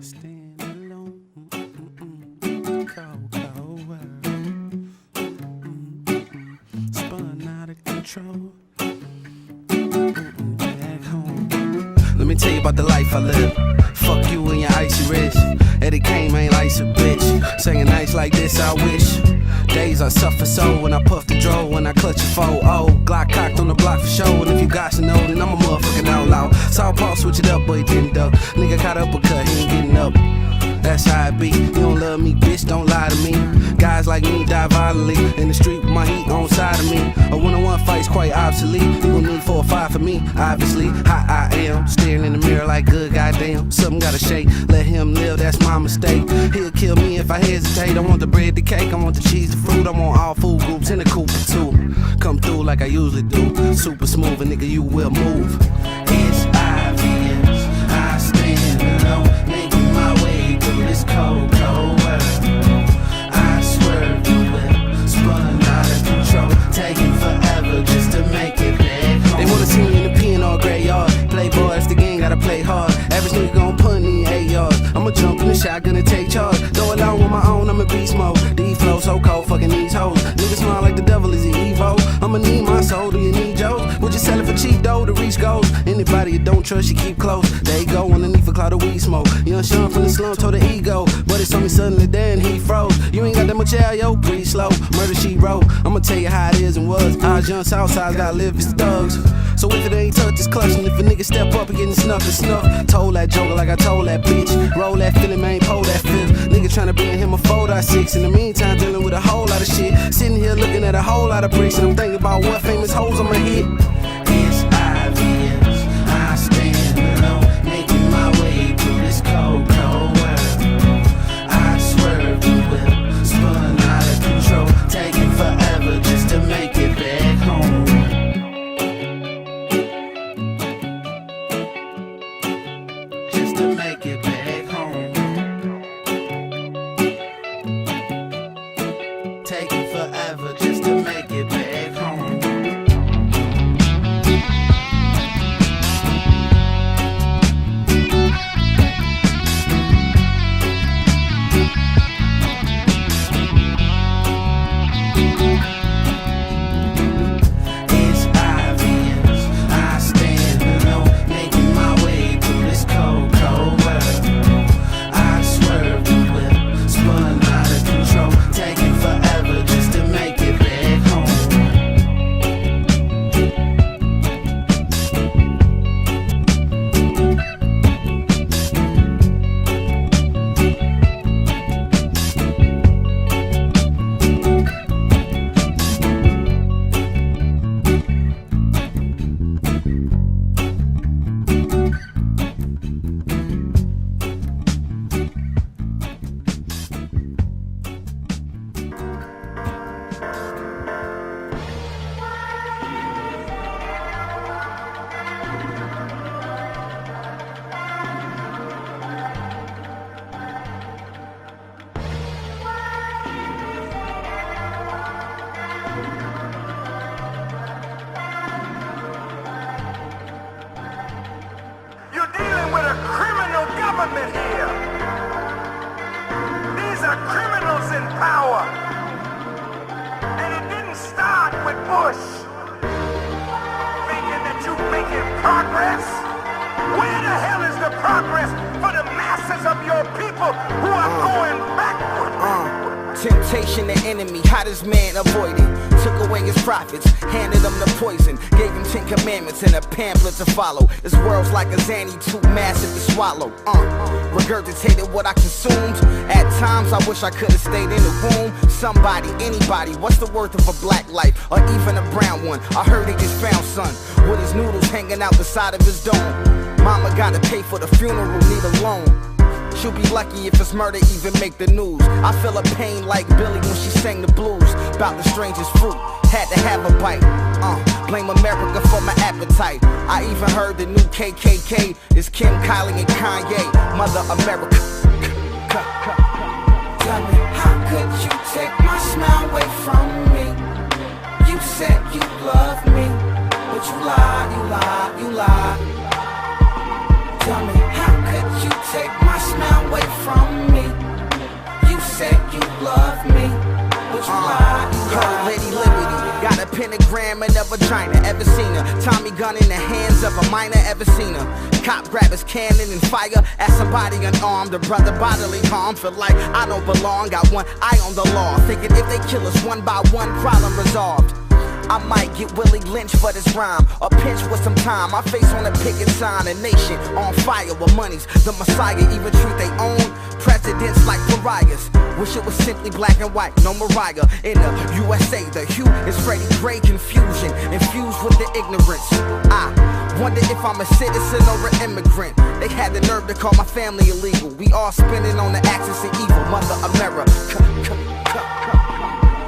stand alone. Cold, cold world. Spun out of control. Back home. Let me tell you about the life I live. Fuck you and your icy wrist. Eddie Kane ain't life's a bitch. Singing nights like this, I wish. Days I suffer so when I puff the dro, when I clutch a foe. Oh, Glock cocked on the block for show. And if you got to know, then I'm a motherfucking outlaw. Saw Paul switch it up, but he didn't duck. Nigga caught up a cut, he ain't getting up. That's how it be. You don't love me, bitch, don't lie to me. Guys like me die violently in the street with my heat on side of me. A one-on-one fight's quite obsolete. You gon' need 4 or 5 for me, obviously. Hot I am, staring in the mirror like good goddamn. Something gotta shake, let him live, that's my mistake. He'll kill me if I hesitate. I want the bread, the cake, I want the cheese, the fruit. I want all food groups in the Cooper too. Come through like I usually do. Super smooth, and nigga, you will move. It's obvious, I stand alone, making my way through this cold, cold world. I swerve you will, spun out of control, taking forever just to make it back home. They wanna see me in the P&R graveyard. Playboy, that's the game, gotta play hard. Average nigga gon' punt me 8 yards. I'ma jump in the shotgun and take charge. Throw it long on my own, I'm in beast mode. These flow so cold, fucking these hoes. Niggas smile like the devil is an Evo. I'ma need my soul, do you need Joe's? Would you sell it for cheap dough to reach goals? Anybody you don't trust, you keep close. There you go, underneath a cloud of weed smoke. Young Sean from the slum told the ego, but it's on me suddenly then he froze. You ain't got that much air, yo, breathe slow. Murder she wrote, I'ma tell you how it is and was. Eyes young Southside's gotta live as thugs. So if it ain't touch, it's clutching. If a nigga step up and getting snuffed, it's snuff. Told that joker like I told that bitch. Roll that feeling, man, pull that fifth. Nigga tryna bring him a 4.6. In the meantime, dealing with a whole lot of shit. Sitting here looking at a whole lot of bricks, and I'm thinking about what famous hoes I'ma hit. It's obvious, I stand alone, making my way through this cold, cold world. I swerve you will, spun out of control, taking forever just to make it back home. To make it back home. Taking forever just to make it back home. It's obvious, I stand alone, making my way through this cold, cold world. I swerve you will, spun out of control, taking forever just to make it back home. You're dealing with a criminal government here. These are criminals in power. And it didn't start with Bush. Thinking that you're making progress? Where the hell is the progress for the masses of your people who are going backward? Temptation, the enemy, hottest man avoided. Took away his profits, handed him the poison. Gave him 10 commandments and a pamphlet to follow. This world's like a Xanny, too massive to swallow. Regurgitated what I consumed. At times I wish I could've stayed in the room. Somebody, anybody, what's the worth of a black life? Or even a brown one? I heard he just found son with his noodles hanging out the side of his dome. Mama gotta pay for the funeral, need a loan. She'll be lucky if his murder even make the news. I feel her pain like Billy when she sang the blues about the strangest fruit. Had to have a bite. Blame America for my appetite. I even heard the new KKK is Kim, Kylie, and Kanye. Mother America. Tell me, how could you take my smile away from me? You said you love me, but you lied, you lied, you lied. Tell me, how could you take my smile away away from me. You said you love me, but you lied, you lied. Lady Liberty, got a pentagram in her vagina, ever seen her? Tommy gun in the hands of a minor, ever seen her? Cop grab his cannon and fire at somebody unarmed. A brother bodily harm, feel like I don't belong. Got one eye on the law, thinking if they kill us one by one, problem resolved. I might get Willie Lynch for this rhyme, or pinch with some time. My face on a picket sign, a nation on fire with money's the messiah. Even treat they own presidents like pariahs. Wish it was simply black and white, no Mariah. In the USA, the hue is Freddie Gray confusion, infused with the ignorance. I wonder if I'm a citizen or an immigrant. They had the nerve to call my family illegal. We all spinning on the axis of evil, Mother America.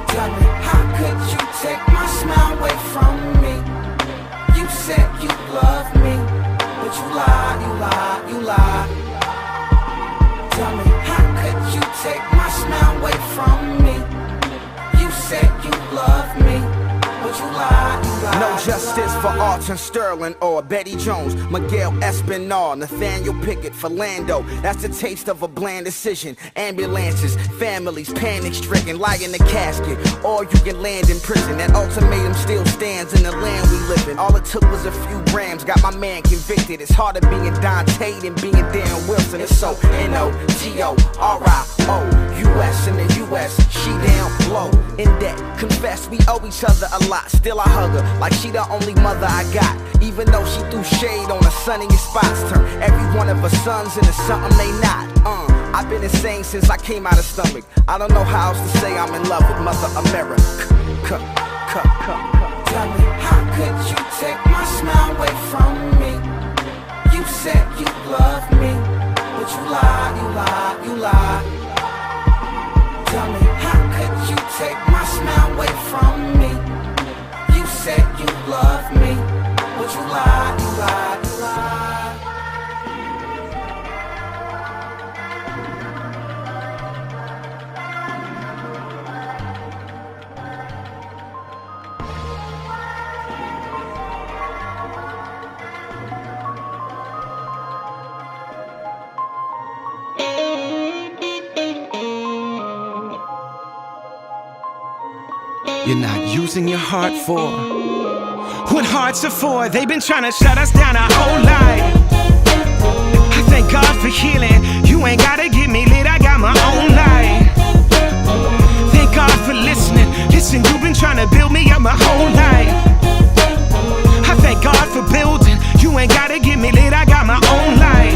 Tell me, how could you take my smile away from me? You said you love me, but you lied, you lied, you lied. Tell me, how could you take my smile away from me? You said you love me, but you lied, you lied. No justice for Alton Sterling or Betty Jones, Miguel Espinal, Nathaniel Pickett, Philando. That's the taste of a bland decision. Ambulances, families panic-stricken, lie in the casket, or you can land in prison. That ultimatum still stands in the land we live in. All it took was a few grams, got my man convicted. It's harder being Dante than being Darren Wilson. It's so N-O-T-O-R-I-O, U.S. in the U.S., she down low, in debt, confess we owe each other a lot. Still I hug her like she the only mother I got. Even though she threw shade on the sunniest spots, turn every one of her sons into something they not. I've been insane since I came out of stomach. I don't know how else to say I'm in love with Mother America. Tell me, how could you take my smile away from me? You said you love me, but you lied, you lied, you lied. Tell me, how could you take my smile away from me? You said you love me, but you lied, you lied, you lied. You're not using your heart for what hearts are for. They've been trying to shut us down our whole life. I thank God for healing. You ain't gotta get me lit, I got my own life. Thank God for listening. Listen, you've been trying to build me up my whole life. I thank God for building. You ain't gotta get me lit, I got my own life.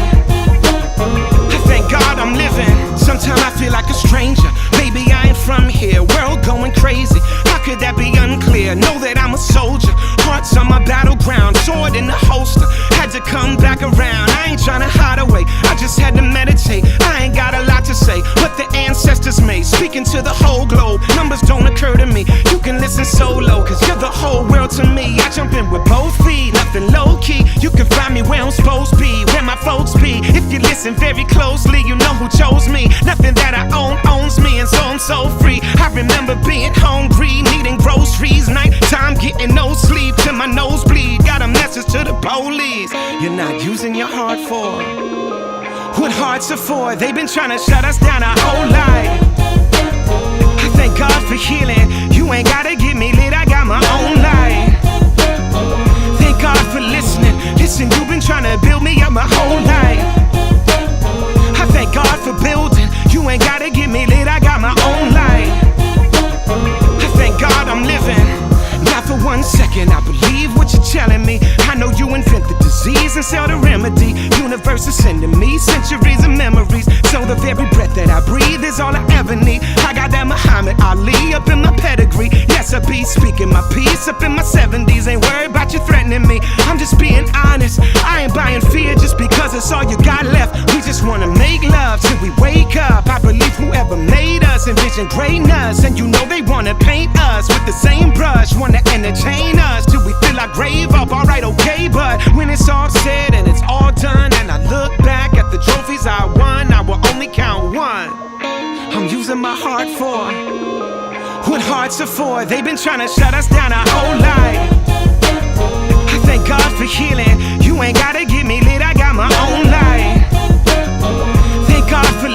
I thank God I'm living. Sometimes I feel like a stranger. Maybe I ain't from here. World going crazy. How could that be unclear? Know that I'm a soldier. Hearts on my battleground. Sword in the holster. Had to come back around. I ain't trying to hide away. I just had to meditate. I ain't got a lot to say. What the ancestors made. Speaking to the whole globe. Numbers don't occur to me. You can listen solo. Cause you're the whole world to me. I jump in with both feet. Nothing low key. You can find me where I'm supposed to be. Where my folks be. If you listen very closely, you know who chose me. Nothing that I own owns me, and so I'm so free. I remember being hungry, needing groceries, nighttime getting no sleep till my nose bleed. Got a message to the police. You're not using your heart for what hearts are for. They've been trying to shut us down our whole life. I thank God for healing. You ain't gotta get me lit, I got my own life. Thank God for listening. Listen, you've been trying to build me up my whole life. I thank God for building. You ain't gotta get me lit, I got my own life. I thank God I'm living. Not for 1 second, I believe what you're telling me. I know you invent the disease and sell the remedy. Universe is sending me centuries of memories. So the very breath that I breathe is all I ever need. I got that Muhammad Ali up in my pedigree. Yes, I be speaking my peace up in my 70s. Ain't worried about you threatening me. I'm just being honest. I ain't buying fear just because it's all you got left. We just wanna make love till we wake up. I believe whoever made us envisioned greatness. And you know they wanna paint us with the same brush. Wanna entertain us till we fill our grave up. Alright, okay, but when it's all said and it's all done, and I look back at the trophies I won, I will only count one. I'm using my heart for what hearts are for. They've been trying to shut us down our whole life. I thank God for healing. You ain't gotta get me lit, I got my own life. Thank God for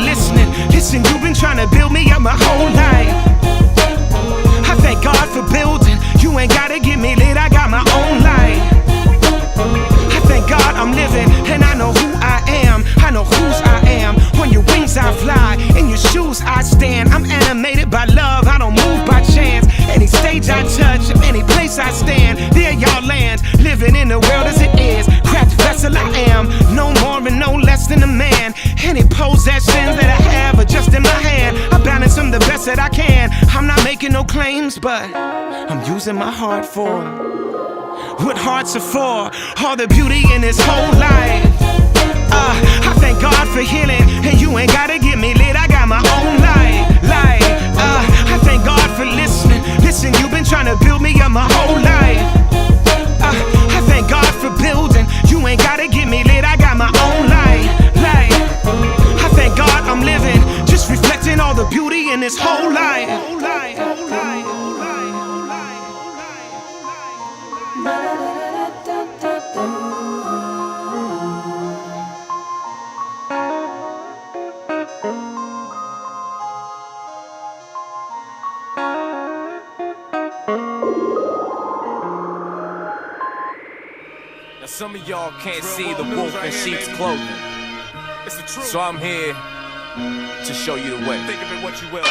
claims, but I'm using my heart for what hearts are for. All the beauty in this whole life. I thank God for healing, and you ain't gotta get me lit. I got my own light. I thank God for listening. Listen, you've been trying to build me up my whole life. I thank God for building. You ain't gotta get me lit. I got my own light. I thank God I'm living, just reflecting all the beauty in this whole life. Now some of y'all can't see the wolf in sheep's clothing. It's the truth. So I'm here to show you the way. Think of it what you will.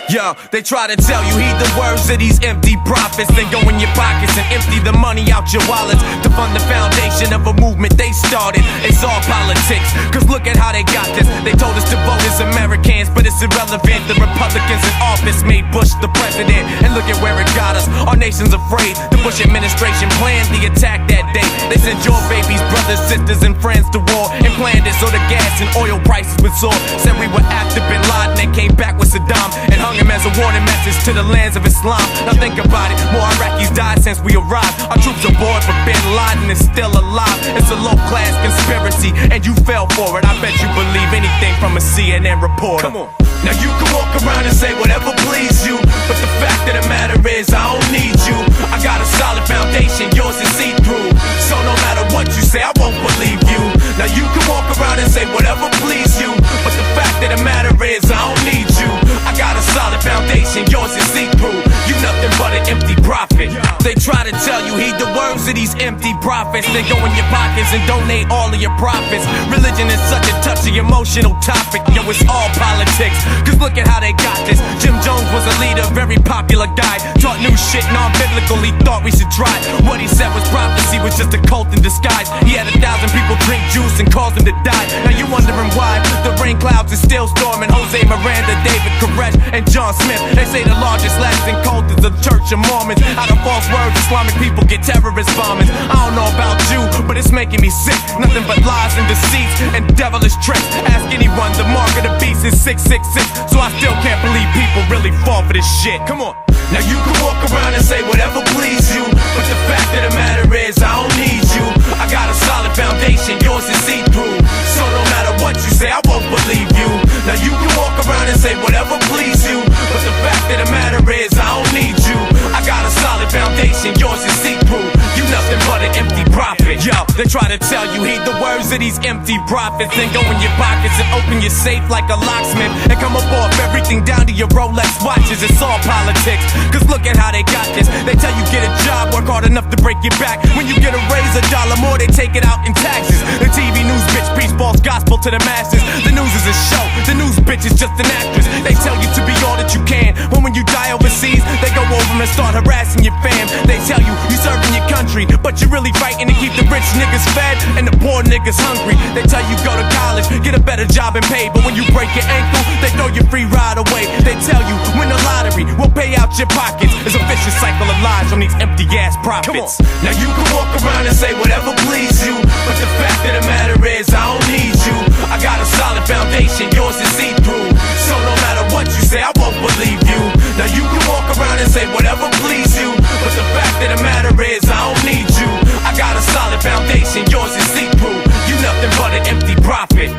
Yo, they try to tell you heed the words of these empty prophets, then go in your pockets and empty the money out your wallets to fund the foundation of a movement they started. It's all politics, cause look at how they got this. They told us to vote as Americans, but it's irrelevant. The Republicans in office made Bush the president, and look at where it got us. Our nation's afraid. The Bush administration planned the attack that day. They sent your babies, brothers, sisters, and friends to war, and planned it so the gas and oil prices would soar. Said we were after Bin Laden and came back with Saddam, and hung him as a warning message to the lands of Islam. Now think about it, more Iraqis died since we arrived. Our troops are bored, but Bin Laden is still alive. It's a low-class conspiracy, and you fell for it. I bet you believe anything from a CNN reporter. Come on. Now you can walk around and say whatever please you, but the fact of the matter is I don't need you. I got a solid foundation, yours is see-through. So no matter what you say, I won't believe you. Now you can walk around and say whatever please you, but the fact of the matter is I don't need you. I got a solid foundation, yours is see-through. You nothing but an empty prophet. They try to tell you heed the words of these empty prophets, then go in your pockets and donate all of your profits. Religion is such a touchy emotional topic. Yo, it's all politics, cause look at how they got this. Jim Jones was a leader, very popular guy, taught new shit non-biblical, he thought we should try. What he said was prophecy, was just a cult in disguise. He had 1,000 people drink juice and caused them to die. Now you wondering why the rain clouds are still storming. Jose Miranda, David Koresh, and John Smith, they say the largest lasting cult is the Church of Mormons. Out of false words, Islamic people get terrorist bombings. I don't know about you, but it's making me sick. Nothing but lies and deceits and devilish tricks. Ask anyone, the mark of the beast is 666. So I still can't believe people really fall for this shit. Come on. Now you can walk around and say whatever please you, but the fact of the matter is I don't need you. I got a solid foundation, yours is see-through. So no matter what you say, I won't believe you. Now you can walk around and say whatever please you, but the fact of the matter is I don't need you. I got a solid foundation, yours is see-through. You nothing but an empty prophet. Yo, they try to tell you heed the words of these empty prophets, then go in your pockets and open your safe like a locksmith, and come up off everything down to your Rolex watches. It's all politics, cause look at how they got this. They tell you get a job, work hard enough to break your back. When you get a raise $1 more, they take it out in taxes. The TV news bitch preach false gospel to the masses. The news is a show, the news bitch is just an actress. They tell you to be all that you can, but when you die overseas, they go over and start harassing your fam. They tell you you serving your country, but you're really fighting to keep the rich niggas fed and the poor niggas hungry. They tell you go to college, get a better job and pay, but when you break your ankle, they throw your free ride away. They tell you win the lottery, we'll pay out your pockets. It's a vicious cycle of lies from these empty ass prophets. Now you can walk around and say whatever please you, but the fact of the matter is I don't need you. I got a solid foundation, yours is see-through. So no matter what you say, I won't believe you. Now you can walk around and say whatever please you, but the fact of the matter is I don't need you. I got a solid foundation, yours is see-through. You nothing but an empty prophet.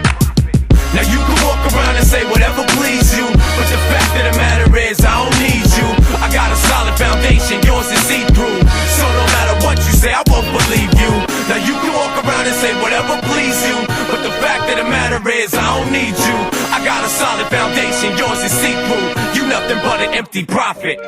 Now you can walk around and say whatever please you, but the fact of the matter is I don't need you. I got a solid foundation, yours is see-through. So no matter what you say, I won't believe you. Now you can walk around and say whatever please you, but the fact of the matter is I don't need you. I got a solid foundation, yours is see-through. You nothing but an empty prophet.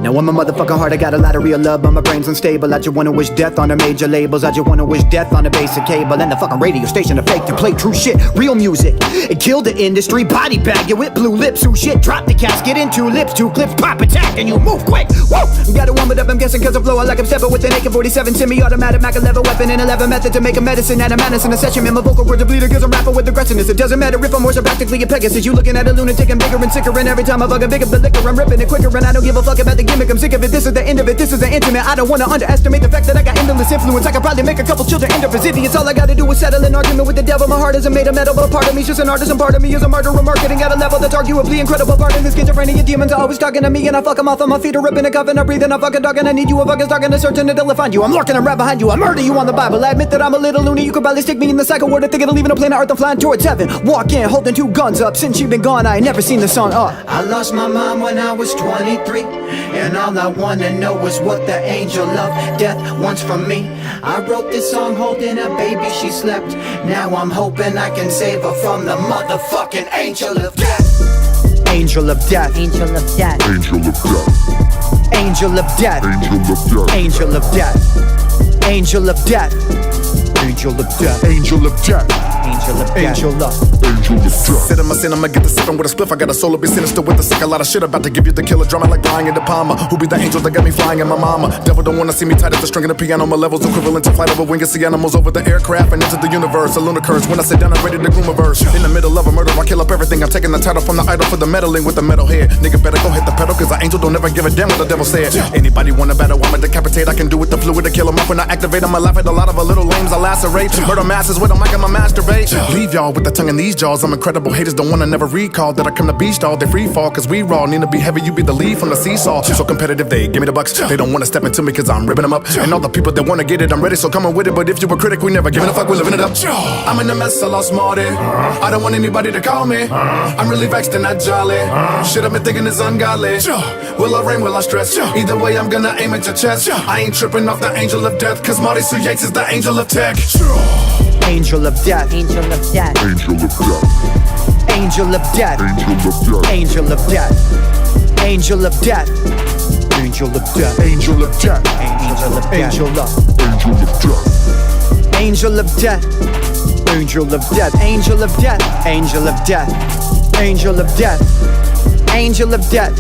Now Now in my motherfucking heart I got a lot of real love, but my brain's unstable. I just wanna wish death on the major labels. I just wanna wish death on the basic cable and the fucking radio station to fake to play true shit, real music. It killed the industry, body bag you with blue lips. Who shit, drop the casket in 2 lips, 2 clips, pop attack and you move quick. Whoa, gotta warm it up, I'm guessing cause I flow like I'm stepping with an AK-47 semi-automatic Mac 11 weapon and 11 method to make a medicine and a menace in a session. Man, my vocal cords are bleeding cause I'm rapping with aggressiveness. It doesn't matter if I'm more so practically a Pegasus. You looking at a lunatic and bigger and sicker, and every time I bug a bigger the liquor I'm ripping it quicker, and I don't give a fuck about the gimmick. I'm sick of it, this is the end of it, this is the intimate. I don't wanna underestimate the fact that I got endless influence. I could probably make a couple children end up as idiots. All I gotta do is settle an argument with the devil. My heart isn't made of metal, but part of me's just an artist, and part of me is a murderer marketing at a level that's arguably incredible. Part of this schizophrenia demons are always talking to me, and I fuck them off on my feet are ripping a cuff and I breathe and I fucking dog and I need you a fucking stalk and a searching until I find you. I'm lurking and right behind you, I murder you on the Bible. I admit that I'm a little loony, you could probably stick me in the cycle word of thinking of leaving a planet Earth and flying towards heaven. Walk in holding 2 guns up, since you've been gone I ain't never seen the sun up. I lost my mom when I was 23, and all I wanna know is what the angel of death wants from me. I wrote this song holding a baby, she slept. Now I'm hoping I can save her from the motherfucking angel of death. Angel of death. Angel of death. Angel of death. Angel of death. Angel of death. Angel of death. Angel of death. Angel of death. Angel of death. Angel of Angel of death. Sit in my sin, I'ma get the sippin' with a spliff. I got a soul, be sinister with the sick. A lot of shit about to give you the killer drama like lying in the Palmer. Who be the angel that got me flying in my mama? Devil don't wanna see me tight as the string in the piano. My levels equivalent to flight over wing and see animals over the aircraft and into the universe. A lunar when I sit down, I'm ready to groom a verse. In the middle of a murder, I kill up everything. I'm taking the title from the idol for the meddling with the metal head. Nigga better go hit the pedal, cause the angel don't ever give a damn what the devil said. Anybody wanna battle, I'ma decapitate. I can do with the fluid to kill them off when I activate. I'ma laugh at a lot of a little lames I lacerate. Murder masses with a mic, I'ma masturbate. Leave y'all with the tongue in these jaws. I'm incredible, haters don't wanna never recall that I come to beast all. They free fall, cause we raw. Need to be heavy, you be the lead from the seesaw. So competitive, they give me the bucks. They don't wanna step into me cause I'm ripping them up. And all the people that wanna get it, I'm ready, so come on with it. But if you a critic, we never giving a fuck, we living it up. I'm in a mess, I lost Marty. I don't want anybody to call me. I'm really vexed and not jolly. Shit I've been thinking is ungodly. Will I rain, will I stress? Either way, I'm gonna aim at your chest. I ain't tripping off the angel of death, cause Marty Sue Yates is the angel of tech. Angel of death. Angel of death. Angel of death. Angel of death. Angel of death. Angel of death. Angel of death. Angel of death. Angel of death. Angel of Angel of death. Angel of death. Angel of death. Angel of death. Angel of death. Angel of death. Angel of death.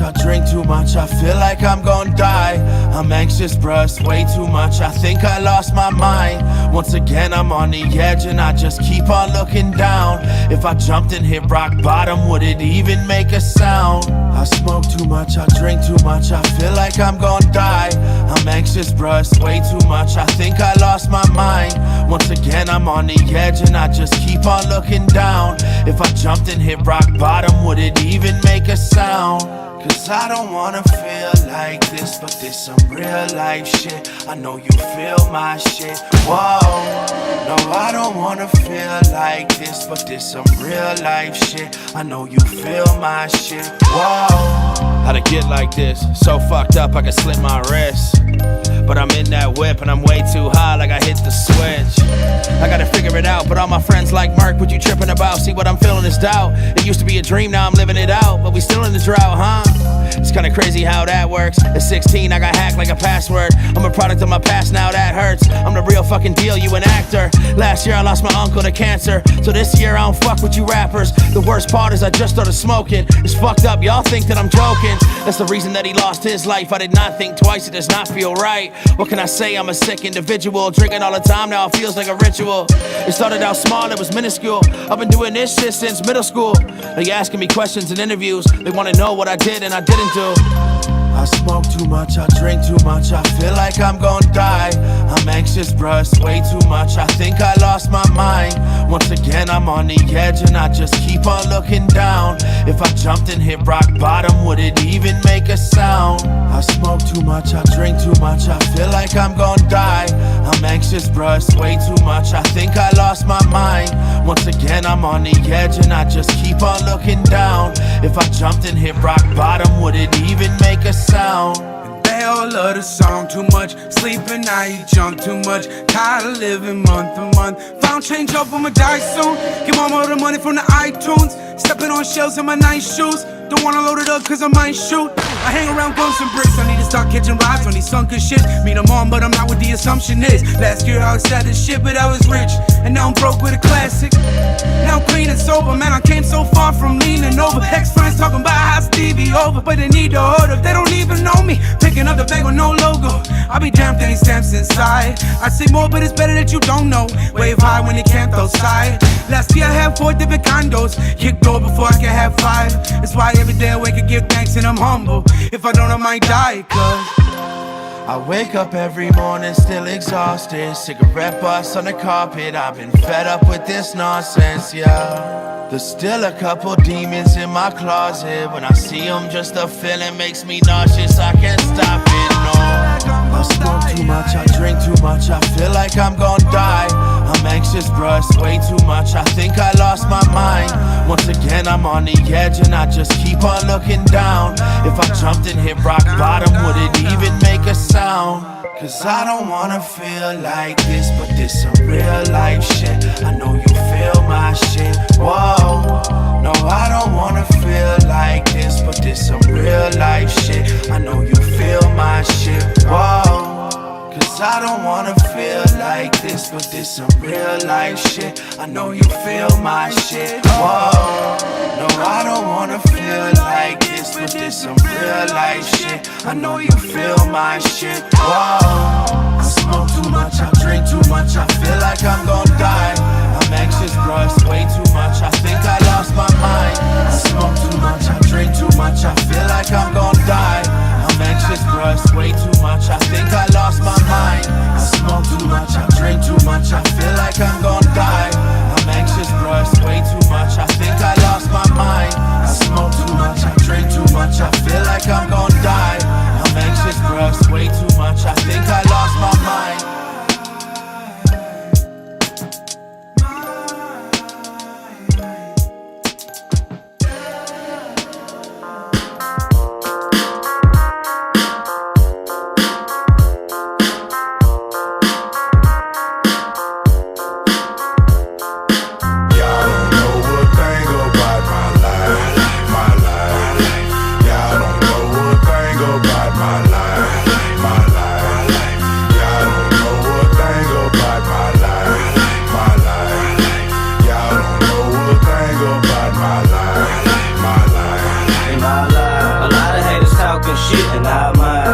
I drink too much, I feel like I'm gonna die. I'm anxious, bruh, it's way too much. I think I lost my mind. Once again, I'm on the edge and I just keep on looking down. If I jumped and hit rock bottom, would it even make a sound? I smoke too much, I drink too much, I feel like I'm gonna die. I'm anxious, bruh, it's way too much. I think I lost my mind. Once again, I'm on the edge and I just keep on looking down. If I jumped and hit rock bottom, would it even make a sound? Cause I don't wanna feel like this, but this some real life shit. I know you feel my shit. Whoa, no, I don't wanna feel like this, but this some real life shit. I know you feel my shit. Whoa, how'd it get like this? So fucked up I could slit my wrist. But I'm in that whip and I'm way too high, like I hit the switch. I gotta figure it out, but all my friends like, Mark, what you tripping about? See, what I'm feeling is doubt. It used to be a dream, now I'm living it out. But we still in the drought, huh? It's kinda crazy how that works. At 16, I got hacked like a password. I'm a product of my past, now that hurts. I'm the real fucking deal, you an actor. Last year I lost my uncle to cancer, so this year I don't fuck with you rappers. The worst part is I just started smoking. It's fucked up, y'all think that I'm joking. That's the reason that he lost his life. I did not think twice, it does not feel right. What can I say, I'm a sick individual. Drinking all the time, now it feels like a ritual. It started out small, it was minuscule. I've been doing this shit since middle school. They asking me questions in interviews. They wanna know what I did and I didn't do. I smoke too much, I drink too much, I feel like I'm gonna die. I'm anxious, bruh, it's way too much, I think I lost my mind. Once again, I'm on the edge and I just keep on looking down. If I jumped and hit rock bottom, would it even make a sound? I smoke too much, I drink too much, I feel like I'm gonna die. I'm anxious, bruh, it's way too much, I think I lost my mind. Once again, I'm on the edge and I just keep on looking down. If I jumped and hit rock bottom, would it even make a sound? They all love the song too much. Sleeping, I eat junk too much. Tired of living month to month. Found change up, I'ma die soon. Give mama the money from the iTunes. Stepping on shells in my nice shoes. Don't wanna load it up cause I might shoot. I hang around bumps and bricks. I need to start catching rides on these sunken shit. Mean I'm on, but I'm not what the assumption is. Last year I was sad as shit, but I was rich. And now I'm broke with a classic. Now I'm clean and sober, man, I came so far from leaning over. Ex-friends talking about how Stevie over, but they need to hold up, they don't even know me. Picking up the bag with no logo. I'll be damned if any stamps inside. I say more, but it's better that you don't know. Wave high when you camped outside. Last year I had 4 different condos. Kicked door before I could have 5. That's why every day I wake and give thanks and I'm humble. If I don't, I might die, cause I wake up every morning still exhausted. Cigarette butts on the carpet, I've been fed up with this nonsense, yeah. There's still a couple demons in my closet. When I see them, just the feeling makes me nauseous, I can't stop it, no. I smoke too much, I drink too much, I feel like I'm gonna die. I'm anxious, bruh, it's way too much, I think I lost my mind. Once again, I'm on the edge and I just keep on looking down. If I jumped and hit rock bottom, would it even make a sound? Cause I don't wanna feel like this, but this some real life shit. I know you feel my shit, whoa. No, I don't wanna feel like this, but this some real life shit. I know you feel my shit, whoa. Cause I don't wanna feel like this, but this some real life shit. I know you feel my shit, whoa. No, I don't wanna feel like this, but this some real life shit. I know you feel my shit, whoa. I smoke too much, I drink too much, I feel like I'm gonna die. I'm anxious, bruh, it's way too much, I think I lost my mind. I smoke too much, I drink too much, I feel like I'm gonna die. I'm anxious, bruh, it's way too much, I think I lost my mind. I smoke too much, I drink too much, I feel like I'm gonna die. I'm anxious, bruh, it's way too much, I think I lost my mind. I smoke too much, I drink too much, I feel like I'm gonna die. I'm anxious, bruh, it's way too much, I think I lost my mind.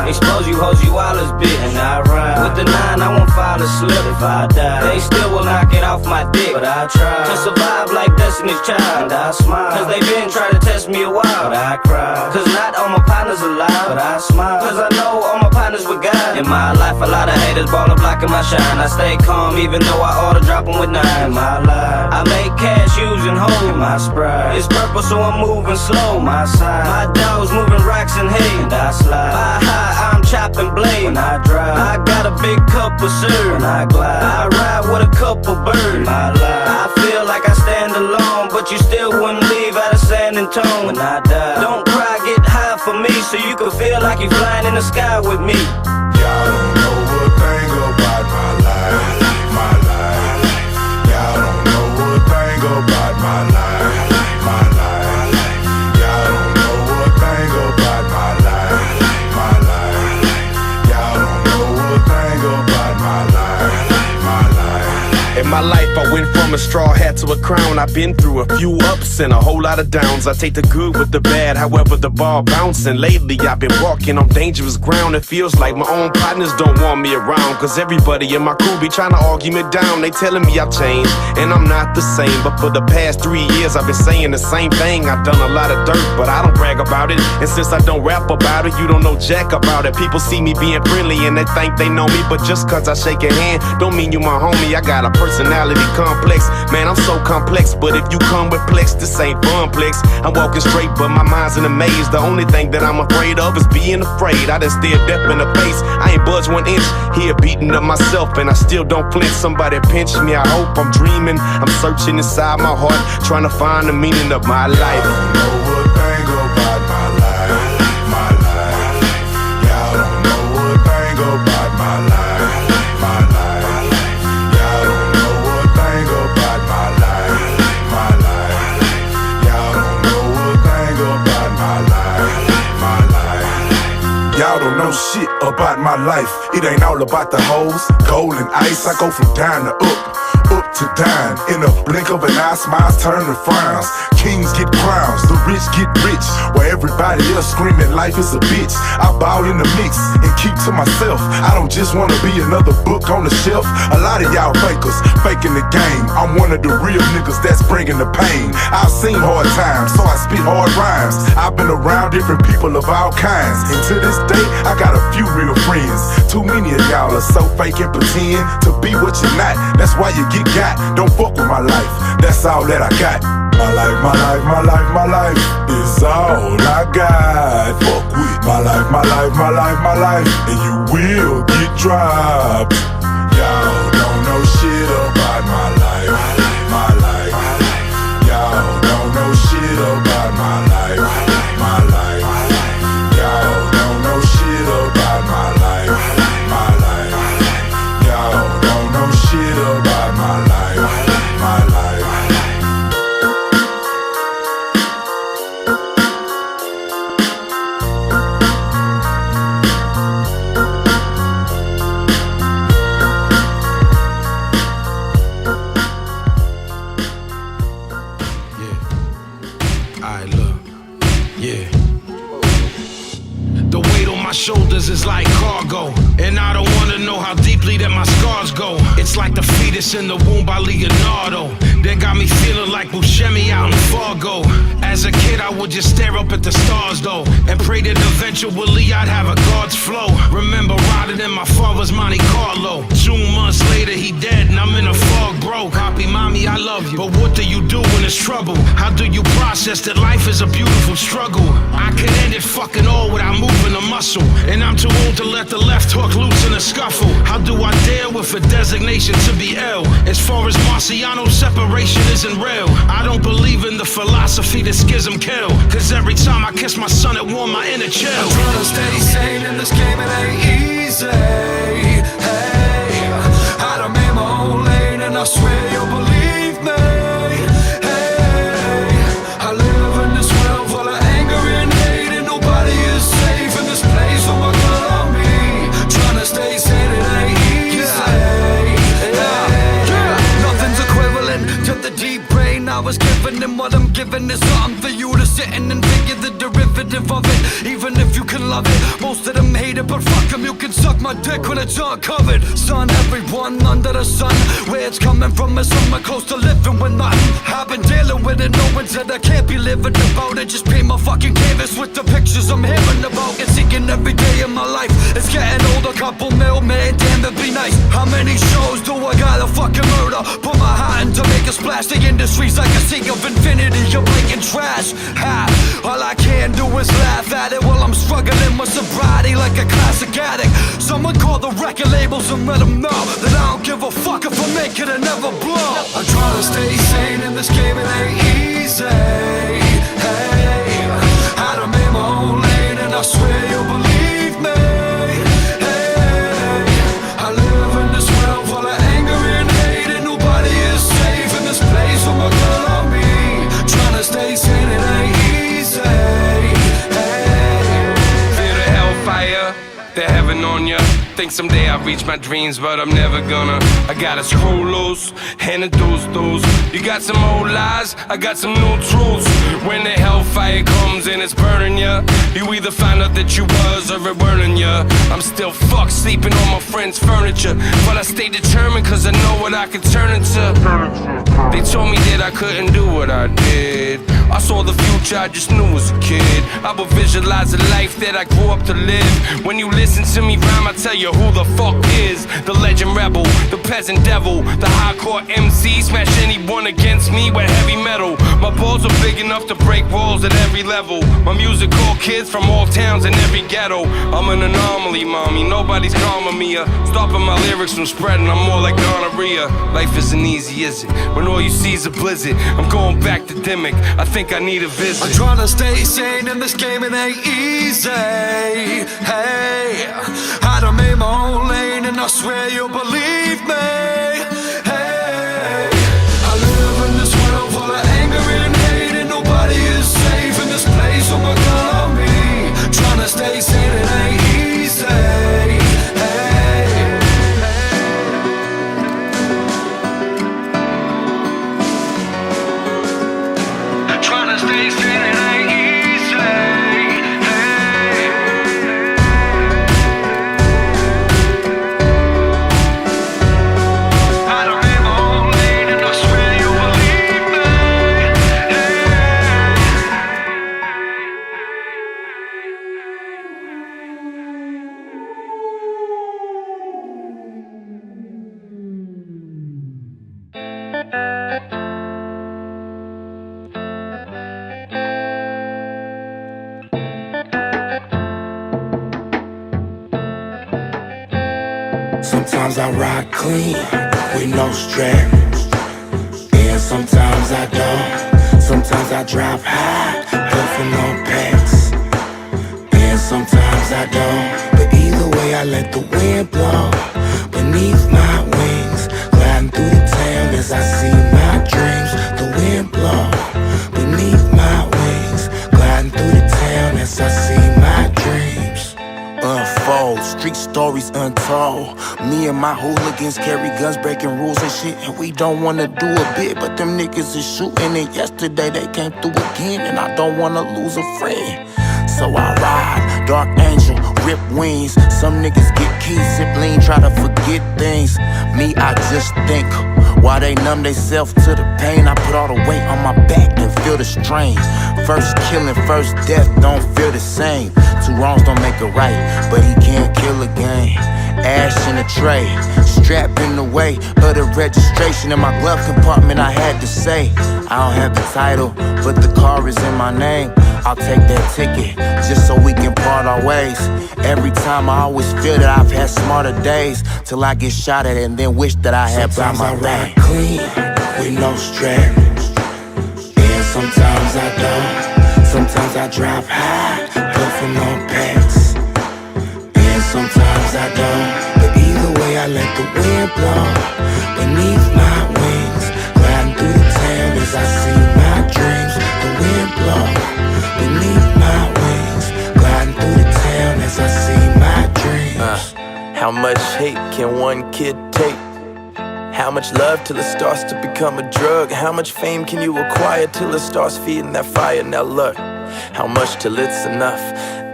Expose you hoes, you all is bit, and I rhyme. With the 9, I won't fall asleep if I die. They still will knock it off my dick, but I try to survive like Destiny's Child. And I smile, cause they been trying to test me a while, but I cry. Cause not all my partners alive, but I smile. Cause I know all my partners with God. In my life, a lot of haters ballin' blocking my shine. I stay calm even though I ought to drop them with 9. In my life, I make cash using hold my sprite. It's purple so I'm moving slow, my side. My dogs moving rocks and hay, and I slide. By high, I'm chopping blade when I drive. I got a big cup of syrup when I glide. I ride with a couple birds. My life, I feel like I stand alone, but you still wouldn't leave out of San Antonio when I die. Don't cry, get high for me, so you can feel like you're flying in the sky with me. Y'all don't know a thing about my life, my life. Y'all don't know a thing about my life, my life. Y'all don't know a thing about my life, my life. Y'all don't know a thing about my life, my life. In my life life, I went from a straw hat to a crown. I've been through a few ups and a whole lot of downs. I take the good with the bad, however the ball bouncing. Lately I've been walking on dangerous ground. It feels like my own partners don't want me around, cause everybody in my crew be trying to argue me down. They telling me I've changed, and I'm not the same. But for the past 3 years I've been saying the same thing. I've done a lot of dirt, but I don't brag about it. And since I don't rap about it, you don't know jack about it. People see me being friendly and they think they know me, but just cause I shake a hand don't mean you my homie. I got a personality complex, man, I'm so complex. But if you come with plex, this ain't funplex. I'm walking straight, but my mind's in a maze. The only thing that I'm afraid of is being afraid. I done stared death in the face, I ain't budged 1 inch. Here beating up myself and I still don't flinch. Somebody pinch me, I hope I'm dreaming. I'm searching inside my heart, trying to find the meaning of my life. I don't know a thing about my life, my life. Y'all don't know a thing about my life, my life. Y'all don't know a thing about my life, my life. Y'all don't know a thing about my life, my life. Y'all don't know shit about my life. It ain't all about the hoes, gold and ice. I go from down to up to down. In a blink of an eye, smiles turn to frowns. Kings get crowns, the rich get rich, while everybody else screaming life is a bitch. I bow in the mix and keep to myself. I don't just wanna be another book on the shelf. A lot of y'all fakers, faking the game. I'm one of the real niggas that's bringing the pain. I've seen hard times, so I spit hard rhymes. I've been around different people of all kinds, and to this day, I got a few real friends. Too many of y'all are so fake and pretend to be what you're not. That's why you get got. Don't fuck with my life, that's all that I got. My life, my life, my life, my life is all I got. Fuck with my life, my life, my life, my life, and you will get dropped. Y'all don't know shit about my life, my life. Y'all don't know shit about my life, my life. Y'all don't know shit about my life, my life. Y'all don't know shit about my life, my life. Shoulders is like cargo, and I don't wanna know how deeply that my scars go. It's like the fetus in the womb by Leonardo. That got me feeling like Buscemi out in Fargo. As a kid, I would just stare up at the stars though, and pray that eventually I'd have a God's flow. Remember riding in my father's Monte Carlo. 2 months later, he dead, and I'm in a fog, bro. Happy mommy, I love you, but what do you do when it's trouble? How do you process that life is a beautiful struggle? I could end it fucking all without moving a muscle, and I'm too old to let the left hook loose in a scuffle. How do I deal with a designation to be ill? As far as Marciano, separation isn't real. I don't believe in the philosophy that schism kill, cause every time I kiss my son it warm my inner chill. I'm trying to stay sane in this game, it ain't easy. Hey, I done made my own lane and I swear you'll believe me. Hey, I live in this world full of anger and hate, and nobody is safe in this place. Oh my God, on me, trying to stay sane, it ain't easy. Nothing's equivalent to the deep brain I was given, and what I'm giving is something for you to sit in and figure the derivative of it. Even if you can love it, most of them hate it, but fuck them, you can suck my dick when it's uncovered. Son, everyone under the sun, where it's coming from is somewhere close to living with nothing. I've been dealing with it, no one said I can't be living about it. Just paint my fucking canvas with the pictures I'm hearing about. It's seeking every day in my life, it's getting old, a couple mil, man, damn it'd be nice. How many shows do I gotta fucking murder? Put my hat in to make a splash, the industry's like a sea of infinity, you're breaking trash. Ha, all I can do is laugh at it while I'm struggling with sobriety like a classic addict. Someone call the record labels and let them know that I don't give a fuck if I make it and never blow. I'm trying to stay sane in this game, it ain't easy. Hey, I done made my own lane and I swear you'll believe me. Hey, I live in this world full of anger and hate, and nobody is safe in this place. Oh my God, on me, trying to stay sane, it ain't easy. Feel the hellfire, the heaven on ya. think someday I'll reach my dreams, but I'm never gonna. I gotta screw loose and a deuce. You got some old lies, I got some new truths. When the hellfire comes and it's burning ya, you either find out that you was or it burning ya. I'm still fucked sleeping on my friend's furniture, but I stay determined cause I know what I can turn into. They told me that I couldn't do what I did. I saw the future I just knew as a kid. I would visualize a life that I grew up to live. When you listen to me rhyme, I tell you who the fuck is the legend rebel, the peasant devil, the hardcore MC. Smash anyone against me with heavy metal. My balls are big enough to break walls at every level. My music call kids from all towns and every ghetto. I'm an anomaly, mommy, nobody's calming me. Stopping my lyrics from spreading, I'm more like gonorrhea. Life isn't easy, is it? When all you see is a blizzard. I'm going back to Dimmick, I think I need a visit. I'm trying to stay sane in this game, it ain't easy. Hey, I done made my own lane and I swear you'll believe me. Hey, I live in this world full of anger and hate, and nobody is safe in this place. Oh my God, on me, trying to stay sane, it ain't easy. Trying to stay sane, it ain't easy. I don't make my own lane and I swear you believe me. Sometimes I ride clean with no strap, and sometimes I don't. Sometimes I drive high, puffin' on packs, and sometimes I don't. But either way, I let the wind blow beneath my wings, gliding through the town as I see my dreams. The wind blow beneath my wings, gliding through the town as I see my dreams unfold. Street stories untold. Me and my hooligans carry guns, breaking rules and shit, and we don't wanna do a bit, but them niggas is shooting. And yesterday they came through again, and I don't wanna lose a friend. So I ride, dark angel, rip wings. Some niggas get keys, sip lean, try to forget things. Me, I just think, while they numb theyself to the pain, I put all the weight on my back and feel the strain. First killing, first death, don't feel the same. Two wrongs don't make a right, but he can't kill again. Ash in a tray, strapped in the way of the registration. In my glove compartment I had to say, I don't have the title, but the car is in my name. I'll take that ticket, just so we can part our ways. Every time I always feel that I've had smarter days, till I get shot at and then wish that I had brought my ride clean with no strap, and sometimes I don't. Sometimes I drive high, puffin' on packs, and sometimes I don't. But either way, I let the wind blow beneath my wings, gliding through the town as I see my dreams. The wind blow beneath my wings, gliding through the town as I see my dreams. How much hate can one kid take? How much love till it starts to become a drug? How much fame can you acquire till it starts feeding that fire? Now look, how much till it's enough?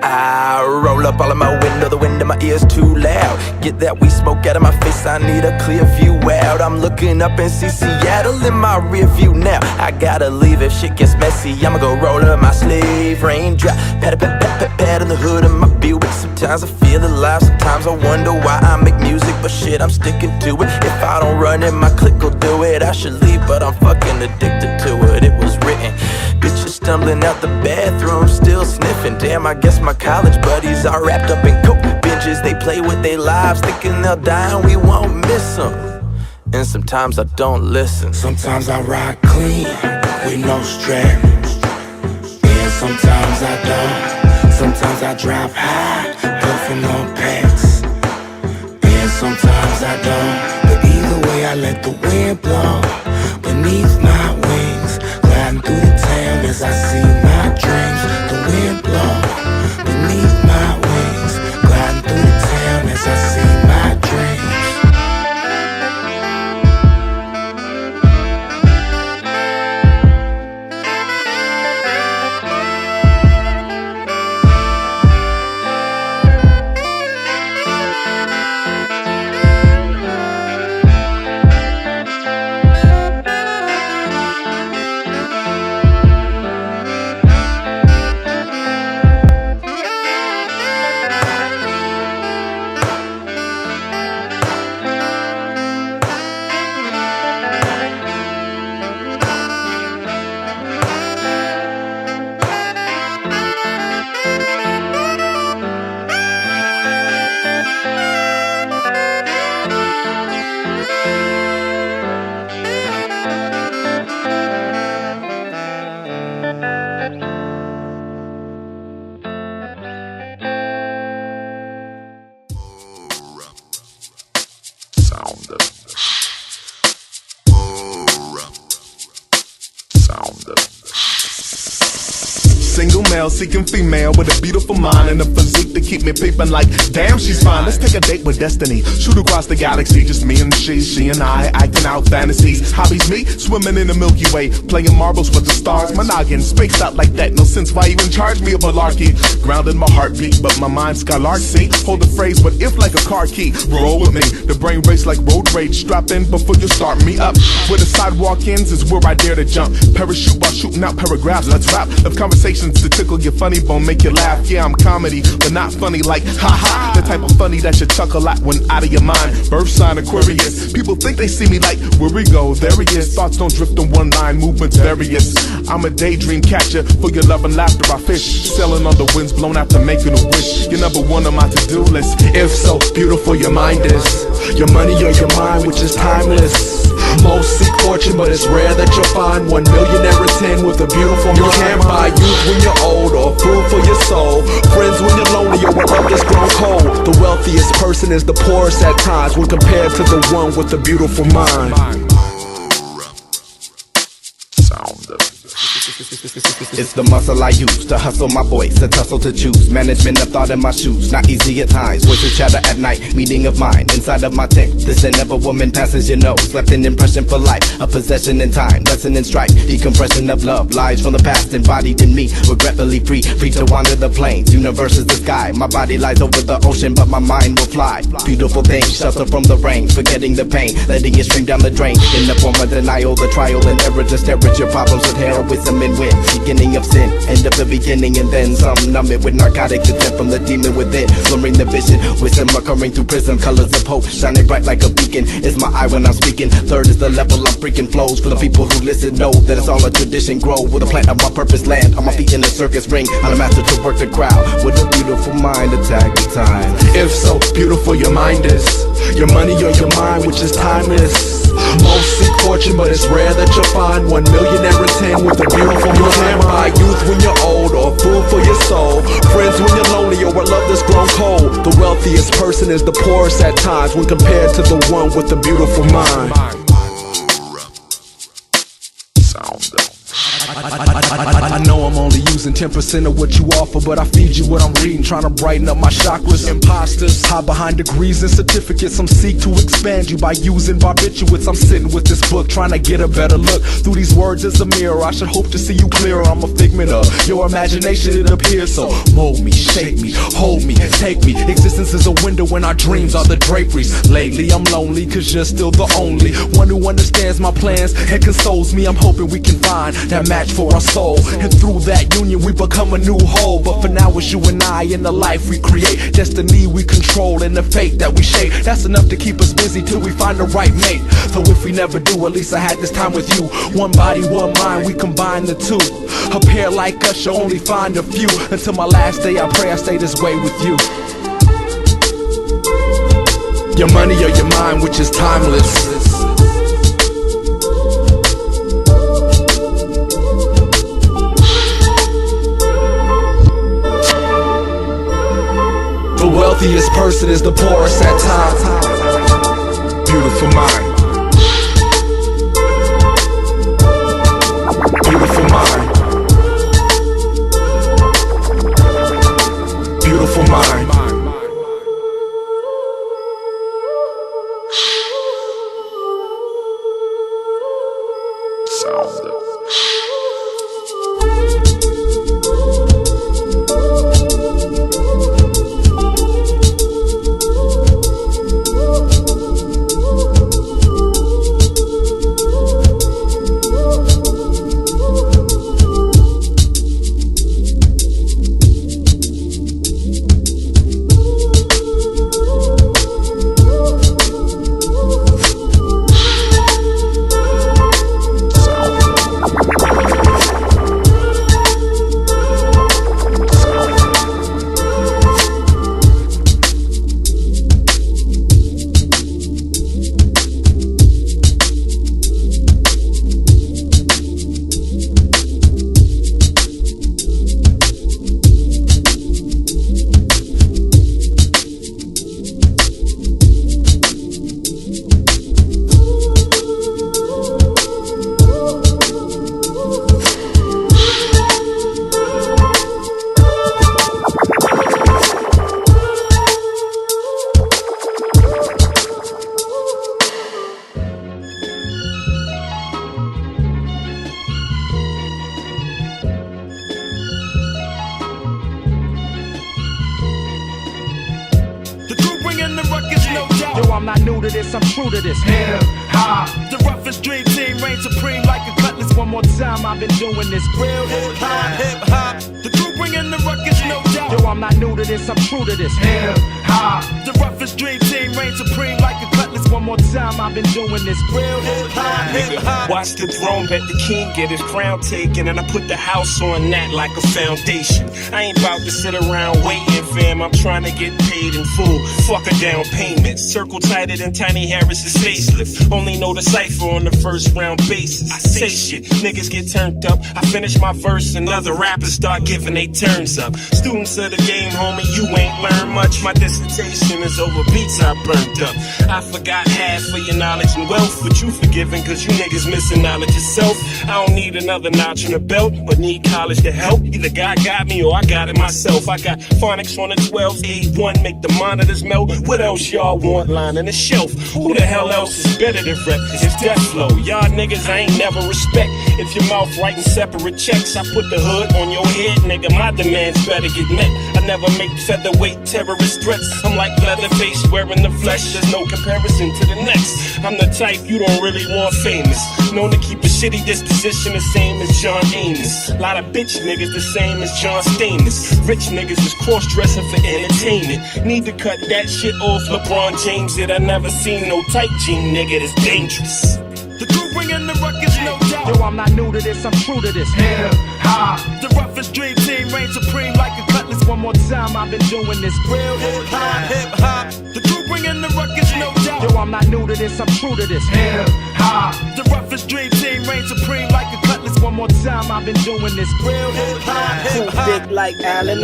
I roll up all of my window, the wind in my ears too loud. Get that weed smoke out of my face, I need a clear view out. I'm looking up and see Seattle in my rear view now. I gotta leave if shit gets messy, I'ma go roll up my sleeve. Raindrop, pat, pat, pat, pat, pat on the hood of my Buick. Sometimes I feel alive, sometimes I wonder why I make music, but shit, I'm sticking to it. If I don't run it, my clique will do it. I should leave, but I'm fucking addicted to it. It was written, bitches stumbling out the bathroom, still sniffing. Damn, I guess my college buddies are wrapped up in coke binges. They play with their lives, thinking they'll die and we won't miss them. And sometimes I don't listen. Sometimes I ride clean with no strap, and sometimes I don't. Sometimes I drive high, puffin' on packs, and sometimes I don't. But either way, I let the wind blow beneath my wings, gliding through the town as I see my dreams. The wind blow beneath my wings, gliding through the town as I see male seeking female with a beautiful mind and a physique to keep me peeping like, damn, she's fine. Let's take a date with destiny. Shoot across the galaxy, just me and she and I acting out fantasies. Hobbies me, swimming in the Milky Way, playing marbles with the stars. My noggin spaced out like that, no sense why even charge me a malarkey. Grounded my heartbeat, but my mind skylark. See, hold the phrase, but if like a car key, roll with me. The brain race like road rage. Strap in before you start me up. Where the sidewalk ends is where I dare to jump. Parachute while shooting out paragraphs. Let's rap. Of conversations to tickle your funny bone, make you laugh. Yeah, I'm comedy, but not funny like ha-ha. The type of funny that you chuckle at when out of your mind. Birth sign Aquarius. People think they see me like, where we go, there he is. Thoughts don't drift on one line, movements various. I'm a daydream catcher, for your love and laughter I fish. Sailing on the winds blown after making a wish. You're number one on my to-do list. If so beautiful your mind is, your money or your mind, which is timeless. Most seek fortune, but it's rare that you'll find 1 millionaire in 10 with a beautiful mind. You can't buy youth when you're old, or food for your soul. Friends when you're lonely, or when love has grown cold. The wealthiest person is the poorest at times when compared to the one with a beautiful mind. It's the muscle I use to hustle my voice, to tussle to choose. Management of thought in my shoes, not easy at times. Voices chatter at night, meeting of mine inside of my tent. The scent of a woman passes your nose, left an impression for life. A possession in time, lesson in strife. Decompression of love, lies from the past embodied in me. Regretfully free to wander the plains. Universe is the sky, my body lies over the ocean, but my mind will fly. Beautiful thing, shelter from the rain, forgetting the pain, letting it stream down the drain. In the form of denial, the trial and error to stare at your problems with heroism and win. Beginning of sin, end of the beginning, and then some. Numb it with narcotics, attempt from the demon within. Blurring the vision, wisdom occurring through prism. Colors of hope, shining bright like a beacon. Is my eye when I'm speaking. Third is the level I'm freaking flows. For the people who listen, know that it's all a tradition. Grow with a plant of my purpose, land on my feet in a circus ring. I'm a master to work the crowd with a beautiful mind, attack the time. If so beautiful your mind is, your money or your mind, which is timeless. Most seek fortune, but it's rare that you'll find 1 millionaire in 10 with a beautiful mind. You can't buy youth when you're old, or food for your soul. Friends when you're lonely, or a love that's grown cold. The wealthiest person is the poorest at times when compared to the one with a beautiful mind. I know I'm only using 10% of what you offer, but I feed you what I'm reading, trying to brighten up my chakras. Imposters hide behind degrees and certificates. Some seek to expand you by using barbiturates. I'm sitting with this book, trying to get a better look through these words as a mirror. I should hope to see you clearer. I'm a figment of your imagination, it appears. So mold me, shape me, hold me, take me. Existence is a window when our dreams are the draperies. Lately I'm lonely, cause you're still the only one who understands my plans and consoles me. I'm hoping we can find that match for our soul, and through that union we become a new whole. But for now it's you and I in the life we create. Destiny we control and the fate that we shape. That's enough to keep us busy till we find the right mate. So if we never do, at least I had this time with you. One body, one mind, we combine the two. A pair like us, you'll only find a few. Until my last day I pray I stay this way with you. Your money or your mind, which is timeless. The wealthiest person is the poorest at times. Beautiful mind. Beautiful mind. Beautiful mind. bringing the ruckus, no doubt. Yo, I'm not new to this, I'm true to this. Hip hop, the roughest dream team reign supreme like a cutlass. One more time, I've been doing this. Real hip hop, the crew bringing the ruckus, no doubt. Yo, I'm not new to this, I'm true to this. Hip hop, the roughest dream team reign supreme like a cutlass. One more time, I've been doing this. Real hip hop. Watch the throne, bet the king get his crown taken, and I put the house on that like a foundation. I ain't about to sit around waiting, fam. I'm trying to get paid in full. Fuck a down payment. Circle tighter than Tiny Harris's facelift. Only know the cipher on the first round basis. I say shit, niggas get turned up. I finish my verse, and other rappers start giving they turns up. Students of the game, homie, you ain't learned much. My dissertation is over beats I burnt up. I forgot half of your knowledge and wealth, but you forgiven cause you niggas missing knowledge yourself. I don't need another notch in the belt, but need college to help. Either God got me or I got it myself. I got phonics on the 12, A1, make the monitors melt. What else y'all want lining the shelf? Who the hell else is better than rep? It's Death Flow. Y'all niggas I ain't never respect. If your mouth writing separate checks, I put the hood on your head, nigga. My demands better get met. I never make featherweight terrorist threats. I'm like Leatherface wearing the flesh. There's no comparison to the next. I'm the type you don't really want famous. Known to keep a shitty disposition the same as John Amos. A lot of bitch niggas the same as John Stamos. Rich niggas is cross-dressing for entertainment. Need to cut that shit off. LeBron James it. I never seen no tight jean nigga that's dangerous. The crew bringing the ruckus, no doubt. Yo, I'm not new to this, I'm true to this. Hip hop, the roughest dream team reign supreme like a cutlass. One more time, I've been doing this. Real hip hop, the crew bringing the ruckus, no doubt. Yo, I'm not new to this, I'm true to this. Hip hop, the roughest dream team reign supreme like a cutlass. One more time, I've been doing this. Real hip Too hop. thick like Allen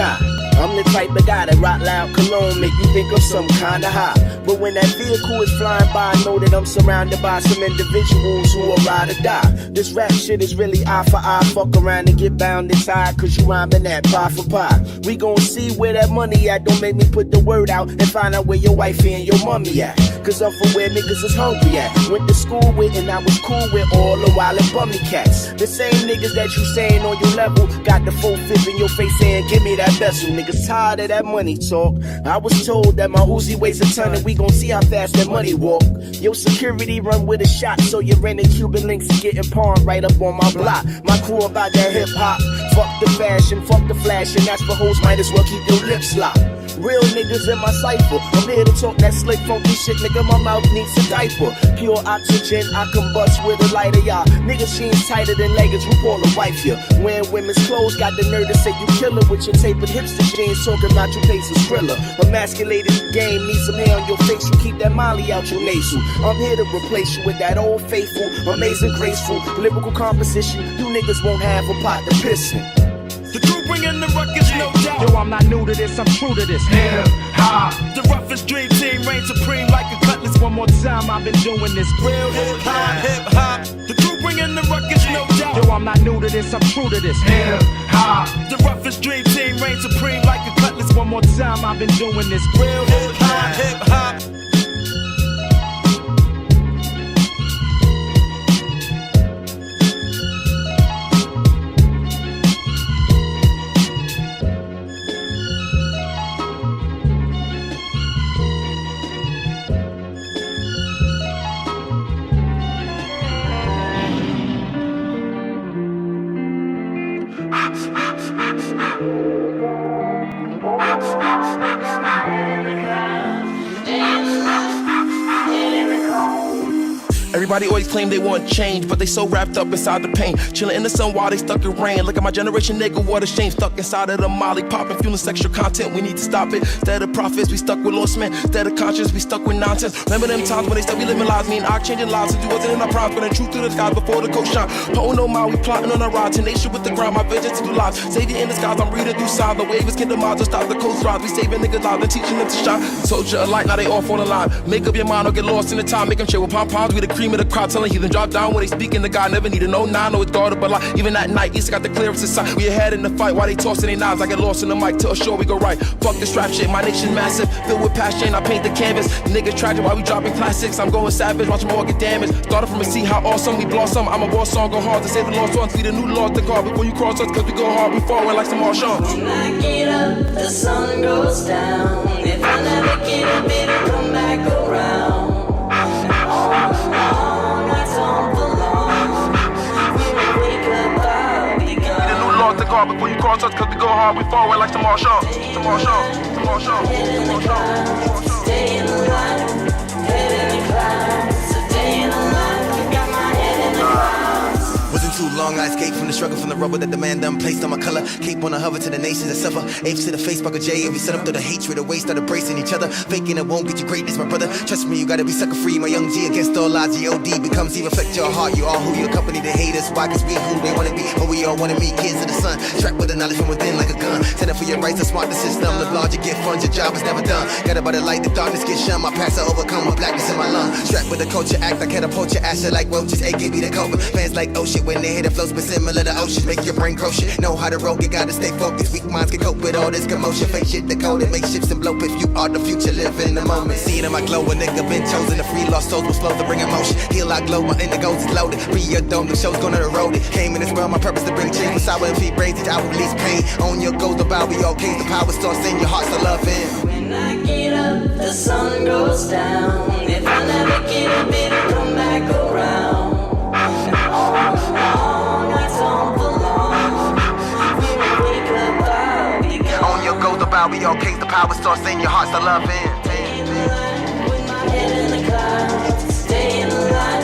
I'm the type of guy that rock loud cologne make you think of some kind of high. But when that vehicle is flying by, I know that I'm surrounded by some individuals who will ride or die. This rap shit is really eye for eye. Fuck around and get bound and tied, cause you rhyming that pie for pie. We gon' see where that money at. Don't make me put the word out and find out where your wifey and your mommy at. Cause I'm from where niggas is hungry at. Went to school with and I was cool with all the wild and bummy cats. The same niggas that you saying on your level got the full fifth in your face saying give me that bezel. Niggas tired of that money talk. I was told that my Uzi weighs a ton and we gon' see how fast that money walk. Your security run with a shot, so your rented Cuban links is getting pawned right up on my block. My crew about that hip hop. Fuck the fashion, fuck the flash, and that's for hoes, might as well keep your lips locked. Real niggas in my cipher. I'm here to talk that slick funky shit, nigga. My mouth needs a diaper. Pure oxygen, I combust with a lighter, y'all. Niggas jeans tighter than leggings, RuPaul a wife here. Wearing women's clothes, got the nerve to say you killer with your tapered hipster jeans, talking about your face is thriller. Emasculated game, need some hair on your face, you keep that molly out your nasal. I'm here to replace you with that old faithful, amazing, graceful, lyrical composition. You niggas won't have a pot to piss in. The crew bringing the ruckus, no doubt. Yo, I'm not new to this, I'm true to this. Hip hop, the roughest dream team reign supreme like a cutlass. One more time, I've been doing this. Real hip hop, the crew bringing the ruckus, no doubt. Yo, I'm not new to this, I'm true to this. Hip hop, the roughest dream team reign supreme like a cutlass. One more time, I've been doing this. Real hip hop. Everybody always claim they want change, but they so wrapped up inside the pain. Chilling in the sun while they stuck in rain. Look at my generation, nigga, what a shame. Stuck inside of the molly, popping, fueling sexual content. We need to stop it. Instead of profits, we stuck with lost men. Instead of conscience, we stuck with nonsense. Remember them times when they said we living lives, me and I changing lives. Since we wasn't in our prime, putting truth to the skies before the coast shine. Pulling no mind, we plotting on our ride. Tenacious with the ground, my vision to do lives. Savior in the skies, I'm reading through signs. The wave is kindle minds, to stop the coast rise. We saving niggas lives and teaching them to shine. Soldier alike, now they all fall in line. Make up your mind or get lost in the time. Make them chill with pom-poms. We the cream of the crowd, telling heathen drop down when they speaking to God. Never needed no nine, no it's guarded, but like even at night, East got the clearance inside. We ahead in the fight while they tossing their knives. I get lost in the mic to assure we go right. Fuck this rap shit, my nation massive, filled with passion. I paint the canvas. Niggas tragic while we dropping classics. I'm going savage, watch them all get damaged. Started from a sea, how awesome we blossom. I'm a boss song, go hard to save the lost ones. Be the new law to guard before you cross us, cause we go hard, we forward like some Martians. When I get up, the sun goes down. If I never get a bit of don't touch cause we go hard, we forward like Tamar Shaw. Tamar Shaw, Tamar Shaw, Tamar Shaw. Stay in the line, head in the clouds. A day in the life, I got my head in the clouds. Wasn't too long, I escaped from the struggle, from the rubble that the man done placed on my color. Keep on a hover to the nations that suffer. Apes to the face, Buckle J, and we set up to the hatred, the waste, started bracing each other. Faking it won't get you greatness, my brother. Trust me, you gotta be sucker free, my young G. Against all odds, G.O.D. becomes even reflect your heart. You are who you accompany the haters. Why? Cause we who they wanna be, but we all wanna meet kids of the sun. Trapped with the knowledge from within like a gun. Stand up for your rights, a smart the system. The larger get funds, your job is never done. Got about the light, the darkness get shunned. My past I overcome with blackness in my lung. Strapped with the culture act, I catapult your ass like roaches. AKB the cobra. Fans like oh shit when they hit the flows, but similar to oceans. Make your brain grow shit. Know how to roll, you gotta stay focused. Weak minds can cope with all this commotion. Fake shit decoded, make ships and blow. If you are the future, live in the moment. Seeing in my glow, a nigga been chosen. The free lost souls was supposed to bring emotion. Heal our glow, my indigos is loaded. Be your dome, the show's gonna erode it. Came in this world, my purpose to bring change. With sour and feet brains, each I will release pain. On your goals, the bow, be okay. The power starts in your hearts to love in. When I get up, the sun goes down. If I never get up, it'll come back around. And all along, I don't belong. When I wake up, I'll be gone. On your goals, the bow, be okay. The power starts in your hearts to love in. With my head in the clouds, stay in the light.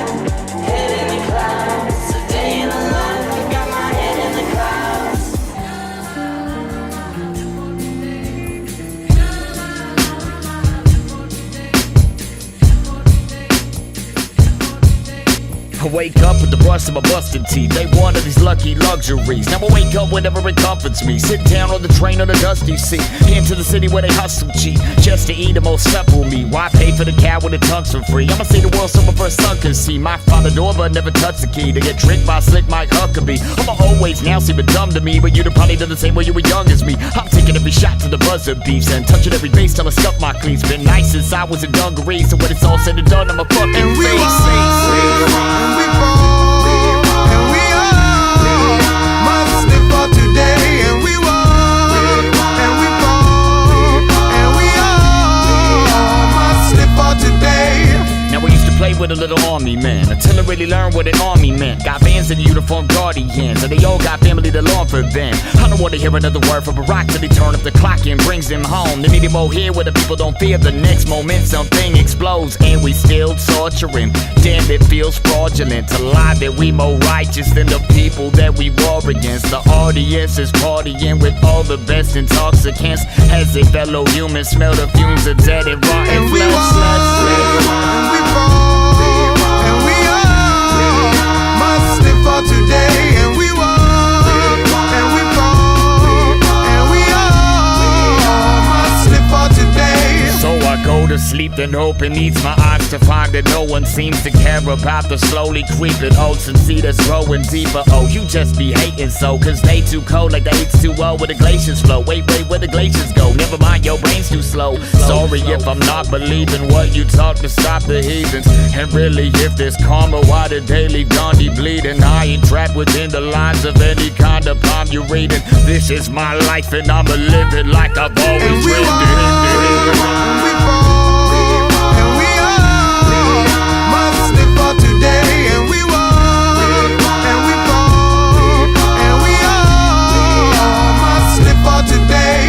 Head in the clouds, a day in the life. I got my head in the clouds. I wake up with the brush of my busted teeth. They wanted these lucky luxuries. Now I wake up whenever it comforts me. Sit down on the train or the dusty seat. Into the city where they hustle cheap just to eat the most supple me. Why pay for the cow when the tongues for free? I'ma see the world so my first son can see. My father door but never touched the key. To get tricked by slick Mike Huckabee. I'ma always now seem dumb to me, but you'd have probably done the same when you were young as me. I'm taking every shot to the buzzer beefs and touching every base till I stuff my cleats. Been nice since I was in dungarees, so when it's all said and done, I'm a fucking and we face. And we fall, and we all must live for today. And we walk, and we fall, and we all must live for today. Now we used to play with a little army man until I really learned what an army meant. Got bands in uniform guardians, and they all got family to long for them. I don't wanna hear another word from Barack till he turn up the clock and brings them home. They need him over here where the people don't fear. The next moment something explodes, and we still torturing. Damn, it feels fraudulent to lie that we more righteous than the people that we war against. The audience is partying with all the best intoxicants as a fellow humans smell the fumes of dead and rotten and we flesh. And we fall, and we all must live for today. And we walk, and we fall, and we all must live for today. So I go to sleep then hope it needs my eyes to find that no one seems to care about the slowly creeping oats and see that's growing deeper. Oh, you just be hating so, cause they too cold like the H2O where the glaciers flow. Wait, where the glaciers go? Never mind, your brain's too slow. Sorry if I'm not believing what you talk to stop the heathens. And really, if there's karma, why the daily Gandhi bleeding? I ain't trapped within the lines of any kind of palm you're reading. This is my life and I'ma live it like I've always dreamed it. We fall, and we all must live for today. And we walk, and we fall, and we all must live for today.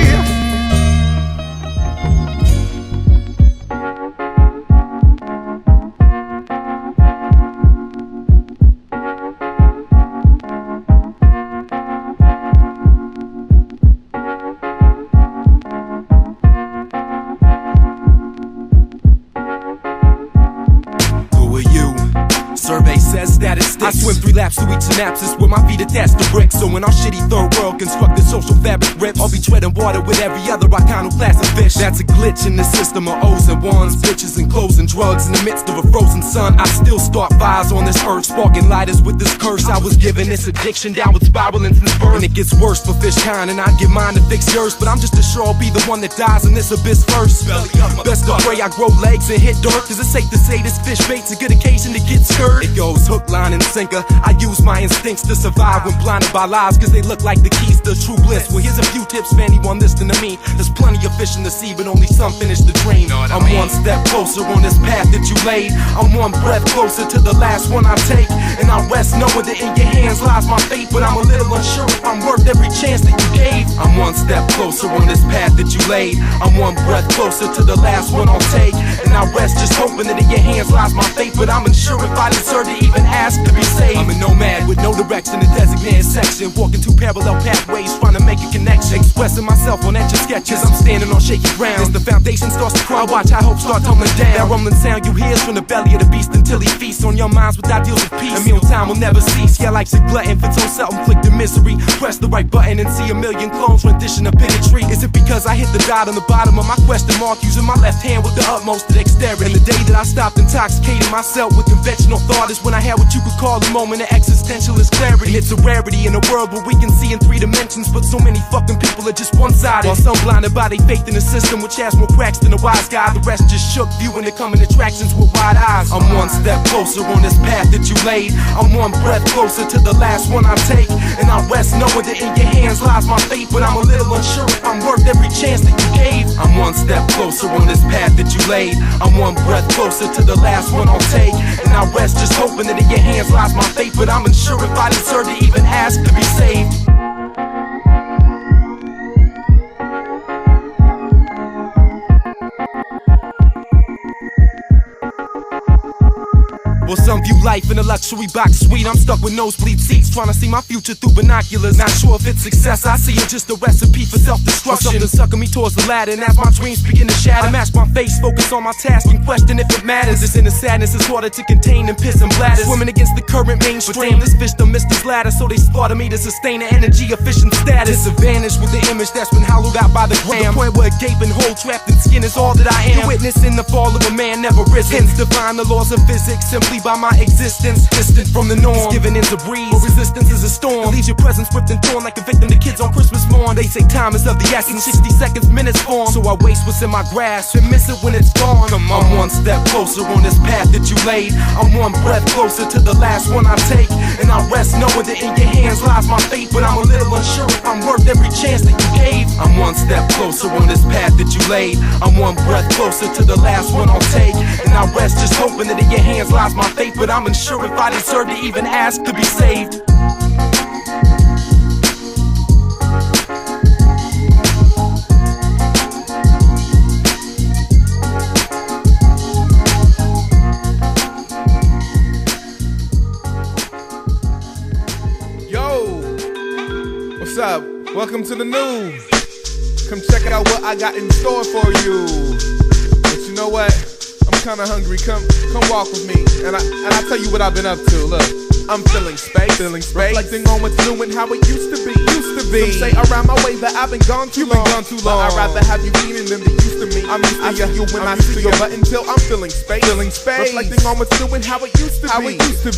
Survey says that it's I swim 3 laps to each synapses with my feet attached to bricks. So when our shitty third world constructed social fabric rips, I'll be treading water with every other iconoclast of fish. That's a glitch in the system of O's and ones, bitches and clothes and drugs. In the midst of a frozen sun, I still start fires on this earth, sparking lighters with this curse. I was given this addiction, downward spiraling since birth. And it gets worse for fish kind, and I'd give mine to fix yours. But I'm just as sure I'll be the one that dies in this abyss first. Best to pray I grow legs and hit dirt, cause it's safe to say this fish bait's a good occasion to get skirt. It goes hook, line, and sinker. I use my instincts to survive when blinded by lies, cause they look like the keys to true bliss. Well, here's a few tips for anyone listening to me. There's plenty of fish in the sea, but only some finish the dream. I'm one step closer on this path that you laid. I'm one breath closer to the last one I take. And I rest knowing that in your hands lies my fate, but I'm a little unsure if I'm worth every chance that you gave. I'm one step closer on this path that you laid. I'm one breath closer to the last one I'll take. And I rest just hoping that in your hands lies my fate, but I'm unsure if I deserve to even ask to be saved. I'm a nomad with no direction, a designated section, walking two parallel pathways, trying to make a connection, expressing myself on etched sketches. I'm standing on shaky ground as the foundation starts to crumble. Watch high hope start tumbling down. That rumbling sound you hear is from the belly of the beast until he feasts on your minds with ideals of peace. And meal time will never cease. Yeah, life's a glutton for so self-inflicted misery. Press the right button and see a million clones rendition of bigotry. Is it because I hit the dot on the bottom of my question mark, using my left hand with the utmost of dexterity? And the day that I stopped intoxicating myself with conventional thought is when I had what you could call a moment of existentialist clarity. It's a rarity in a world where we can see in 3 dimensions, but so many fucking people are just one-sided. While some blinded by their faith in the system, which has more cracks than a wise guy. The rest just shook, viewing the coming attractions with wide eyes. I'm one step closer on this path that you laid. I'm one breath closer to the last one I take. And I rest knowing that in your hands lies my fate, but I'm a little unsure if I'm worth every chance that you gave. I'm one step closer on this path that you laid. I'm one breath closer to the last one I'll take. And I rest just hoping that in your hands lies my fate, but I'm unsure if I deserve to even ask to be saved. Well, some view life in a luxury box suite. I'm stuck with nosebleed seats, trying to see my future through binoculars. Not sure if it's success, I see it just a recipe for self-destruction. Something sucking me towards the ladder, and as my dreams begin to shatter, I mask my face, focus on my task, and question if it matters. This inner sadness is harder to contain than piss and bladders. Swimming against the current mainstream, this fish done missed his ladder, so they slaughter me to sustain an energy efficient status. Disadvantage with the image that's been hollowed out by the gram. The point where a gaping hole trapped in skin is all that I am. Witnessing the fall of a man never risen. Hence define the laws of physics simply by my existence, distant from the norm, given into breeze. Or resistance is a storm, it leaves your presence whipped and torn like a victim to kids on Christmas morn. They say time is of the essence, 60 seconds, minutes form. So I waste what's in my grasp and miss it when it's gone. Come on. I'm one step closer on this path that you laid. I'm one breath closer to the last one I take. And I rest knowing that in your hands lies my fate, but I'm a little unsure if I'm worth every chance that you gave. I'm one step closer on this path that you laid. I'm one breath closer to the last one I'll take. And I rest just hoping that in your hands lies my fate, but I'm unsure if I deserve to even ask to be saved. Yo, what's up? Welcome to the news. Come check out what I got in store for you. But you know what? I'm kinda hungry. Come walk with me, and I tell you what I've been up to. Look, I'm feeling space, reflecting on what's new and how it used to be. Some say around my way that I've been gone too long. But I'd rather have you leaning than be used to me. I'm used to you when I see you, but until I'm feeling space, reflecting on what's new and how it used to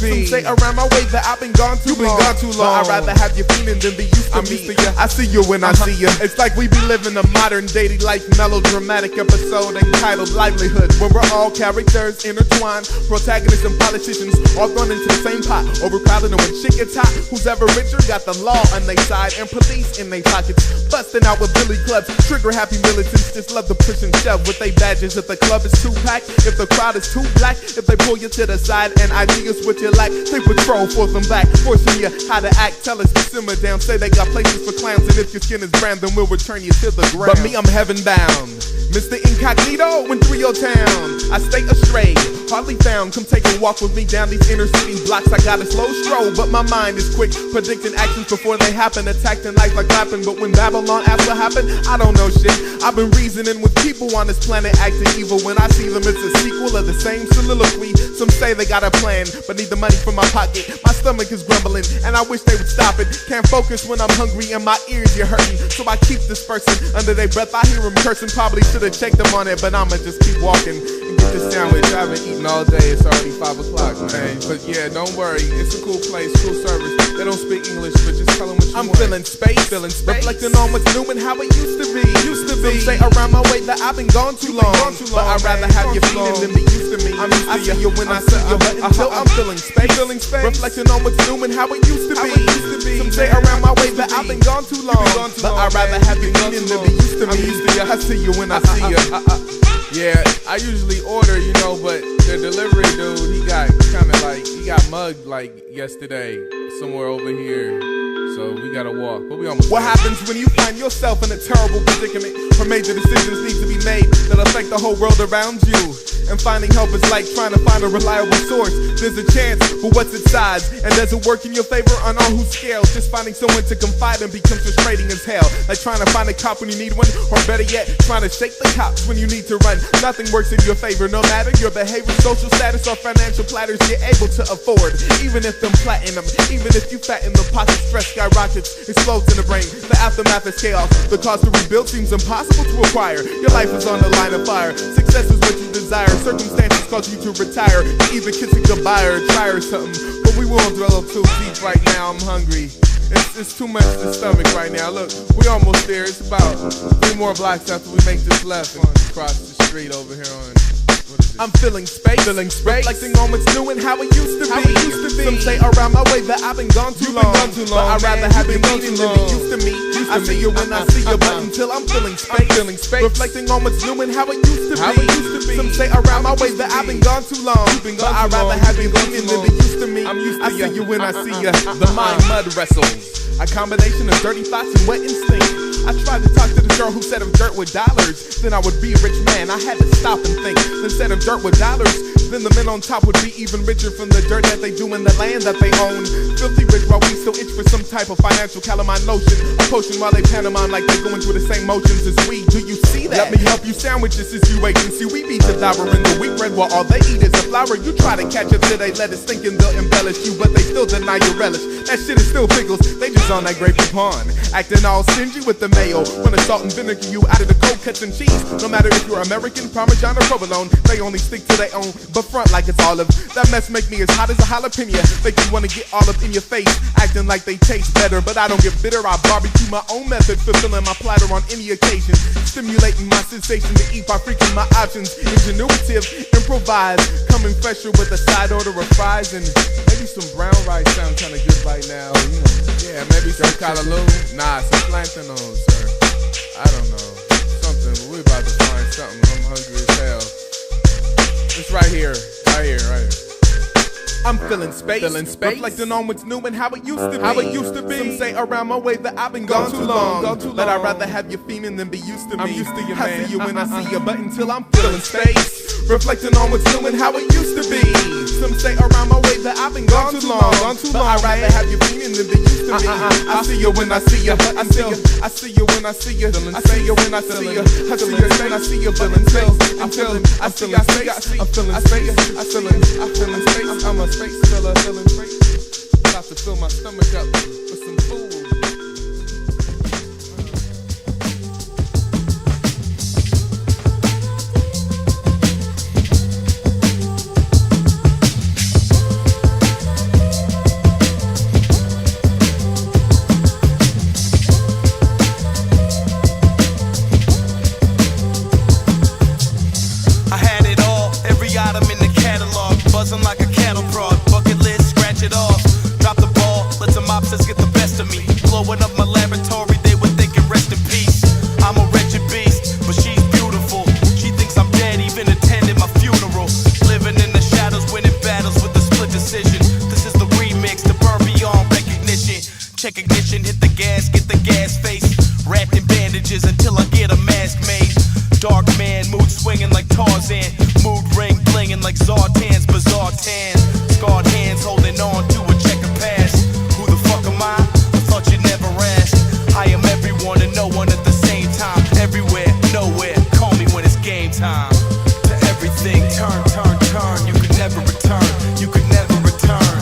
be. Some say around my way that I've been gone too long. But I'd rather have you feeling than be used to me. I see you when I see you. It's like we be living a modern daily life melodramatic episode entitled Livelihood, where we're all characters intertwined, protagonists and politicians all thrown into the same pot. Overcrowded, and when shit gets hot, who's ever richer got the law on their side and police in their pockets, busting out with billy clubs. Trigger happy militants just love to push and shove with their badges. If the club is too packed, if the crowd is too black, if they pull you to the side and ideas what you lack, they patrol for them back, forcing you how to act. Tell us to simmer down, say they got places for clowns, and if your skin is brown, then we'll return you to the ground. But me, I'm heaven bound, Mr. Incognito in 3 town. I stay astray, hardly found. Come take a walk with me down these inner city blocks. I got a slow stroll, but my mind is quick, predicting actions before they happen. Attacked in life like clapping, but when Babylon asks what happened, I don't know shit. I've been reasoning with people on this planet acting evil. When I see them, it's a sequel of the same soliloquy. Some say they got a plan, but need the money from my pocket. My stomach is grumbling, and I wish they would stop it. Can't focus when I'm hungry, and my ears are hurting. So I keep dispersing under their breath. I hear them cursing, probably should've checked them on it, but I'ma just keep walking. this sandwich. I haven't eaten all day. It's already 5 o'clock, man. But yeah, don't worry. It's a cool place, cool service. They don't speak English, but just tell them what you want. I'm feeling space, reflecting on what's new and how it used to be. Some say around my way that I've been gone too long, but I'd rather have you feeling than be used to me. I see you when I see you, but until I'm feeling space, reflecting on what's new and how it used to be. Some say around my way that I've been gone too long, but I'd rather have you feeling than be used to me. I see you when I see you. Yeah, I usually order, you know, but the delivery dude, he got mugged like yesterday somewhere over here. So we gotta walk, but we almost. What happens when you find yourself in a terrible predicament where major decisions need to be made that affect the whole world around you? And finding help is like trying to find a reliable source. There's a chance, but what's its size? And does it work in your favor on all whose scales? Just finding someone to confide in becomes frustrating as hell. Like trying to find a cop when you need one, or better yet, trying to shake the cops when you need to run. Nothing works in your favor, no matter your behavior, social status, or financial platters you're able to afford. Even if them platinum, even if you fatten the pocket, stress skyrockets, explodes in the brain. The aftermath is chaos. The cost to rebuild seems impossible to acquire. Your life is on the line of fire. Success is what you desire. Circumstances cause you to retire. You either kiss a goodbye or try or something. But we won't dwell too deep right now. I'm hungry. It's too much to stomach right now. Look, we almost there. It's about 3 more blocks after we make this left and cross the street over here on. I'm feeling space, reflecting on what's new and how it used to be. Some say around my way that I've been gone too long, but I'd rather have you feeling than be used to me. I see you when I see you, but until I'm feeling space, reflecting on what's new and how it used to be. Some say around my way that I've been gone too long, but I'd rather have you feeling than be used to me. I see you when I see you. The mind mud wrestles, a combination of dirty thoughts and wet instinct. I tried to talk to the girl who said if dirt were dollars, then I would be a rich man. I had to stop and think. Instead of dirt were dollars, then the men on top would be even richer from the dirt that they do in the land that they own. Filthy rich while we still itch for some type of financial calamine notion. A potion while they pantomime like they're going through the same motions as we. Do you see that? Let me help you sandwiches as you wait and see. We be devouring the wheat bread while all they eat is a flour. You try to catch up till they let us thinking they'll embellish you, but they still deny your relish. That shit is still pickles. They just on that grape pawn, acting all stingy with the mayo. When the salt and vinegar you out of the cold cuts and cheese. No matter if you're American, Parmesan, or provolone, they only stick to their own, but front like it's olive. That mess make me as hot as a jalapeno. Make you wanna get all up in your face, acting like they taste better. But I don't get bitter, I barbecue my own method, fulfilling my platter on any occasion. Stimulating my sensation to eat by freaking my options. Ingenuitive, improvise, coming fresher with a side order of fries. And maybe some brown rice sound kinda good right now. You know, yeah, maybe some callaloo. Nah, some plantain, sir. I don't know. Something, but we're about to find something. I'm hungry as hell. It's right here. Right here. I'm feeling space, reflecting on what's new and how it used to be. Some say around my way that I've been gone too long, but I'd rather have you feeling than be used to me. I'm used to you, man. I see you when I see you, but until I'm feeling space, reflecting on what's new and how it used to be. Some say around my way that I've been gone too long, but I'd rather have you feeling than be used to me. I see you when I see you, but until I see you when I see you, I see you when I see you, I see you when I see you, but until I'm feeling, I see you, I'm feeling space, I'm feeling space, I'm a space filler, feeling great. About to fill my stomach up with some food. I had it all, every item in the catalog, buzzing like a cattle prod. Bucket list, scratch it off. Drop the ball, let some mobsters get the best of me. Blowing up my laboratory, they were thinking rest in peace. I'm a wretched beast, but she's beautiful. She thinks I'm dead, even attending my funeral. Living in the shadows, winning battles with a split decision. This is the remix to burn beyond recognition. Check ignition, hit the gas, get the gas face. Wrapped in bandages until I get a mask made. Dark man, mood swinging like Tarzan. Mood ring blinging like Zartan's bizarre tan. Scarred hands holding on to a checker pass. Who the fuck am I? I thought you never asked. I am everyone and no one at the same time. Everywhere, nowhere, call me when it's game time. To everything, turn, turn, turn. You could never return, you could never return.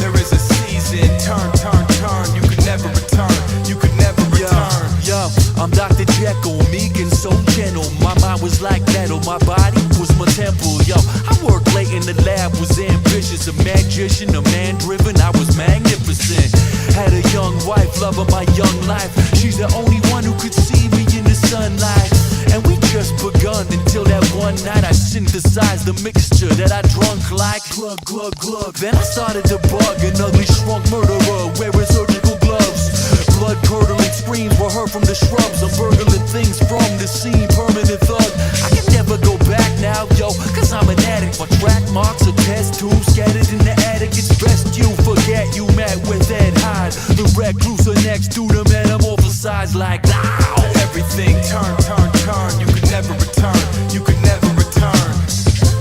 There is a season, turn, turn, turn. You could never return, you could never return. Yo, I'm Dr. Jekyll, meek and so gentle. My mind was like metal, my body was my temple, yo. I worked late in the lab, was ambitious, a magician, a man driven, I was magnificent. Had a young wife, loving my young life. She's the only one who could see me in the sunlight. And we just begun until that one night I synthesized the mixture that I drunk like glug, glug, glug. Then I started to bug an ugly shrunk murderer wearing surgical gloves. Blood curdling screams were heard from the shrubs. I'm burgling things from the scene, permanent thug. I can never go back now, yo, cause I'm an addict. My track marks are test tubes scattered in the attic. It's best you forget you met with Ed Hyde. The recluse are next to the metamorphosized like loud. Everything turn, turn, turn. You could never return. You could never return.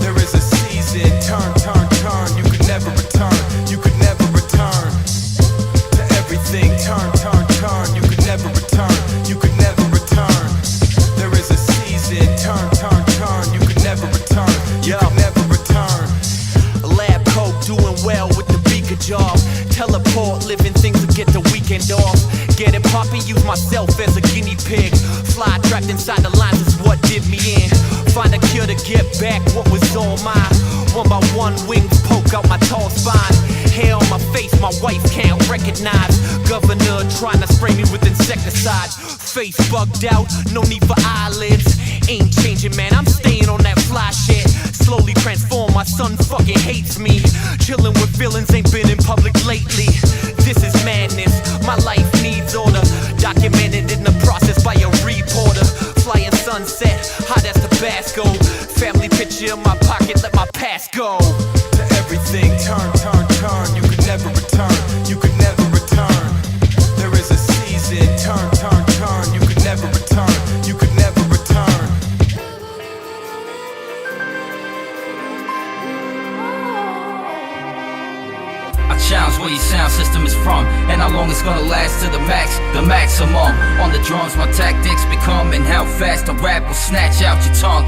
There is a season. Turn, turn, turn. You could never return. You could never return. To everything turn, turn, turn. You could never return. You could never return. There is a season. Turn, turn, turn. You could never return. You could never return. Lab coat doing well with the beaker job. Teleport, living things to get the weekend off. Get it poppin', use myself as a guinea pig. Fly trapped inside the lines is what did me in. Find a cure to get back what was all mine. One by one, wings poke out my tall spine. Hair on my face, my wife can't recognize. Governor trying to spray me with insecticide. Face bugged out, no need for eyelids. Ain't changing, man, I'm staying on that fly shit. Slowly transform, my son fucking hates me. Chillin' with villains, ain't been in public lately. This is madness, my life needs order. Documented in the process by a reporter. Flying sunset, hot as Tabasco. Family picture in my pocket, let my past go. To everything, turn, turn, turn. You could never return. You could never return. There is a season. Turn, turn, turn. You could never return. You could never return. I challenge where your sound system is from and how long it's gonna last to the max, the maximum. On the drums my tactics become and how fast a rap will snatch out your tongue.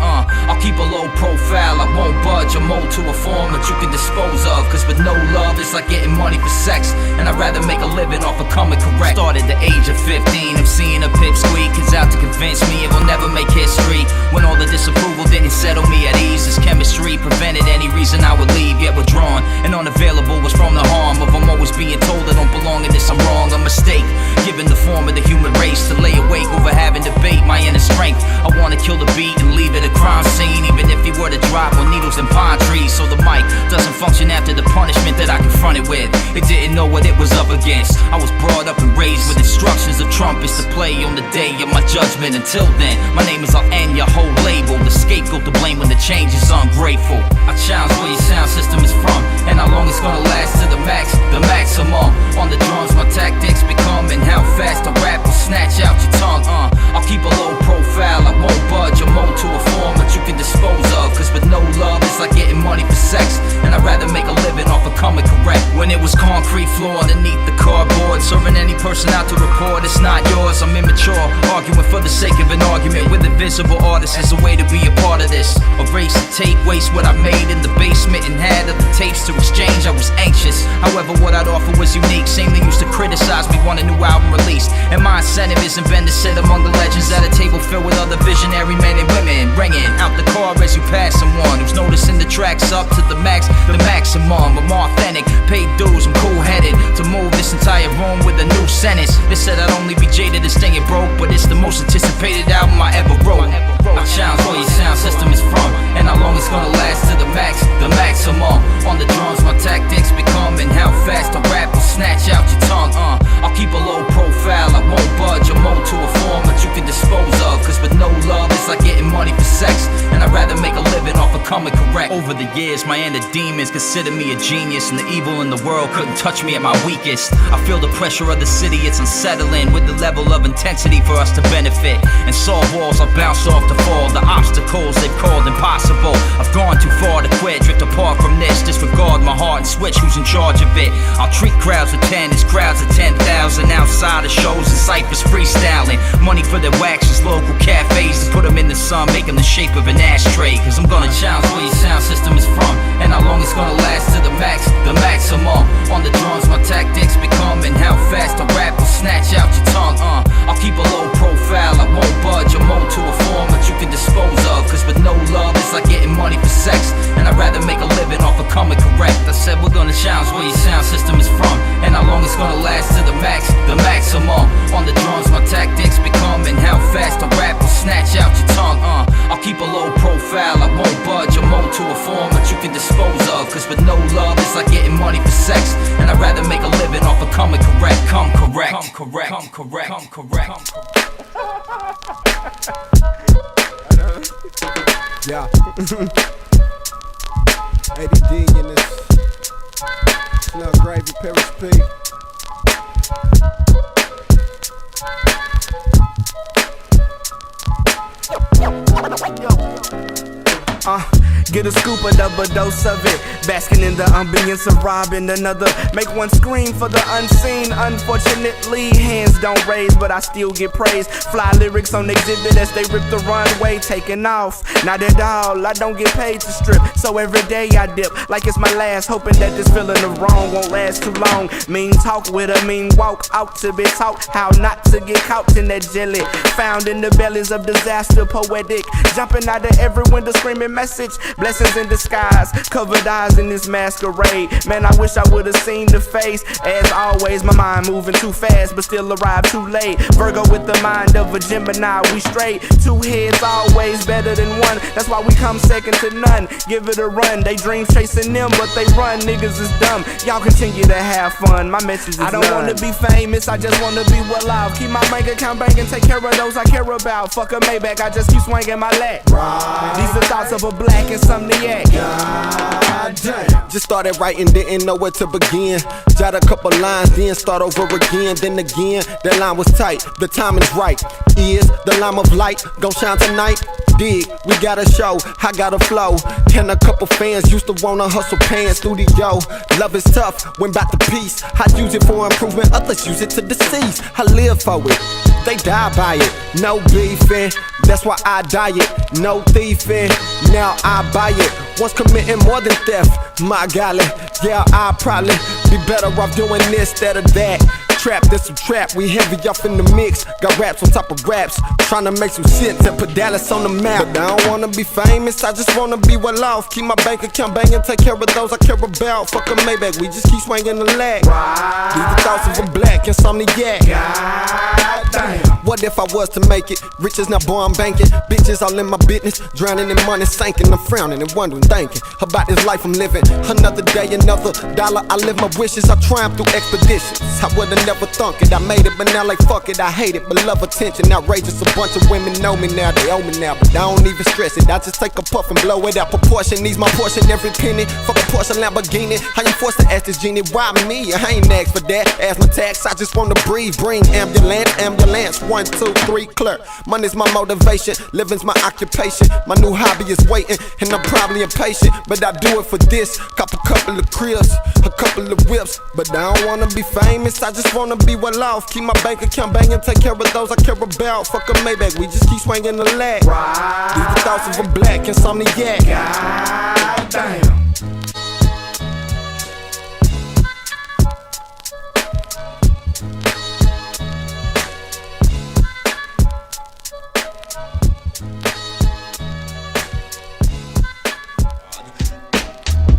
I'll keep a low profile, I won't budge. A mold to a form that you can dispose of. Cause with no love it's like getting money for sex, and I'd rather make a living off of coming correct. Started the age of 15 of seeing a pipsqueak is out to convince me it will never make history. When all the disapproval didn't settle me at ease, this chemistry prevented any reason I would leave. Yet withdrawn and unavailable was from the harm of I'm always being told I don't belong in this, I'm wrong, a mistake. Given the form of the human race to lay awake over having debate my inner strength. I wanna kill the beat and leave it a crime scene, even if he were to drop on needles and pine trees. So the mic doesn't function after the punishment that I confronted with. It didn't know what it was up against. I was brought up and raised with instructions of trumpets to play on the day of my judgment. Until then, my name is I'll end your whole label. The scapegoat to blame when the change is ungrateful. I challenge where your sound system is from and how long it's gonna last to the max, the maximum. On the drums my tactics become and how fast a rap will snatch out your tongue. I'll keep a low profile, I won't budge. A mold to a form that you can dispose of. Cause with no love it's like getting money for sex, and I'd rather make a living off of coming correct. When it was concrete floor underneath the cardboard, serving any person out to report it's not yours. I'm immature, arguing for the sake of an argument with invisible artists is a way to be a part of this. Erase the tape, waste what I made in the basement and had other tapes to exchange. I was anxious, however what I'd offer was unique. Same they used to criticize me, want a new album released, and my incentive isn't been to sit among the legends at a table filled with other visionary men and women, ringing out the car as you pass someone who's noticing the tracks up to the max, the maximum. I'm authentic, paid dues, I'm cool-headed to move this entire room with a new sentence. They said I'd only be jaded and staying broke, but it's the most anticipated album I ever wrote. I challenge where your sound system is from and how long it's gonna last to the max, the maximum. On the drums my tactics become and how fast a rap will snatch out your tongue. I'll keep a low profile, I won't budge. A mold to a form that you can dispose of. Cause with no love it's like getting money for sex, and I'd rather make a living off of coming correct. Over the years my inner demons consider me a genius, and the evil in the world couldn't touch me at my weakest. I feel the pressure of the city, it's unsettling with the level of intensity for us to benefit. And saw walls I bounce off to fall, the obstacles they've called impossible. I've gone too far to quit, drift apart from this. Disregard my heart and switch who's in charge of it. I'll treat crowds of 10 as crowds of 10,000. Outside of shows and ciphers freestyling. Money for their waxes, local cafes to put them in the sun, make them the shape of an ashtray. Cause I'm gonna challenge where your sound system is from and how long it's gonna last to the max, the maximum. On the drums my tactics become and how fast a rap will snatch out your tongue. I'll keep a low profile, I won't budge. A mold to a form that you can dispose of. with no love, it's like getting money for sex. And I'd rather make a living off of coming correct. I said we're gonna challenge where your sound system is from, and how long it's gonna last to the maximum. On the drums, my tactics become, and how fast the rap will snatch out your tongue. I'll keep a low profile, I won't budge or mold to a form that you can dispose of. Cause with no love, it's like getting money for sex. And I'd rather make a living off of coming correct. Come correct, come correct, come correct, come correct. Yeah. ADD in this. Snell Gravy, Paris P. Get a scoop, a double dose of it. Basking in the ambience of robbing another. Make one scream for the unseen. Unfortunately, hands don't raise, but I still get praise. Fly lyrics on exhibit as they rip the runway, taking off. Not at all, I don't get paid to strip. So every day I dip like it's my last, hoping that this feeling of wrong won't last too long. Mean talk with a mean walk, out to be taught how not to get caught in that jelly. Found in the bellies of disaster, poetic. Jumping out of every window screaming message. Blessings in disguise, covered eyes in this masquerade. Man, I wish I would've seen the face. As always, my mind moving too fast, but still arrived too late. Virgo with the mind of a Gemini, we straight. Two heads always better than one. That's why we come second to none. Give it a run. They dream chasing them, but they run. Niggas is dumb. Y'all continue to have fun. My message is I don't wanna be famous, I just wanna be well off. Keep my bank account banging, take care of those I care about. Fuck a Maybach, I just keep swinging my leg. These are thoughts of a black insomniac. God damn. Just started writing, didn't know where to begin. Jot a couple lines, then start over again. Then again, that line was tight, the timing's right. Is the line of light gon' shine tonight? Dig, we got a show, I got a flow. And a couple fans used to wanna hustle pants studio. Love is tough, went back to peace. I use it for improvement, others use it to decease. I live for it, they die by it. No beefing, that's why I diet. No thieving, now I buy it. Once committing more than theft, my golly. Yeah, I'll probably be better off doing this instead of that. Trap, this some trap, we heavy off in the mix. Got raps on top of raps, trying to make some sense and put Dallas on the map. But I don't wanna be famous, I just wanna be well off. Keep my bank account banging, take care of those I care about. Fuck a Maybach, we just keep swinging the leg. These the thoughts of a black insomniac. God damn. What if I was to make it? Riches now, boy, I'm banking. Bitches all in my business, drowning in money, sinking. I'm frowning and wondering, thinking about this life I'm living. Another day, another dollar, I live my wishes. I triumph through expeditions. I would've never thunk it, I made it, but now like fuck it, I hate it, but love attention, outrageous. A bunch of women know me now, they owe me now, but I don't even stress it. I just take a puff and blow it out proportion. Needs my portion, every penny. Fuck a Porsche Lamborghini. I ain't forced to ask this genie why me. I ain't asked for that. Ask my tax, I just wanna breathe. Bring ambulance, ambulance. 1, 2, 3, clerk. Money's my motivation, living's my occupation. My new hobby is waiting, and I'm probably impatient, but I do it for this. Cop a couple of cribs, a couple of whips, but I don't wanna be famous. I just wanna be well off. Keep my bank account banging, take care of those I care about. Fuck a Maybach, we just keep swinging the leg. These the thoughts of a black insomniac. God damn.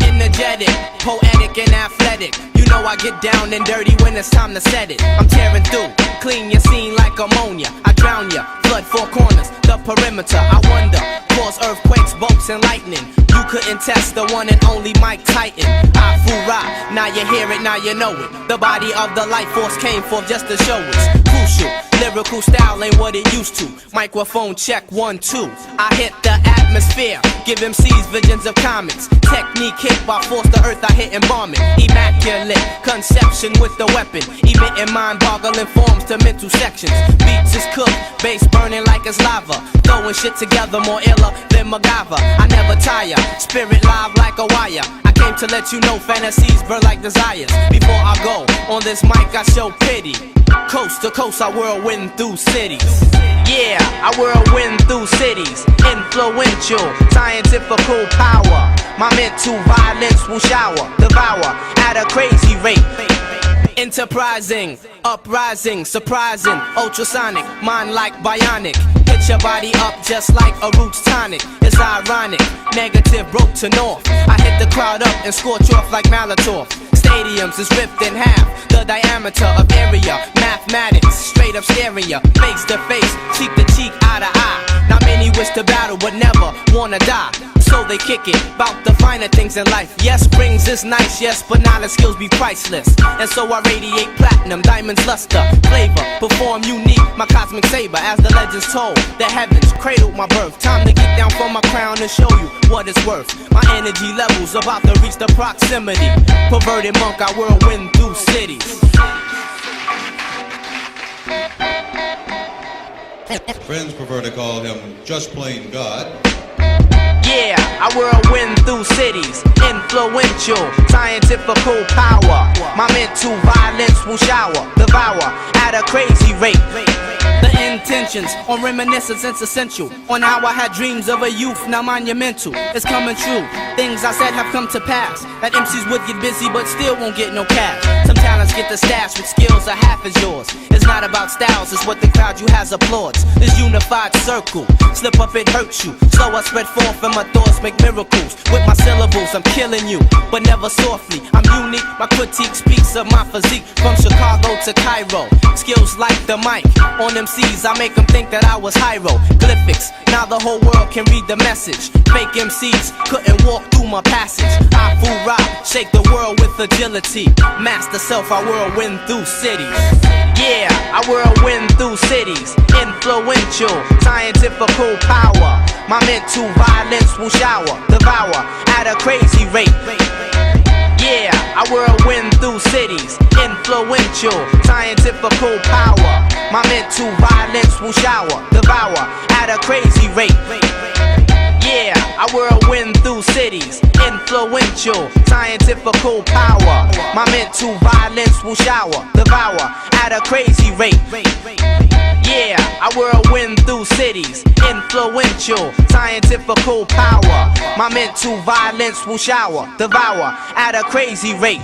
Energetic, poetic and athletic. You know I get down and dirty when it's time to set it. I'm tearing through, clean your scene like ammonia. I drown ya, flood four corners, the perimeter. I wonder, cause earthquakes, bolts and lightning. You couldn't test the one and only Mike Titan. I fool rock, now you hear it, now you know it. The body of the life force came forth just to show us. Crucial, lyrical style ain't what it used to. Microphone check 1, 2. I hit the atmosphere, give MCs visions of comets. Technique hit by force the earth, I hit and bomb it. Immaculate conception with the weapon, emitting mind-boggling forms to mental sections. Beats is cooked, bass burning like it's lava. Throwing shit together more iller than MacGyver. I never tire, spirit live like a wire. I came to let you know fantasies burn like desires. Before I go on this mic, I show pity. Coast to coast, I whirlwind through cities. Yeah, I whirlwind through cities. Influential, scientifical power. My mental violence will shower, devour at a crazy rate. Enterprising, uprising, surprising, ultrasonic, mind like bionic. Hit Heat your body up just like a Roots tonic. It's ironic, negative broke to north. I hit the crowd up and scorch off like Molotov. Stadiums is ripped in half, the diameter of area. Mathematics, straight up staring ya, face to face, cheek to cheek, eye to eye. Not many wish to battle but never wanna die, so they kick it, bout the finer things in life. Yes, rings is nice, yes, but knowledge skills be priceless. And so I radiate platinum, diamonds, luster, flavor, perform unique, my cosmic saber. As the legends told, the heavens cradled my birth. Time to get down from my crown and show you what it's worth. My energy levels about to reach the proximity. Perverted monk, I whirlwind through cities. Friends prefer to call him just plain God. Yeah, I whirlwind through cities. Influential, scientifical power. My mental violence will shower, devour at a crazy rate. The intentions on reminiscence is essential. On how I had dreams of a youth, now monumental. It's coming true. Things I said have come to pass. That MCs would get busy but still won't get no cash. Some talents get the stash with skills are half as yours. It's not about styles, it's what the crowd you has applauds. This unified circle, slip up it hurts you. So I spread forth and my thoughts make miracles. With my syllables I'm killing you, but never softly. I'm unique, my critique speaks of my physique. From Chicago to Cairo, skills like the mic. On MCs I make them think that I was hieroglyphics. Now the whole world can read the message. Fake MCs couldn't walk through my passage. I fool rock, shake the world with agility. Master self, I whirlwind through cities. Yeah, I whirlwind through cities. Influential, scientifical power. My mental violence will shower, devour at a crazy rate. Yeah, I whirlwind through cities. Influential, scientifical power. My mental violence will shower, devour at a crazy rate. Yeah, I whirlwind through cities. Influential, scientifical power. My mental violence will shower, devour at a crazy rate. Yeah, I whirlwind through cities. Influential, scientifical power. My mental violence will shower, devour at a crazy rate.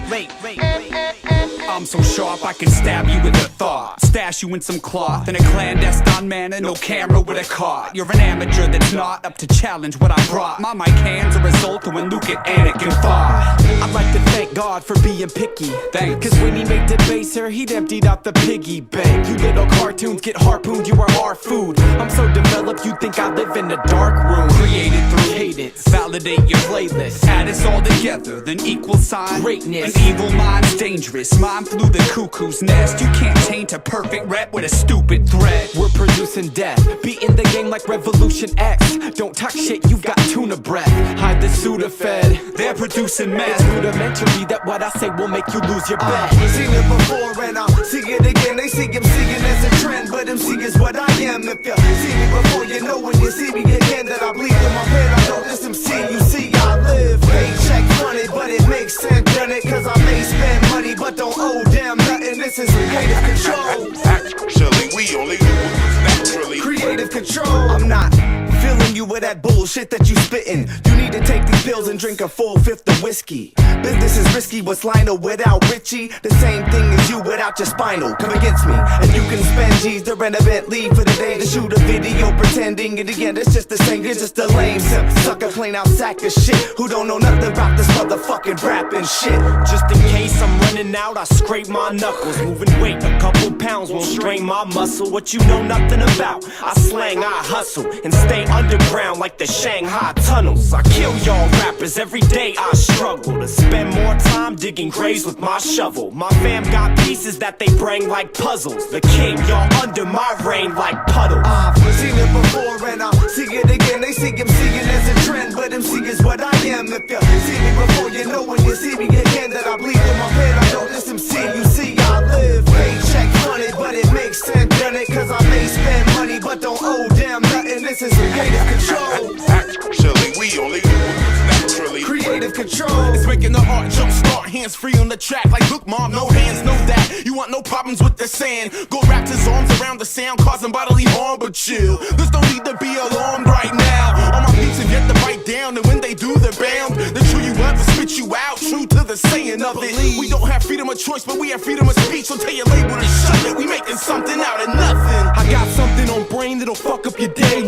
I'm so sharp I can stab you with a thought. Stash you in some cloth in a clandestine manner, no camera with a card. You're an amateur that's not up to challenge what I brought. My mic hands a result of when Luke and Anakin fought. I'd like to thank God for being picky. Thanks. Cause when he made the baser, he'd emptied out the piggy bank. You little cartoons get harpooned, you are our food. I'm so developed, you think I live in a dark room. Created through cadence, validate your playlist. Add us all together, then equal sign greatness. An evil mind's dangerous. Mine flew the cuckoo's nest. You can't taint a perfect rap with a stupid threat. We're producing death, beating the game like Revolution X. Don't talk shit, you've got tuna breath. Hide the Sudafed, they're producing mess. It's rudimentary that what I say will make you lose your bet. Seen it before and I'll see it again. They see MCing as a trend, but MC is what I am. If you see me before, you know when you see me again that I bleed in my pen. I know this MC, you see I live. Paycheck funny, but it makes sense. Done it cause I may spend money, but don't owe damn nothing. This is creative control. Actually, we only do it naturally. Creative control. I'm not filling you with that bullshit that you spittin'. You need to take these pills and drink a full fifth of whiskey. Business is risky, what's Lionel without Richie? The same thing as you without your spinal. Come against me, and you can spend G's to rent a Bentley for the day to shoot a video pretending. And again, it's just the same, you're just a lame simp sucker, plain out sack of shit who don't know nothing about this motherfucking rapping shit. Just in case I'm running out, I scrape my knuckles. Moving weight, a couple pounds won't strain my muscle. What you know nothing about, I slang, I hustle, and stay underground like the Shanghai tunnels. I kill y'all rappers every day, I struggle to spend more time digging graves with my shovel. My fam got pieces that they bring like puzzles. The king, y'all under my reign like puddles. I've seen it before and I'll see it again. They see MCing as a trend, but MC is what I am. If you see me before, you know when you see me again that I bleed in my pen. I know this MC, you see I live. Paycheck funny, but it makes sense. Done it cause I may spend money, but don't owe damn nothing. This is creative control. Actually, we only do it naturally. Creative control. It's making the art jump start, hands free on the track. Like, look, mom, no hands, know that. You want no problems with the sand. Go wrap his arms around the sound, causing bodily harm, but chill. This don't need to be alarmed right now. All my beats have yet to bite down, and when they do, they're bound. The true you up and spit you out, true to the saying of it. We don't have freedom of choice, but we have freedom of speech. So tell your label to shut it. We making something out of nothing. I got something on brain that'll fuck up your day.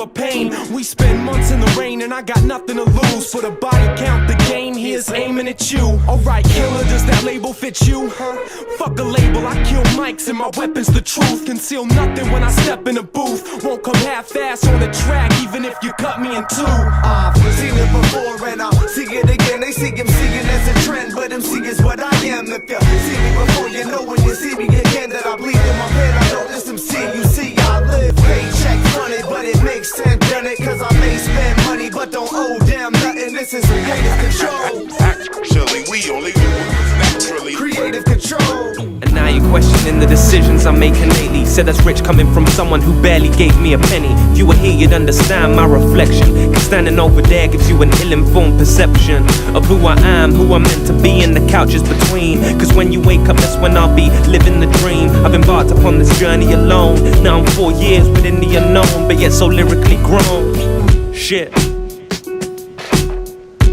pain. We spend months in the rain and I got nothing to lose. For the body count, the game here's aiming at you. Alright, killer, does that label fit you? Fuck a label, I kill mics and my weapon's the truth. Conceal nothing when I step in the booth. Won't come half-ass on the track, even if you cut me in two. I've seen it before and I'll see it again. They see MCing as a trend, but MC is what I am. If you see me before, you know when you see me again that I bleed in my pen. I know this MC, you see I live. Paycheck funny, but it makes sense, done it. Cause I may spend money, but don't owe damn nothing. This is creative control. Actually, we only do it naturally. Creative control. And now you're questioning the decisions I'm making lately. Said that's rich coming from someone who barely gave me a penny. If you were here, you'd understand my reflection. Cause standing over there gives you an ill-informed perception of who I am, who I'm meant to be, and the couches between. Cause when you wake up, that's when I'll be living the dream. I've embarked upon this journey alone. Now I'm 4 years within the unknown, but yet so lyrically grown. Shit.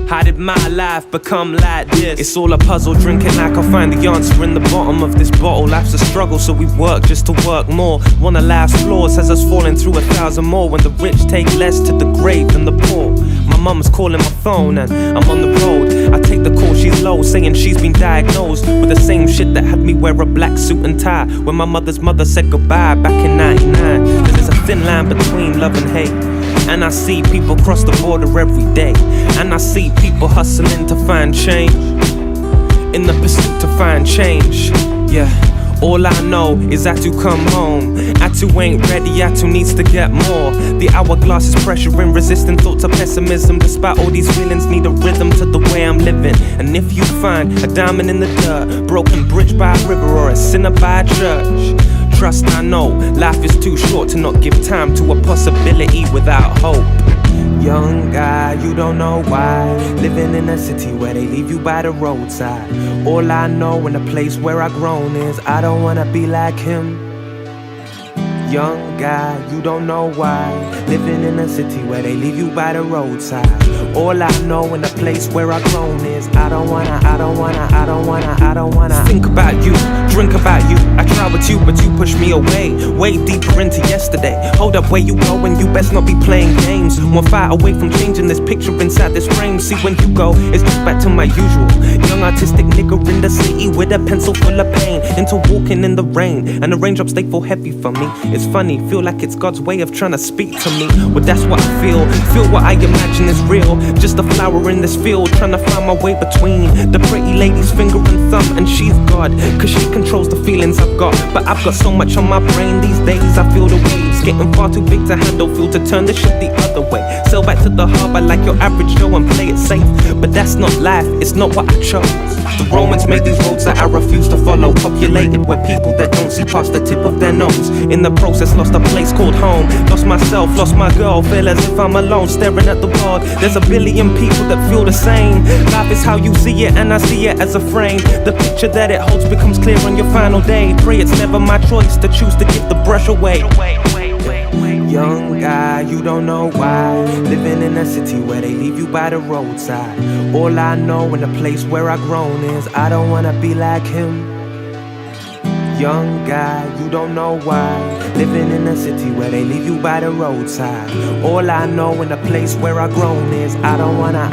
How did my life become like this? It's all a puzzle, drinking like I'll find the answer in the bottom of this bottle. Life's a struggle, so we work just to work more. One of life's flaws has us falling through 1,000 more. When the rich take less to the grave than the poor. My mum's calling my phone and I'm on the road. I take the call, she's low, saying she's been diagnosed with the same shit that had me wear a black suit and tie when my mother's mother said goodbye back in 99. There's a thin line between love and hate. And I see people cross the border every day. And I see people hustling to find change, in the pursuit to find change. Yeah, all I know is Atu come home. Atu ain't ready, Atu needs to get more. The hourglass is pressuring, resisting thoughts of pessimism. Despite all these feelings, need a rhythm to the way I'm living. And if you find a diamond in the dirt, broken bridge by a river, or a sinner by a church, trust I know, life is too short to not give time to a possibility without hope. Young guy, you don't know why, living in a city where they leave you by the roadside. All I know in the place where I grown is I don't wanna be like him. Young guy, you don't know why, living in a city where they leave you by the roadside. All I know in the place where I grown is I don't wanna think about you, drink about you. I try with you, but you push me away, way deeper into yesterday. Hold up, where you going? You best not be playing games. 1 fight away from changing this picture inside this frame. See, when you go, it's just back to my usual young artistic nigga in the city with a pencil full of pain, into walking in the rain, and the raindrops they fall heavy for me. It's funny, feel like it's God's way of trying to speak to me. Well, that's what I feel what I imagine is real. Just a flower in this field, trying to find my way between the pretty lady's finger and thumb, and she's God, cause she controls the feelings I've got. But I've got so much on my brain these days, I feel the waves getting far too big to handle, feel to turn the ship the other way. Sail back to the harbor like your average Joe and play it safe. But that's not life, it's not what I chose. The Romans made these roads that I refuse to follow, populated with people that don't see past the tip of their nose. In the process, lost a place called home, lost myself, lost my girl, feel as if I'm alone, staring at the world. There's a billion people that feel the same. Life is how you see it, and I see it as a frame. The picture that it holds becomes clear on your final day. Pray it's never my choice to choose to give the brush away. Young guy, you don't know why, living in a city where they leave you by the roadside. All I know in the place where I grown is I don't wanna be like him. Young guy, you don't know why, living in a city where they leave you by the roadside. All I know in the place where I grown is I don't wanna.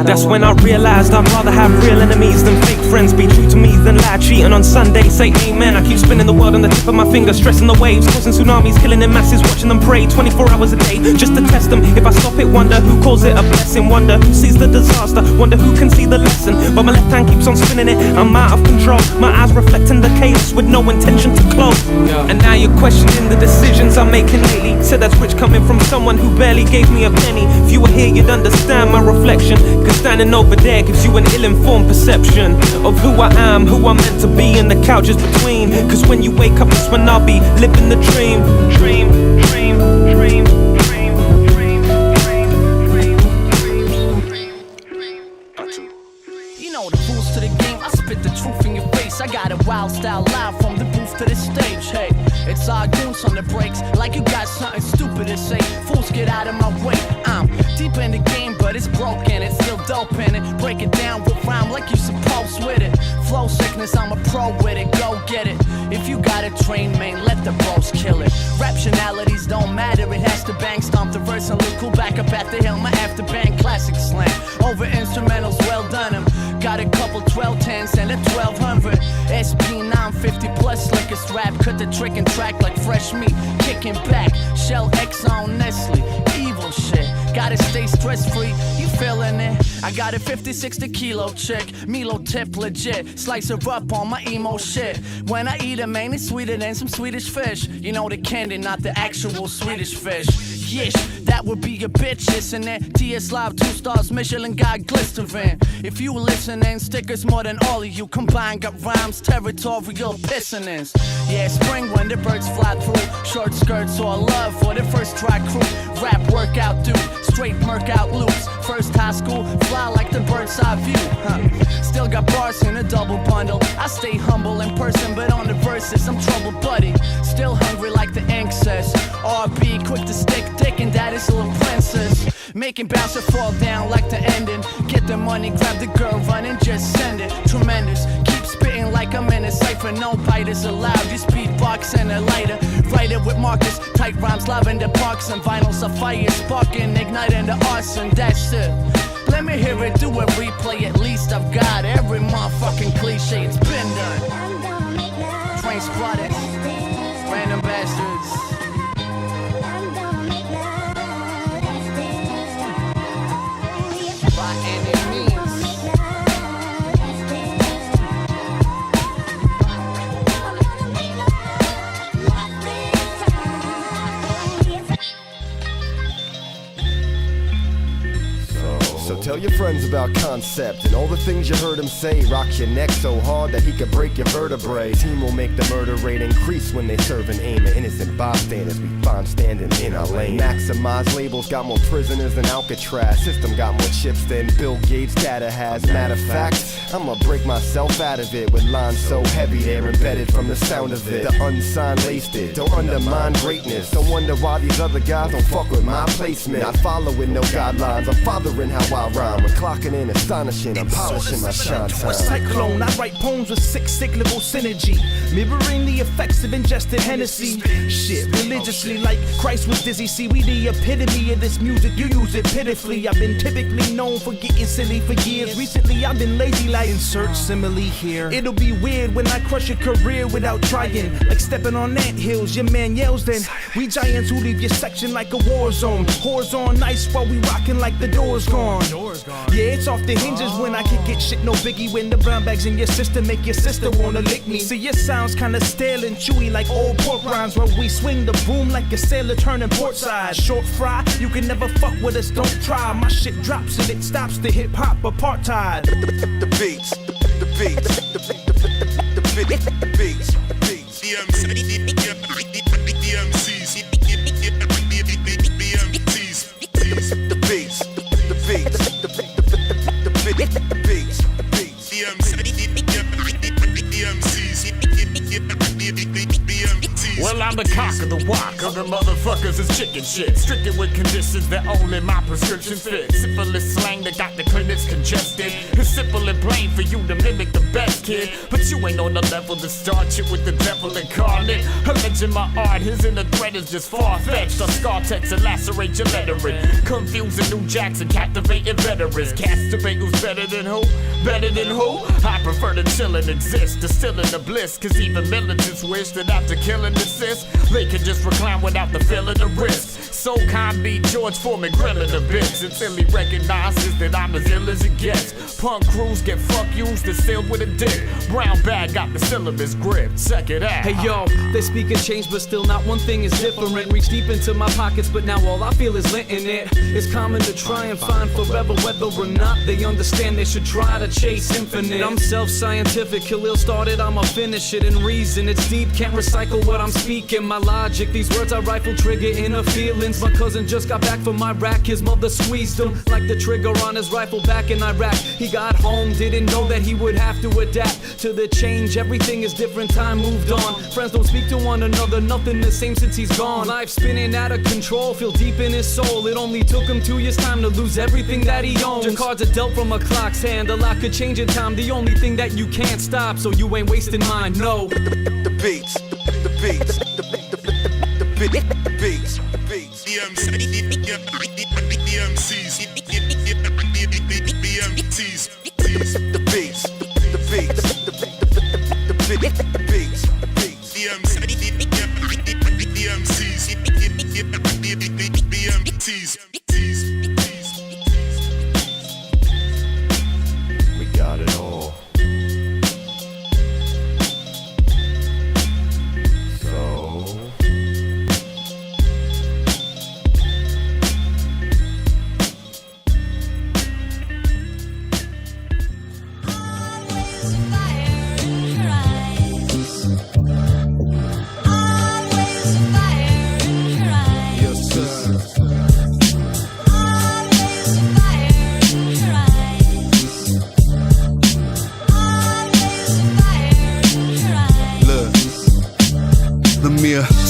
That's when I realized I'd rather have real enemies than fake friends. Be true to me than lie, cheating on Sunday, say amen. I keep spinning the world on the tip of my finger, stressing the waves, causing tsunamis, killing in masses, watching them pray 24 hours a day, just to test them. If I stop it, wonder who calls it a blessing, wonder who sees the disaster, wonder who can see the lesson. But my left hand keeps on spinning it, I'm out of control, my eyes reflecting the chaos with no intention to close. And now you're questioning the decisions I'm making lately. Said that's rich coming from someone who barely gave me a penny. If you were here, you'd understand my reflection, cause standing over there gives you an ill-informed perception of who I am, who I'm meant to be, and the couches between. Cause when you wake up, that's when I'll be living the dream. You know the rules to the game, I spit the truth in your face. I got a wild style live from the booth to the stage. Hey, it's our goons on the breaks, like you got something stupid to say. Fools, get out of my way. I'm deep in the game, but it's broken. It's still dope in it. Break it down with rhyme like you supposed with it. Flow sickness, I'm a pro with it. Go get it. If you got a the train, man, let the bros kill it. Raptionalities don't matter, it has to bang. Stomp the verse and look cool back up at the hill. My after band classic slam. Over instrumentals, well done 'em. Got a couple 1210s and a 1200. SP 950 plus slickest rap. Cut the trick and track like fresh meat. Kicking back, Shell X on Nestle. Evil shit, gotta stay stress free. You feeling it? I got a 50-60 kilo chick. Milo tip legit. Slice her up on my emo shit. When I eat it, man, it's sweeter than some Swedish fish. You know the candy, not the actual Swedish fish. Yish, that would be a bitch, isn't it? TS Live, 2 stars, Michelin guy Glistervin. If you listening, stickers more than all of you combined. Got rhymes, territorial pissonings. Yeah, spring when the birds fly through. Short skirts or love for the first try crew. Rap workout dude, straight murk out loops. First high school, fly like the bird's eye view. Still got bars in a double bundle. I stay humble in person, but on the verses I'm trouble buddy. Still hungry like the ink says. RB, quick to stick dick and that is a little princess. Making bouncer fall down like the ending. Get the money, grab the girl, run and just send it. Tremendous, keep spitting like I'm in a cypher. No biters allowed, just beatbox and a lighter. Write it with markers, tight rhymes, live in the parks and vinyls of fire sparking, igniting the arson. That's it. Let me hear it, do a replay. At least I've got every motherfucking cliche. It's been done. Train spotted, random bastards. By any means. So tell your friends about Concept and all the things you heard him say. Rock your neck so hard that he could break your vertebrae. Team will make the murder rate increase when they serve and aim at innocent bystanders we find standing in our lane. Maximize labels got more prisoners than Alcatraz. System got more chips than Bill Gates' data has. Matter of fact, I'ma break myself out of it with lines so heavy they're embedded from the sound of it. The unsigned laced it, don't undermine greatness. Don't wonder why these other guys don't fuck with my placement. Not following no guidelines, I'm fathering how I rhyme. When clocking in astonishing, I'm polishing my shine time. Cyclone, I write poems with 6 cyclical synergy, mirroring the effects of ingested Hennessy. Shit, religiously like Christ was dizzy. See, we the epitome of this music, you use it pitifully. I've been typically known for getting silly for years. Recently I've been lazy like insert simile here. It'll be weird when I crush your career without trying. Like stepping on anthills, your man yells then. We giants who leave your section like a war zone. Whores on nice while we rockin' like the door's gone. Yeah, it's off the hinges when I can get shit no biggie. When the brown bags in your system make your sister wanna lick me. See, your sounds kinda stale and chewy like old pork rinds. Where we swing the boom like a sailor turning port side. Short fry, you can never fuck with us, don't try. My shit drops and it stops the hip hop apartheid. The beats, the beats, the beats, the beats, the beats. Well, I'm the cock of the walk of the motherfuckers is chicken shit. Stricken with conditions that only my prescription fit. Syphilis slang that got the clinics congested. It's simple and plain for you to mimic the best, kid. But you ain't on the level to start shit with the devil incarnate. A legend, my art, his inner threat is just far-fetched. On scar text and lacerate your lettering. Confusing new jacks and captivating veterans. Cats debate who's better than who? Better than who? I prefer to chill and exist, distilling the bliss. Cause even militants wish that after killing assist, they can just recline without the feeling of risk. So kind beat George Foreman grilling the bits until he recognizes that I'm as ill as it gets. Punk crews get fuck used and sealed with a dick. Brown bag got the syllabus gripped. Check it out. Hey yo, they speak of change, but still not one thing is different. Reach deep into my pockets, but now all I feel is lint in it. It's common to try and find forever, whether or not they understand they should try to chase infinite. I'm self-scientific, Khalil started, I'ma finish it in reason. It's deep, can't recycle what I'm speaking. My logic, these words I rifle trigger inner feelings. My cousin just got back from Iraq. His mother squeezed him like the trigger on his rifle back in Iraq. He got home, didn't know that he would have to adapt to the change. Everything is different, time moved on. Friends don't speak to one another, nothing the same since he's gone. Life spinning out of control, feel deep in his soul. It only took him 2 years time to lose everything that he owns. Your cards are dealt from a clock's hand, a lot could change in time. The only thing that you can't stop, so you ain't wasting mine, no. The beats, the beats, the beats, the beats, the beats. The MCs, the beats, the beats, the beats, the MCs. We got it all.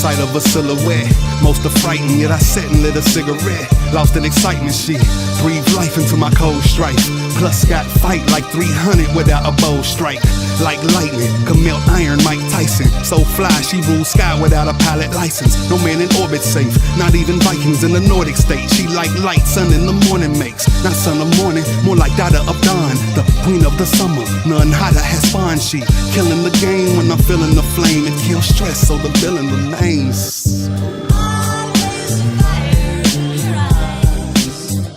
Sight of a silhouette, most are frightened, yet I sat and lit a cigarette. Lost in excitement, she breathed life into my cold strife. Plus got fight like 300 without a bow strike. Like lightning, can melt iron, Mike Tyson. So fly, she rules sky without a pilot license. No man in orbit safe, not even Vikings in the Nordic state. She like light, sun in the morning makes. Not sun of morning, more like daughter of dawn. The queen of the summer, none hotter has spawned. She killing the game when I'm feeling the flame. It kills stress, so the villain remains.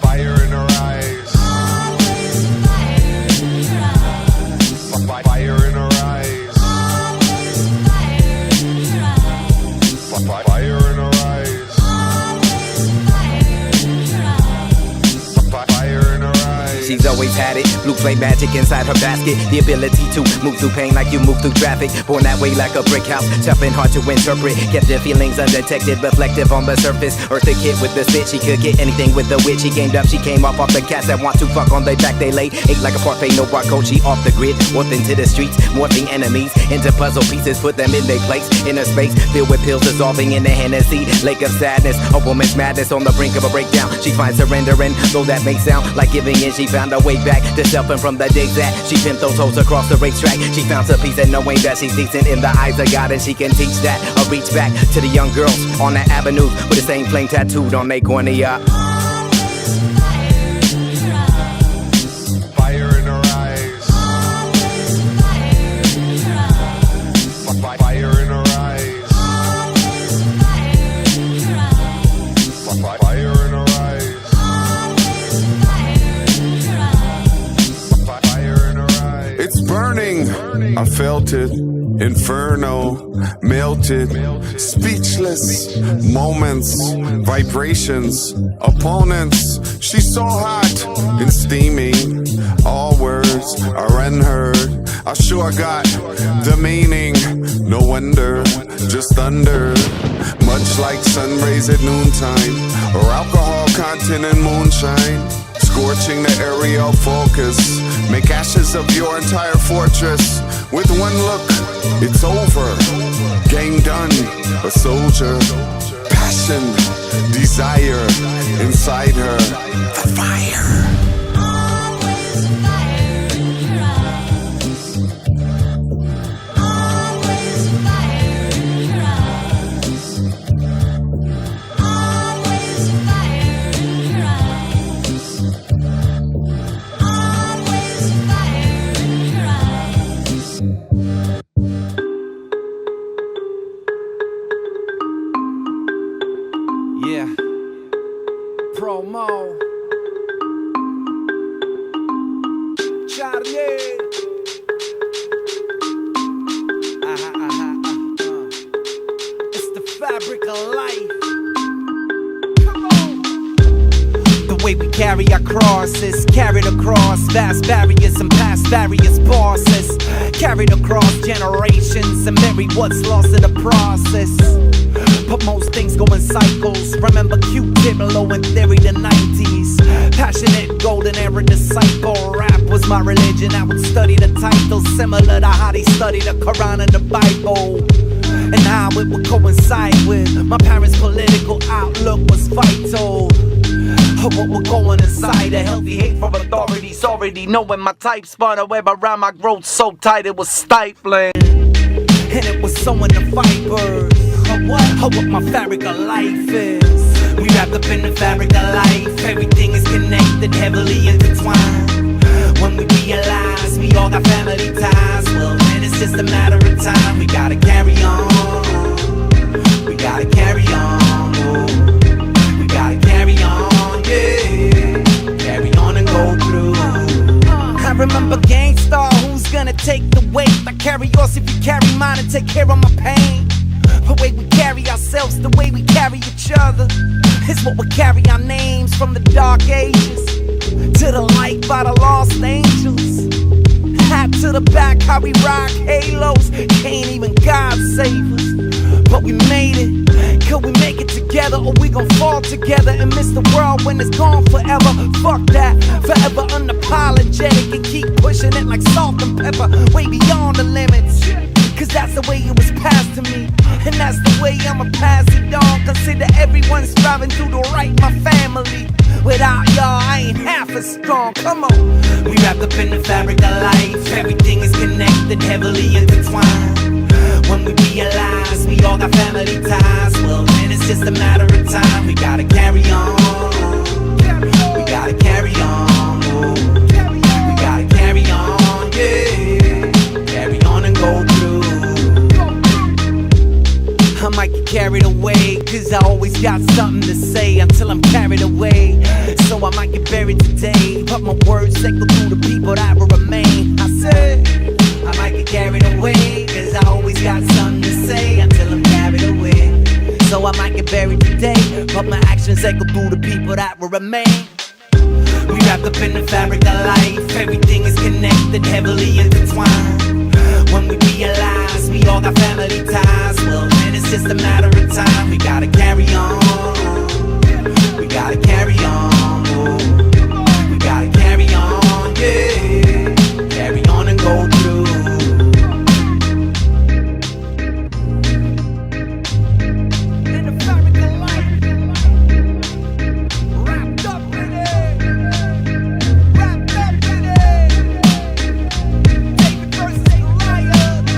Fire in her eyes. Fire in her eyes. Fire in her eyes. Fire in her eyes. She's always had it, blue flame magic inside her basket. The ability to move through pain like you move through traffic. Born that way like a brick house, tough and hard to interpret. Kept her feelings undetected, reflective on the surface. Earth a kid with the spit, she could get anything with the wit. She gamed up, she came off the cats that want to fuck on their back. They lay, ate like a parfait, no barcode. She off the grid, warped into the streets, morphing enemies into puzzle pieces, put them in their place. Inner space filled with pills dissolving in the Hennessy. Lake of sadness, a woman's madness on the brink of a breakdown. She finds surrendering, though that may sound like giving in. She found her way back to self, and from the days that she pimped those hoes across the racetrack. She found her peace and knowing that she's decent in the eyes of God, and she can teach that. Or reach back to the young girls on that avenue with the same flame tattooed on their cornea. Fire in her eyes. Fire in her eyes. Fire in her eyes. Fire in her eyes. It's burning, I felt it. Inferno, melted, speechless, moments, vibrations, opponents. She's so hot and steamy, all words are unheard. I sure got the meaning, no wonder, just thunder. Much like sun rays at noontime, or alcohol content in moonshine. Scorching the aerial focus, make ashes of your entire fortress. With one look, it's over, game done, a soldier. Passion, desire, inside her, the fire. Promo. Charlie. It's the fabric of life. Come on. The way we carry our crosses, carried across vast barriers and past various bosses. Carried across generations and buried what's lost in the process. But most things go in cycles. Remember Q-Tip, Low in Theory, the 90s. Passionate, golden era disciple. Rap was my religion, I would study the titles, similar to how they study the Quran and the Bible. And how it would coincide with my parents' political outlook was vital. What we're going inside, a healthy hate for authorities. Already knowing my type, spun a web around my growth so tight it was stifling. And it was sewing the fibers of what my fabric of life is. We wrapped up in the fabric of life. Everything is connected, heavily intertwined. When we realize we all got family ties, well then it's just a matter of time. We gotta carry on. We gotta carry on. Oh. We gotta carry on, yeah. Carry on and go through. I remember Gangstar, who's gonna take the weight? I carry yours if you carry mine and take care of my pain. The way we carry ourselves, the way we carry each other, is what we carry our names from the dark ages to the light by the lost angels. Hat to the back, how we rock halos. Can't even God save us, but we made it. Could we make it together, or we gon' fall together and miss the world when it's gone forever? Fuck that, forever unapologetic and keep pushing it like salt and pepper, way beyond the limits. Cause that's the way it was passed to me, and that's the way I'ma pass it on. Consider everyone striving to do right, my family. Without y'all, I ain't half as strong, come on. We wrapped up in the fabric of life. Everything is connected, heavily intertwined. When we realize we all got family ties, well then it's just a matter of time. We gotta carry on. We gotta carry on. Oh. We gotta carry on, yeah. Carry on and go through. I might get carried away, cause I always got something to say until I'm carried away. So I might get buried today, but my words echo through the people that will remain. I said, I might get carried away, cause I always got something to say until I'm carried away. So I might get buried today, but my actions echo through the people that will remain. We wrapped up in the fabric of life. Everything is connected, heavily intertwined. When we realize we all got family ties, well then it's just a matter of time. We gotta carry on. We gotta carry on. Oh. We gotta carry on, yeah. Carry on and go through. In the fabric of life, wrapped up in it. Wrapped up in it. David versus Goliath.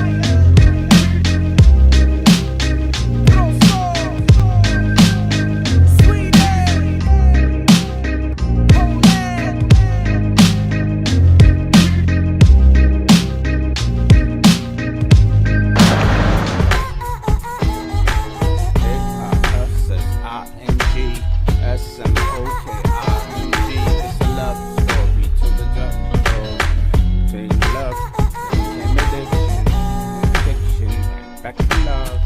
Sweden. Poland. S-M-O-K-I-N-G. It's a love story to the depth. Between love and addiction, back to love.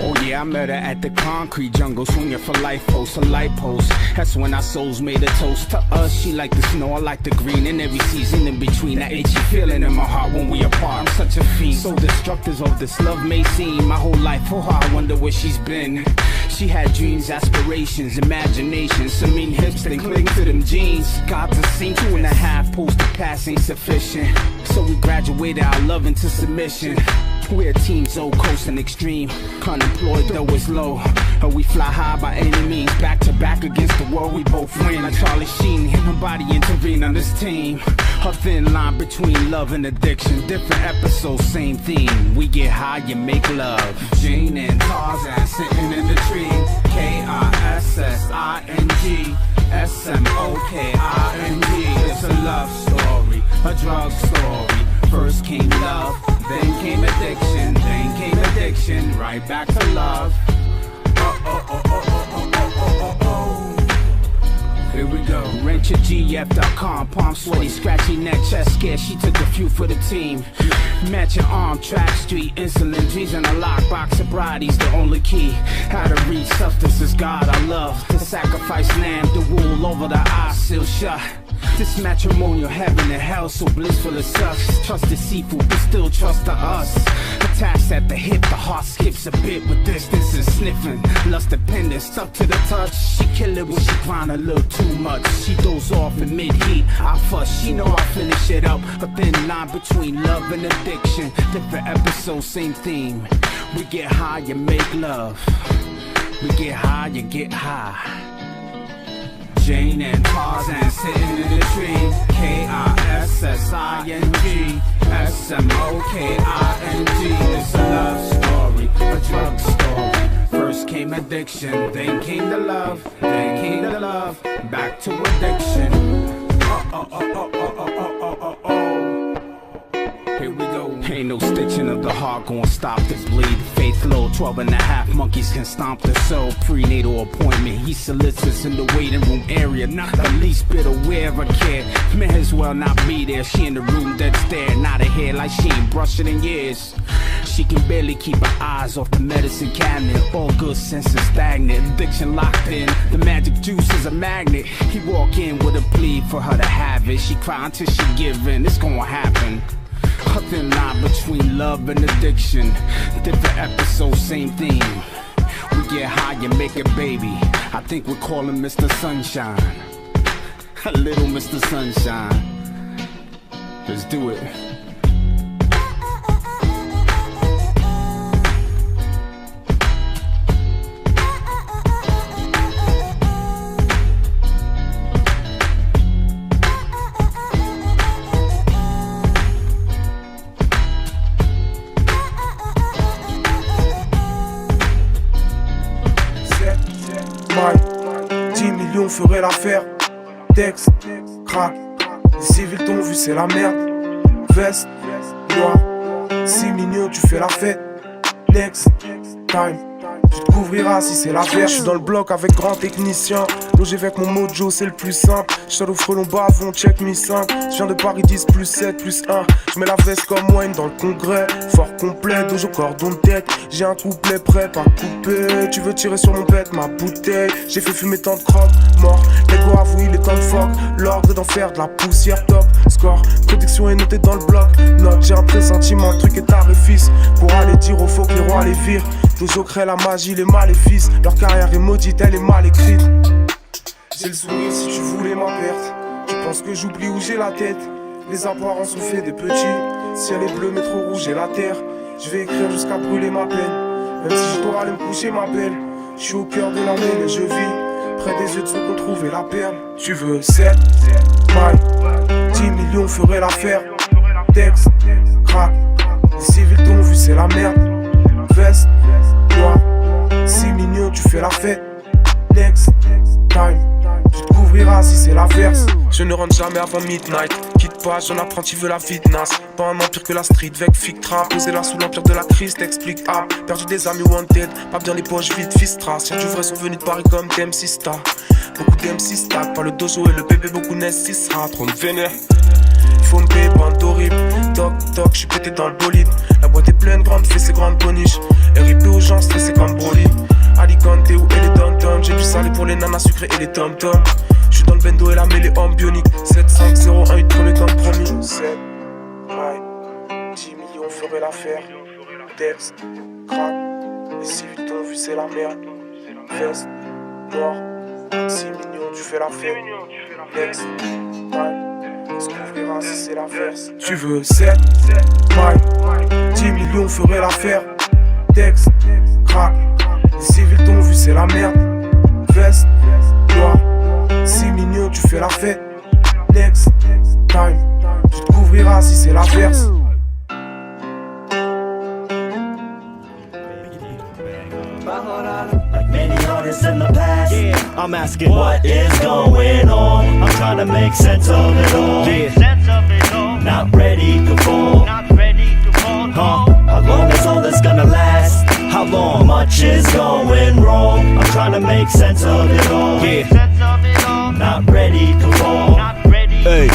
Oh yeah, I met her at the concrete jungle, swinging for life post, a light post. That's when our souls made a toast. To us, she like the snow, I like the green, and every season in between. That itchy feeling in my heart when we apart. I'm such a fiend, so destructive of this love may seem. My whole life, oh how I wonder where she's been. She had dreams, aspirations, imaginations. Some mean hips, they cling to them jeans. Got to sing 2.5 posts to pass ain't sufficient. So we graduated our love into submission. We're a team so close and extreme. Unemployed though it's low, and we fly high by any means. Back to back against the world, we both win. Like Charlie Sheen, ain't nobody intervene on this team. A thin line between love and addiction. Different episodes, same theme. We get high, you make love. Jane and Tarzan sitting in the tree. K-I-S-S-I-N-G. S-M-O-K-I-N-G. It's a love story, a drug story. First came love, then came addiction, then came addiction, right back to love. Here we go. RentYourGF.com, palm sweaty, scratchy neck, chest scared. She took a few for the team. Match your arm, track street, insulin, G's in a lockbox. Sobriety's the only key. How to reach substance is God I love. To sacrifice lamb, the wool over the eyes, still shut. This matrimonial heaven and hell so blissful as us. Trust the seafood, but still trust to us. Attached at the hip, the heart skips a bit with distance and sniffing. Lust dependent, stuck to the touch. She kill it when she grind a little too much. She doze off in mid-heat, I fuss. She know I finish it up. A thin line between love and addiction. Different episodes, same theme. We get high, you make love. We get high, you get high. Jane and Tarzan sitting in the tree. K-I-S-S-I-N-G S-M-O-K-I-G. It's a love story, a drug story. First came addiction, then came the love, then came the love, back to addiction. Here we go. Ain't no stitching of the heart gonna stop the bleed. Faith low, 12 and a half monkeys can stomp the soul. Prenatal appointment, he solicits in the waiting room area. Not the least bit aware of her care. May as well not be there. She in the room dead stare, not her hair like she ain't brushed it in years. She can barely keep her eyes off the medicine cabinet. All good senses stagnant, addiction locked in. The magic juice is a magnet. He walk in with a plea for her to have it. She cry until she give in, it's gonna happen. A thin line between love and addiction. Different episodes, same theme. We get high and make a baby. I think we're calling Mr. Sunshine. A little Mr. Sunshine. Let's do it. Ferait l'affaire, texte, crack. Les civils t'ont vu, c'est la merde. Veste, noir, si mignon, tu fais la fête. Next time, tu te couvriras si c'est l'affaire. J'suis dans le bloc avec grand technicien. Logé avec mon mojo, c'est le plus simple. Shadow frelon bavon, check me 5. J'viens de Paris 10 plus 7 plus 1. J'mets la veste comme Wayne dans le congrès. Fort complet, dojo cordon de tête. J'ai un couplet prêt, pas coupé. Tu veux tirer sur mon bête, ma bouteille. J'ai fait fumer tant de crocs, mort. L'ego avoue, il est temps de fuck. L'ordre est d'en faire de la poussière top. Score, protection est notée dans le bloc. Note, j'ai un pressentiment, le truc est tarifis. Pour aller dire aux faux que les rois les virent. Dojo crée la magie, les maléfices. Leur carrière est maudite, elle est mal écrite. J'ai le sourire si tu voulais ma perte. Tu penses que j'oublie où j'ai la tête. Les apparences ont fait des petits. Ciel est bleu mais trop rouge et la terre. Je vais écrire jusqu'à brûler ma peine. Même si je dois aller me coucher ma belle. Je suis au cœur de la mêle et je vis près des yeux de ceux qui ont trouvé la perle. Tu veux 7 mailles, 10 millions ferait l'affaire. Texte, crack. Les civils t'ont vu, c'est la merde. Veste, noir, 6 millions, tu fais la fête. Next time, tu te couvriras si c'est l'inverse. Je ne rentre jamais avant midnight. Quitte pas, j'en apprenti veut la fitness. Pas un empire que la street, avec Fictra. Posé là sous l'empire de la crise, t'explique ah. Perdu des amis wanted, pas bien les poches vides, fistra. Y'a du vrai sont venus de Paris comme d'MC Star. Beaucoup d'MC Star, pas le dojo et le bébé, beaucoup naissent 6 rats. Trop me vénère, faut me payer bande horrible. Toc toc, j'suis pété dans le bolide. La boîte est pleine, grande fessée, grande boniche. RIP aux gens stressés comme Broly. Alicante ou et les dom-dom. J'ai du salé pour les nanas sucrées et les tom-tom. J'suis dans le bendo et la mêlée homme bionique. 7, 5, 0, 1, 8, premier comme promis. 7, ouais, 10 millions ferait l'affaire. Texte, crack. Les civils t'ont vu, c'est la merde. Veste, noir, 6 millions, tu fais l'affaire. Next, ouais, on se couvrira si c'est l'inverse. Tu veux 7, ouais, 10 millions ferait l'affaire. Texte, crack. Les civils t'ont vu, c'est la merde. Veste, noir, 6 millions, tu fais la fête. Next time, tu te couvriras si c'est l'inverse. Like many artists in the past, I'm asking what is going on. I'm trying to make sense of it all. Not ready to fall. How long is all this gonna last? How long? Much is going wrong. I'm trying to make sense of it all. Not ready to fall. Hey.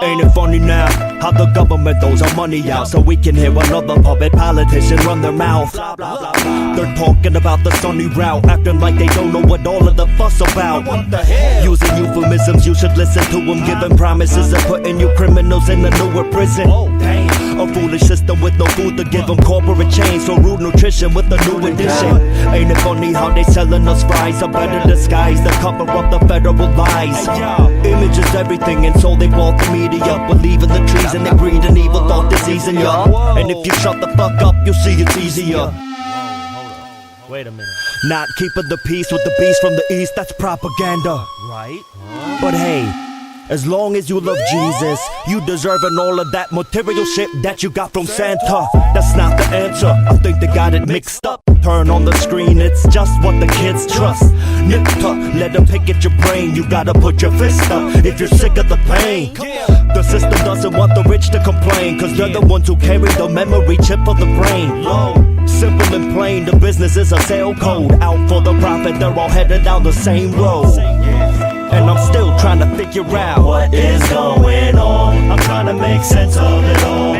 Ain't it funny now how the government throws our money out so we can hear another puppet politician run their mouth? They're talking about the sunny route, acting like they don't know what all of the fuss about. What the hell? Using euphemisms, you should listen to them, giving promises and putting you criminals in a newer prison. A foolish system with no food to give them, corporate chains for rude nutrition with a new edition. Ain't it funny how they selling us fries, a better disguise to cover up the federal lies. Image is everything, and so they walk the media, believe in the trees and they breed an evil thought disease in ya. And if you shut the fuck up, you'll see it's easier. Wait a minute. Not keeping the peace with the beast from the east, that's propaganda. Right? But hey, as long as you love Jesus, you deserving all of that material shit that you got from Santa. That's not the answer, I think they got it mixed up. Turn on the screen, it's just what the kids trust. Nip tuck, let them pick at your brain. You gotta put your fist up if you're sick of the pain. The system doesn't want the rich to complain, cause they're the ones who carry the memory chip of the brain. Simple and plain, the business is a sale code. Out for the profit, they're all headed down the same road. And I'm still trying to figure out what is going on. I'm trying to make sense of it all.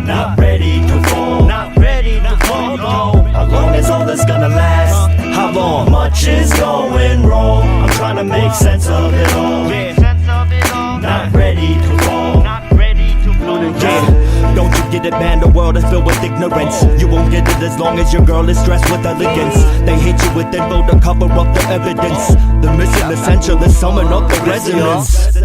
Not ready to fall. Not ready to fall. How long is all this gonna last? How long? Much is going wrong. I'm trying to make sense of it all. Not ready to fall. Yeah. Don't you get it, man? The world is filled with ignorance. You won't get it as long as your girl is dressed with elegance. They hit you with info to cover up the evidence. The missing essential is summing up the resonance,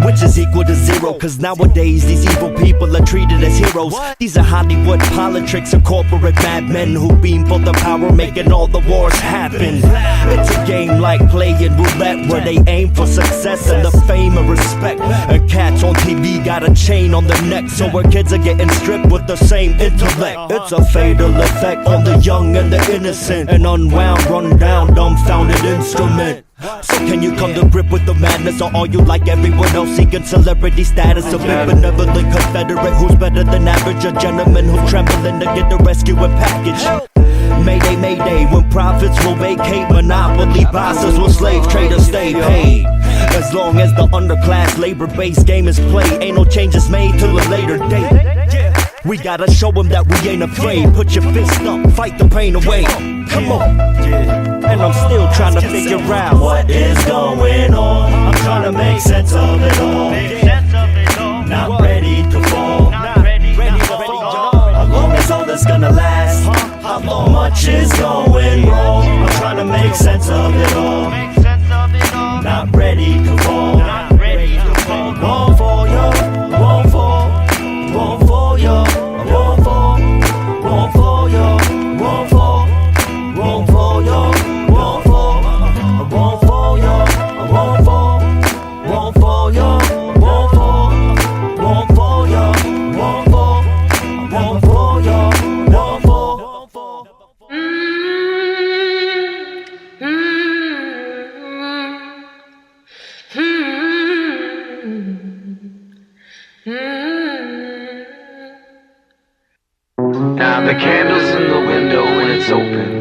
which is equal to zero. Cause nowadays these evil people are treated as heroes. These are Hollywood politics and corporate madmen who beam for the power, making all the wars happen. It's a game like playing roulette, where they aim for success and the fame and respect. And cats on TV got a chain on their neck, so our kids are getting stripped with the same intellect. It's a fatal effect on the young and the innocent, an unwound, run down, dumbfounded instrument. So can you come to grip with the madness, or are you like everyone else seeking celebrity status? A big benevolent confederate who's better than average, a gentleman who's trembling to get the rescue and package. Mayday, mayday, when profits will vacate, monopoly bosses will slave traders stay paid. As long as the underclass labor-based game is played, ain't no changes made till a later date. We gotta show them that we ain't afraid. Put your fist up, fight the pain away. Come on. And I'm still trying to figure out what is going on. I'm trying to make sense of it all. Not ready to fall. How long is all this gonna last? How long? Much is going wrong. I'm trying to make sense of it all. Not ready to fall. Won't fall, yo. Won't fall. Won't fall, yo. Won't fall. Won't fall, yo. Won't fall. Won't fall, yo. Won't fall. Won't fall, yo. Won't fall. Won't fall, yo. Won't fall. Won't fall, yo. Won't fall. Won't fall, yo. Won't fall. Now the candle's in the window and it's open.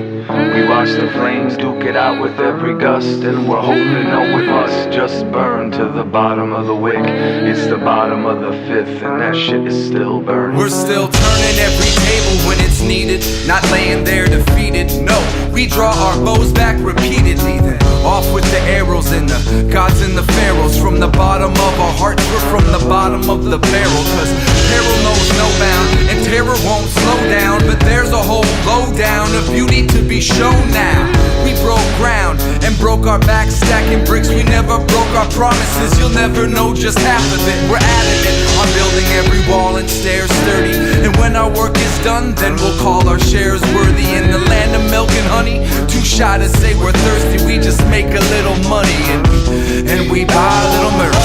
We watch the flames duke it out with every gust, and we're hoping, no, we must just burn to the bottom of the wick. It's the bottom of the fifth, and that shit is still burning. We're still turning every table when it's needed, not laying there defeated. No, we draw our bows back repeatedly, then off with the arrows and the gods and the pharaohs. From the bottom of our hearts, we're from the bottom of the barrel. Cause peril knows no bound, and terror won't slow down. But there's a whole lowdown of beauty to be shown now. We broke ground and broke our back stacking bricks. We never broke our promises, you'll never know just half of it. We're adamant on building every wall and stairs sturdy, and when our work is done, then we'll call our shares worthy. In the land of milk and honey, too shy to say we're thirsty. We just make a little money and we buy a little mercy.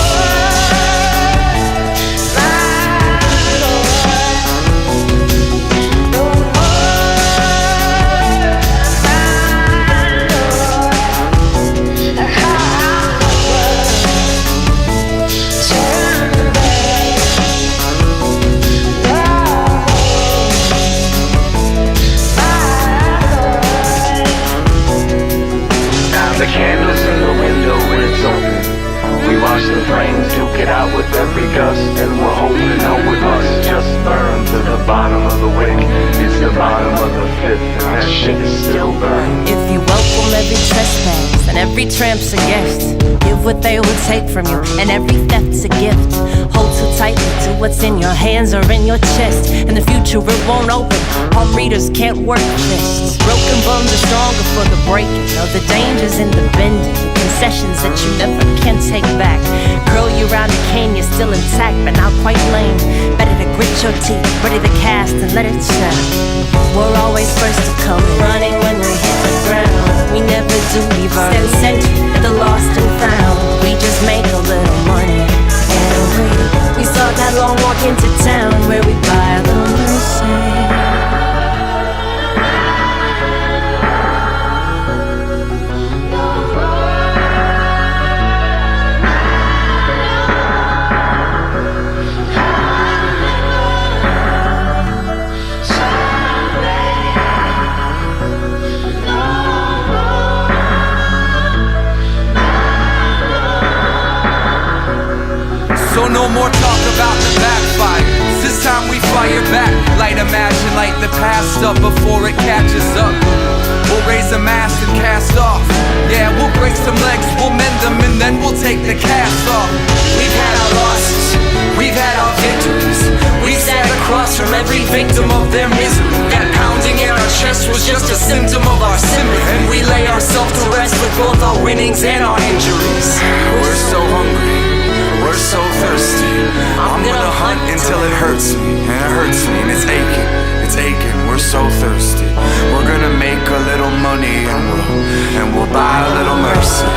Every tramp's a guest. Give what they will take from you, and every theft's a gift. Hold too tightly to what's in your hands or in your chest. In the future it won't open. All readers can't work fists. Broken bones are stronger for the breaking. Know the dangers in the bending, the concessions that you never can take back. Curl you round a cane, you're still intact, but not quite lame. Better to grit your teeth, ready to cast and let it snap. We're always first to come, running when we hit the ground. We never do leave our sentry at the lost and found. We just make a little money. And we saw that long walk into town where we buy the mercy. So no more talk about the backfire. This time we fire back. Light a match and light the past up before it catches up. We'll raise a mast and cast off. Yeah, we'll break some legs, we'll mend them, and then we'll take the cast off. We've had our losses, we've had our victories. We sat across from every victim of their misery. That pounding in our chest was just a symptom of our sympathy. And we lay ourselves to rest with both our winnings and our injuries. We're so hungry, we're so thirsty. I'm gonna hunt until it hurts me, and it hurts me, and it's aching, it's aching. We're so thirsty. We're gonna make a little money, and we'll buy a little mercy.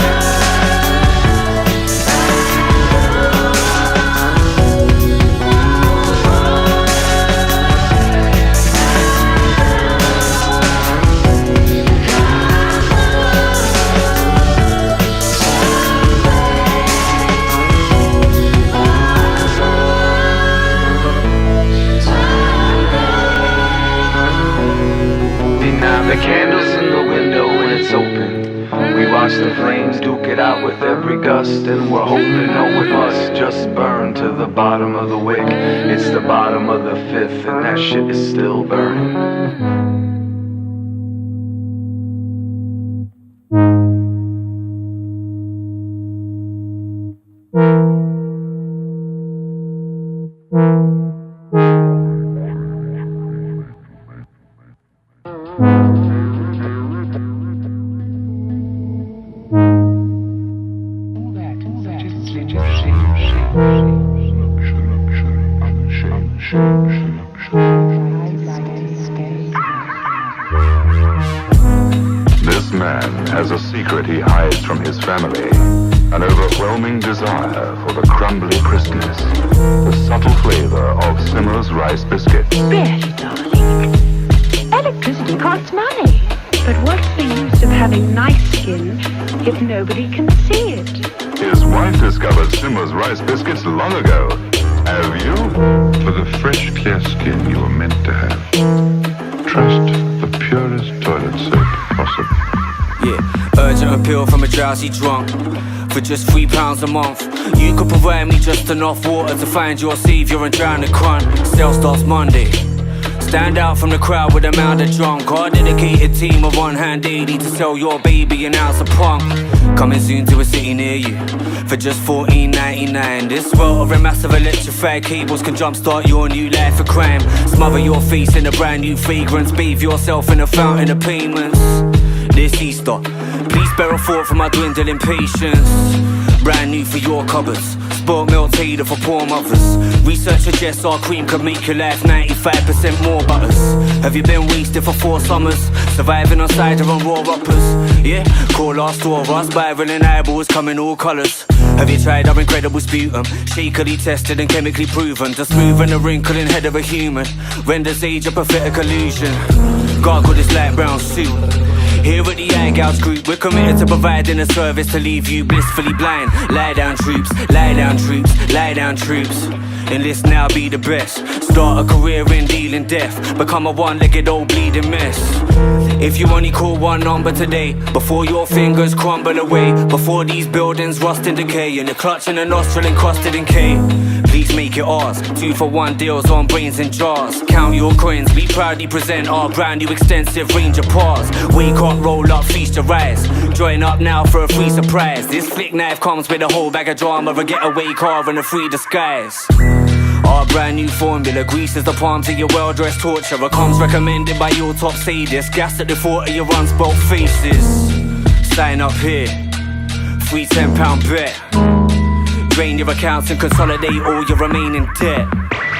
The candle's in the window and it's open. We watch the flames duke it out with every gust, and we're hoping no it must just burn to the bottom of the wick. It's the bottom of the fifth and that shit is still burning. This man has a secret he hides from his family. An overwhelming desire for the crumbly crispness, the subtle flavor of Simmer's rice biscuits. Betty, darling, electricity costs money. But what's the use of having nice skin if nobody can see it? His wife discovered Simmer's rice biscuits long ago. Have you? For the fresh, clear skin you were meant to have. Trust the purest toilet soap possible. Yeah, urgent appeal from a drowsy drunk. For just £3 a month, you could provide me just enough water to find your savior and drown the cunt. Sale starts Monday. Stand out from the crowd with a mound of drunk. Our dedicated team of one-hand daily to sell your baby an ounce of punk. Coming soon to a city near you for just $14.99. This world of massive electrified cables can jumpstart your new life of crime. Smother your face in a brand new fragrance. Bathe yourself in a fountain of payments. This Easter, please spare a thought for my dwindling patience. Brand new for your cupboards. Spoiled milk tailor for poor mothers. Research suggests our cream could make your life 95% more butters. Have you been wasted for 4 summers? Surviving on cider and raw uppers? Yeah, call our store, our spiraling eyeballs come in all colours. Have you tried our incredible sputum? Shakily tested and chemically proven to smoothen the wrinkling head of a human. Renders age a pathetic illusion. Gargle this light brown suit. Here at the Eye Gouge Group, we're committed to providing a service to leave you blissfully blind. Lie down troops, lie down troops, lie down troops. Enlist now, be the best. Start a career in dealing death. Become a one-legged old bleeding mess. If you only call one number today, before your fingers crumble away, before these buildings rust and decay, and you're clutching a nostril encrusted in K, please make it ours. 2-for-1 deals on brains and jars. Count your coins, we proudly present our brand new extensive range of bars. Wake up, roll up, feast to rise. Join up now for a free surprise. This flick knife comes with a whole bag of drama, a getaway car and a free disguise. Our brand new formula greases the palms of your well-dressed torturer. Comes recommended by your top sadists. Gas at the thought of your unspoke faces. Sign up here, free £10 bet. Drain your accounts and consolidate all your remaining debt.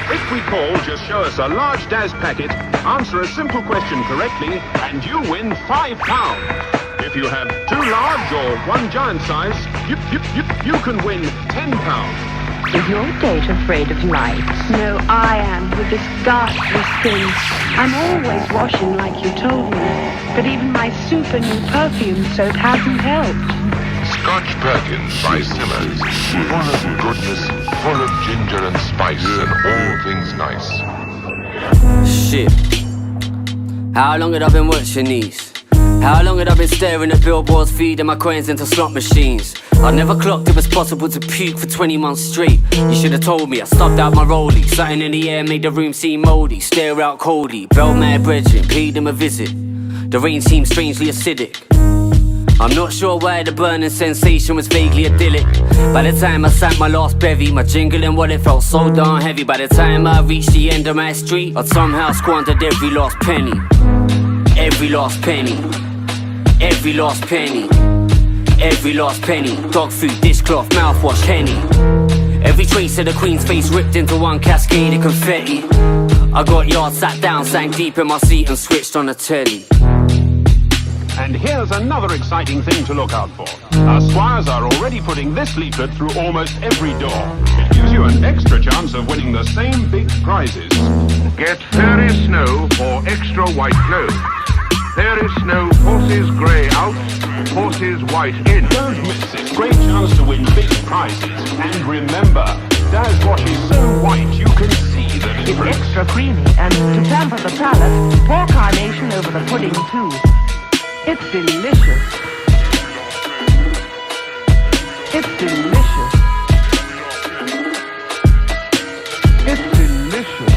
If we call, just show us a large Daz packet, answer a simple question correctly, and you win £5. If you have 2 large or 1 giant size, you can win £10. Is your date afraid of light? No, I am, with this ghastly skin. I'm always washing like you told me, but even my super new perfume soap hasn't helped. Scotch Perkins by Simmers. Full of goodness, full of ginger and spice, and all things nice. Shit. How long had I been watching these? How long had I been staring at billboards, feeding my coins into slot machines? I never clocked it was possible to puke for 20 months straight. You should have told me, I stubbed out my rollie. Something in the air made the room seem mouldy. Stare out coldly, belt mad brethren, paid him a visit. The rain seemed strangely acidic. I'm not sure why the burning sensation was vaguely idyllic. By the time I sank my last bevy, my jingling wallet felt so darn heavy. By the time I reached the end of my street, I'd somehow squandered every last penny. Every last penny. Every last penny. Every last penny. Dog food, dishcloth, mouthwash, Henny. Every trace of the Queen's face ripped into one cascade of confetti. I got yard, sat down, sank deep in my seat and switched on the telly. And here's another exciting thing to look out for. Our squires are already putting this leaflet through almost every door. It gives you an extra chance of winning the same big prizes. Get Fairy Snow for extra white clothes. Fairy Snow horses grey out, horses white in. Don't miss this great chance to win big prizes. And remember, Daz wash is so white you can see the difference. It's extra creamy, and to pamper the palate, pour carnation over the pudding too. It's delicious. It's delicious. It's delicious.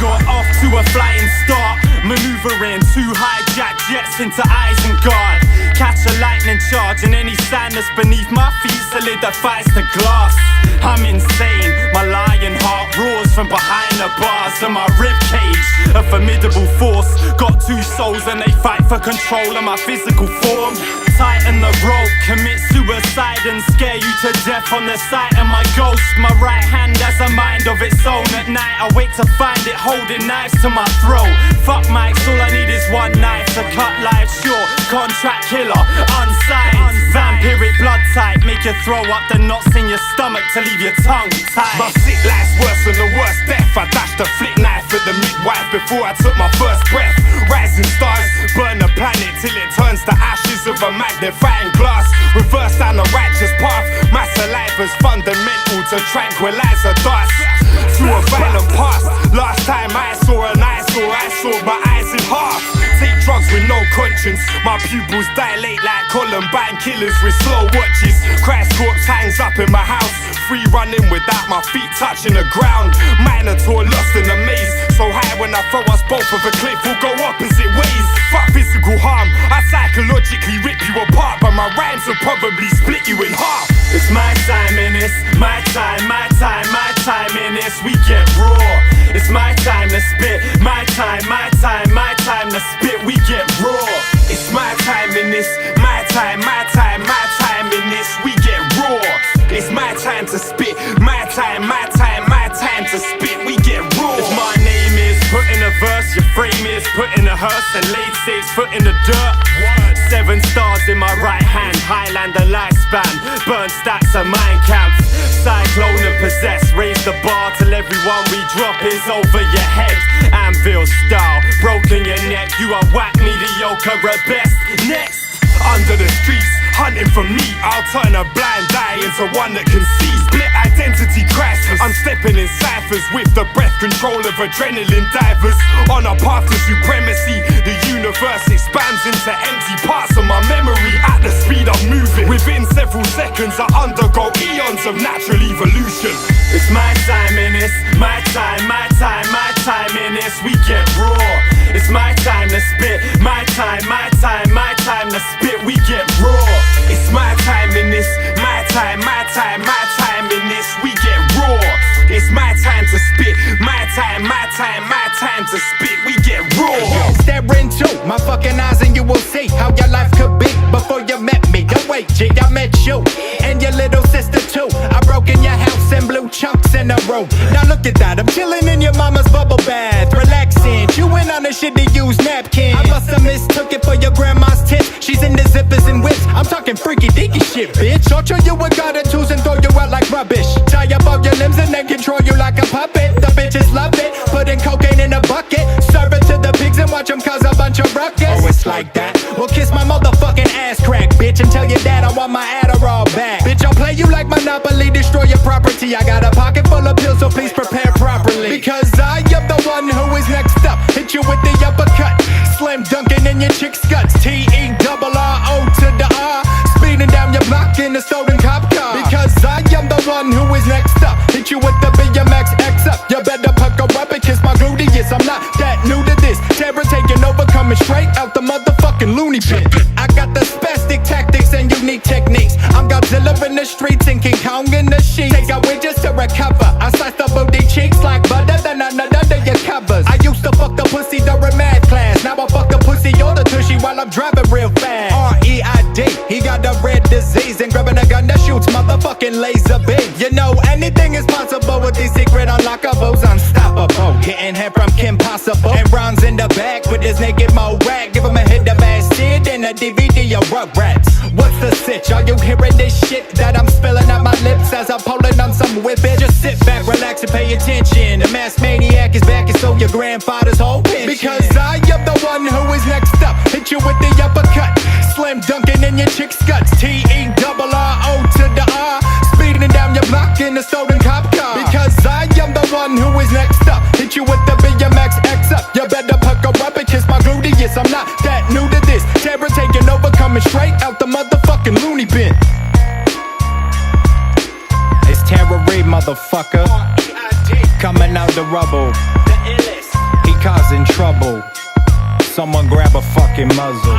Got off to a flying start, maneuvering 2 hijack jets into Isengard. Catch a lightning charge and any sand that's beneath my feet solidifies the glass. I'm insane, my lion heart roars from behind the bars of my ribcage. A formidable force, got 2 souls and they fight for control of my physical form. Tighten the rope, commit suicide and scare you to death on the sight of my ghost. My right hand has a mind of its own. At night I wake to find it holding knives to my throat. Fuck mics, all I need is one knife to cut life short. Contract killer, unsigned, vampiric blood type. Make you throw up the knots in your stomach to leave your tongue tight. My sick life's worse than the worst death. I dashed a flick knife at the midwife before I took my first breath. Rising stars burn the planet till it turns to ashes of a magnifying glass. Reverse down the righteous path. My saliva's fundamental to tranquilize a dust. Through a violent past. Last time I saw an eyesore, I saw my eyes in half. Take drugs with no conscience. My pupils dilate like Columbine killers with slow watches. Christ corpse hangs up in my house. Free running without my feet touching the ground. Minotaur lost in the maze. So high when I throw us both of a cliff, we'll go opposite ways. Fuck physical harm, I psychologically rip you apart, but my rhymes will probably split you in half. It's my time in this, my time, my time, my time in this. We get raw. It's my time to spit, my time, my time, my time to spit. We get raw. It's my time in this, my time, my time, my time in this. We get raw. It's my time to spit, my time, my time, my time to spit. We get raw. If my name is put in a verse, your frame is put in a hearse and laid 6 foot in the dirt. 7 stars in my right hand, Highlander lifespan. Burn stacks of mine camps. Cyclone and possess, raise the bar till everyone we drop is over your head. Anvil style, broken your neck. You are whack mediocre at best. Next. Under the streets, hunting for me, I'll turn a blind eye into one that can see. Split identity, Christ survivors. I'm stepping in ciphers with the breath control of adrenaline divers. On a path to supremacy, the universe expands into empty parts of my memory. At the speed I'm moving, within several seconds I undergo eons of natural evolution. It's my time and it's my time, my time, my time and it's we get raw. It's my time to spit, my time, my time, my time to spit, we get raw. It's my time and it's my time, my time, my time and this, we get raw. It's my time to spit, my time, my time, my time to spit, we get raw. Stare into my fucking eyes and you will see how your life could be before you met me. Don't wait, G, I met you and your little sister too. I broke in your house and blew chunks in a room. Now look at that, I'm chilling in your mama's bubble bath, relaxing, chewing on a shitty used napkin. I must have mistook it for your grandma's tits. She's in the zippers and whips. I'm talking freaky deaky shit, bitch. I'll show you a god of twos and throw you out like rubbish. Tie up all your limbs and then control you like a puppet. The bitches love it, putting cocaine in a bucket. Serve it to the pigs and watch them cause a bunch of ruckus. Oh, it's like that? Well, kiss my motherfucking ass crack, bitch, and tell your dad I want my Adderall back. Bitch, I'll play you like Monopoly, destroy your property. I got a pocket full of pills, so please prepare properly. Because I am the one who is next up. Hit you with the uppercut, slam dunking in your chick's guts. T-E-R-R-O to the R, speeding down your block in a stolen cop car. Because I am the one who is next up. Hit you with the BMX X up. You better pucker up and kiss my gluteus. I'm not that new to this. Terror taking over, coming straight out the motherfucking loony bin. I got the spastic tactics and unique techniques. I'm Godzilla in the streets and King Kong in the sheets. Take out wages to recover. I slice the booty cheeks like butter, then I nut under your covers. I used to fuck the pussy during math class. Now I fuck the pussy or the tushy while I'm driving real fast. R-E-I-D, he got the red disease and grabbing a gun that shoots motherfucking laser beam. You know anything is possible with these secret unlockables. Unstoppable, getting head from Kim Possible. And Ron's in the back with his naked mo rag. Give him a hit of acid and a DVD of Rugrats. What's the sitch? Are you hearing this shit that I'm spilling out my lips as I'm pulling on some whippet? Just sit back, relax and pay attention. The mass maniac is back and so your grandfather's whole pension. Because I am the one who is next up. Hit you with the uppercut, slam dunking in your chick's guts. T-E-R-R-O to the R, speeding down your block in a stolen cop car. Because I am the one who is next up. Hit you with the BMX X up. You better pucker up and kiss my gluteus. I'm not that new to this. Terror taking over, coming straight out the motherfucking loony bin. It's Tara Reid, motherfucker. Coming out the rubble. He causing trouble. Someone grab a fucking muzzle.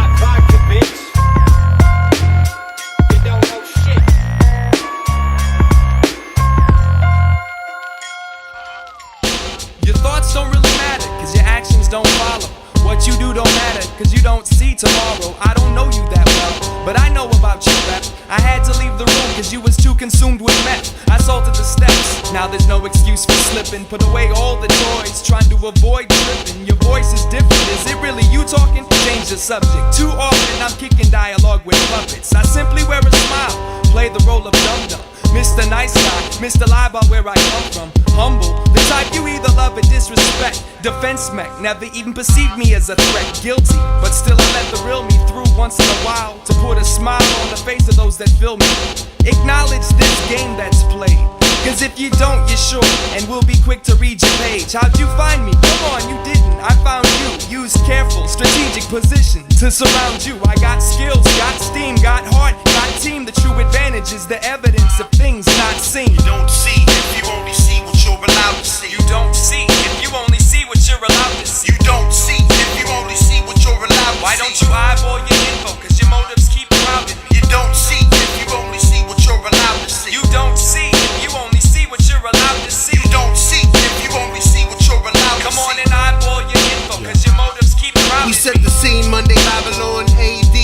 Your thoughts don't really matter, cause your actions don't follow. What you do don't matter, cause you don't see tomorrow. I don't know you that well, but I know about you, rap. I had to leave the room cause you was too consumed with meth. I salted the steps, now there's no excuse for slipping. Put away all the toys, trying to avoid tripping. Your voice is different, is it really you talking? Change the subject, too often I'm kicking dialogue with puppets. I simply wear a smile, play the role of dum-dum. Mr. Nice Guy, Mr. Lie about where I come from. Humble, the type you either love or disrespect. Defense mech, never even perceived me as a threat. Guilty, but still I let the real me through once in a while to put a smile on the face of those that feel me. Acknowledge this game that's played, cause if you don't, you're sure, and we'll be quick to read your page. How'd you find me? Come on, you didn't. I found you. Used careful, strategic position to surround you. I got skills, got steam, got heart, got team. The true advantage is the evidence of things not seen. You don't see if you only see what you're allowed to see. You don't see if you only see what you're allowed to see. You don't see if you only see what you're allowed to see. Why don't you eyeball your info? Cause your motives keep crowding me. You don't see if you only see what you're allowed to see. You don't see if you only see what you're allowed to see. You don't see if you only see what you're allowed to see. Come on and eyeball your info, cause your motives keep crowding me. We set the scene Monday, Babylon AD.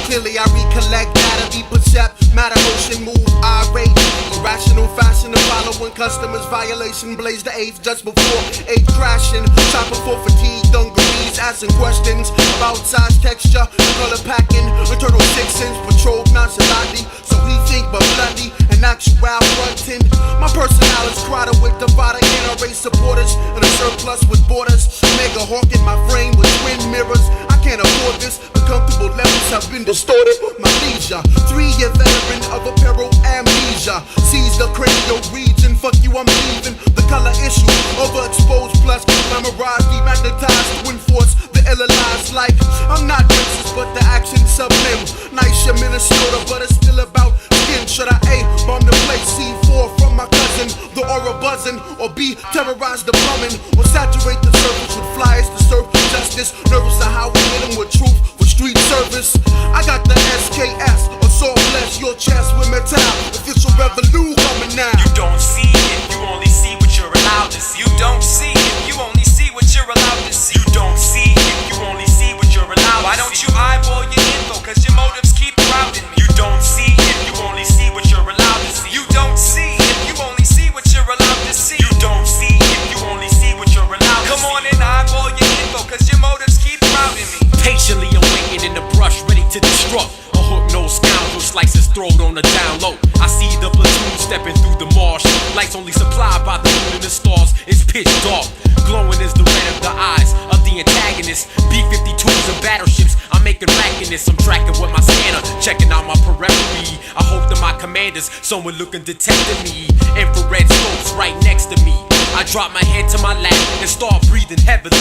Clearly I recollect data, be percept, matter, motion, move, irate. Irrational fashion of following customers, violation, blaze the eighth just before 8 crashing. Shopping for fatigue, dungarees, asking questions about size, texture, color packing. Internal 6 inch patrol nonchalantly, so he think but bloody and actual fronting. My personnel is crowded with divided NRA supporters and a surplus with borders. Mega hawk in my frame with twin mirrors. I can't afford this. Uncomfortable levels have been distorted. My leisure, 3-year veteran of apparel amnesia. Sees the cranial region fuck you, I'm leaving. The color issue, overexposed plus glamorized, demagnetized to enforce the iller lies. Like, I'm not racist, but the action sublime. Nice, your Minnesota, but it's still about skin. Should I A, bomb the place, C4 from my cousin, the aura buzzing, or B, terrorize the plumbing, or saturate the surface with flyers to serve justice. Nervous of how we hit 'em with truth for street service. I got the SKS, assault bless your chest with metal. Official revolution coming now. You don't see it, you only see what you're allowed to see. You don't see it, you only see what you're allowed to see. You don't see it, you only see what you're allowed to see. Why don't you eyeball your info, cause your motives keep crowding me. You don't see it, you only see what you're allowed to see. You don't see it, you only see what you're allowed to see. You don't see it, you only see what you're allowed to see. Come on and eyeball your info, cause your motives keep crowding me. Patiently I'm waiting in the brush, ready to destruct. A hook-nosed scoundrel slices throat on the down low. I see the platoon stepping through the marsh. Lights only supplied by the moon and the stars. It's pitch dark. Glowing is the red of the eyes of the antagonist. B-52s and battleships, I'm making rackiness. I'm tracking with my scanner, checking out my periphery. I hope that my commanders, someone looking detecting me. Infrared scopes right next to me. I drop my head to my lap and start breathing heavily.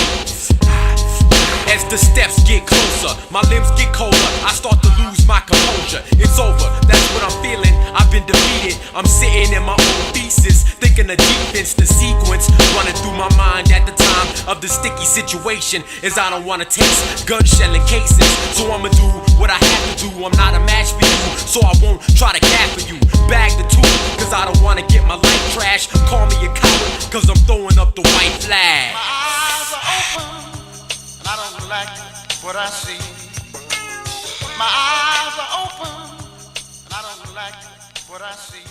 As the steps get closer, my limbs get colder. I start to lose my composure. It's over, that's what I'm feeling. I've been defeated. I'm sitting in my own thesis, thinking of defense. The sequence running through my mind at the time of the sticky situation is I don't wanna taste gun shelling cases. So I'ma do what I have to do. I'm not a match for you, so I won't try to cap for you. Bag the two, cause I don't wanna get my life trashed. Call me a coward, cause I'm throwing up the white flag. My eyes are open, and I don't like what I see. My eyes are open, and I don't like what I see.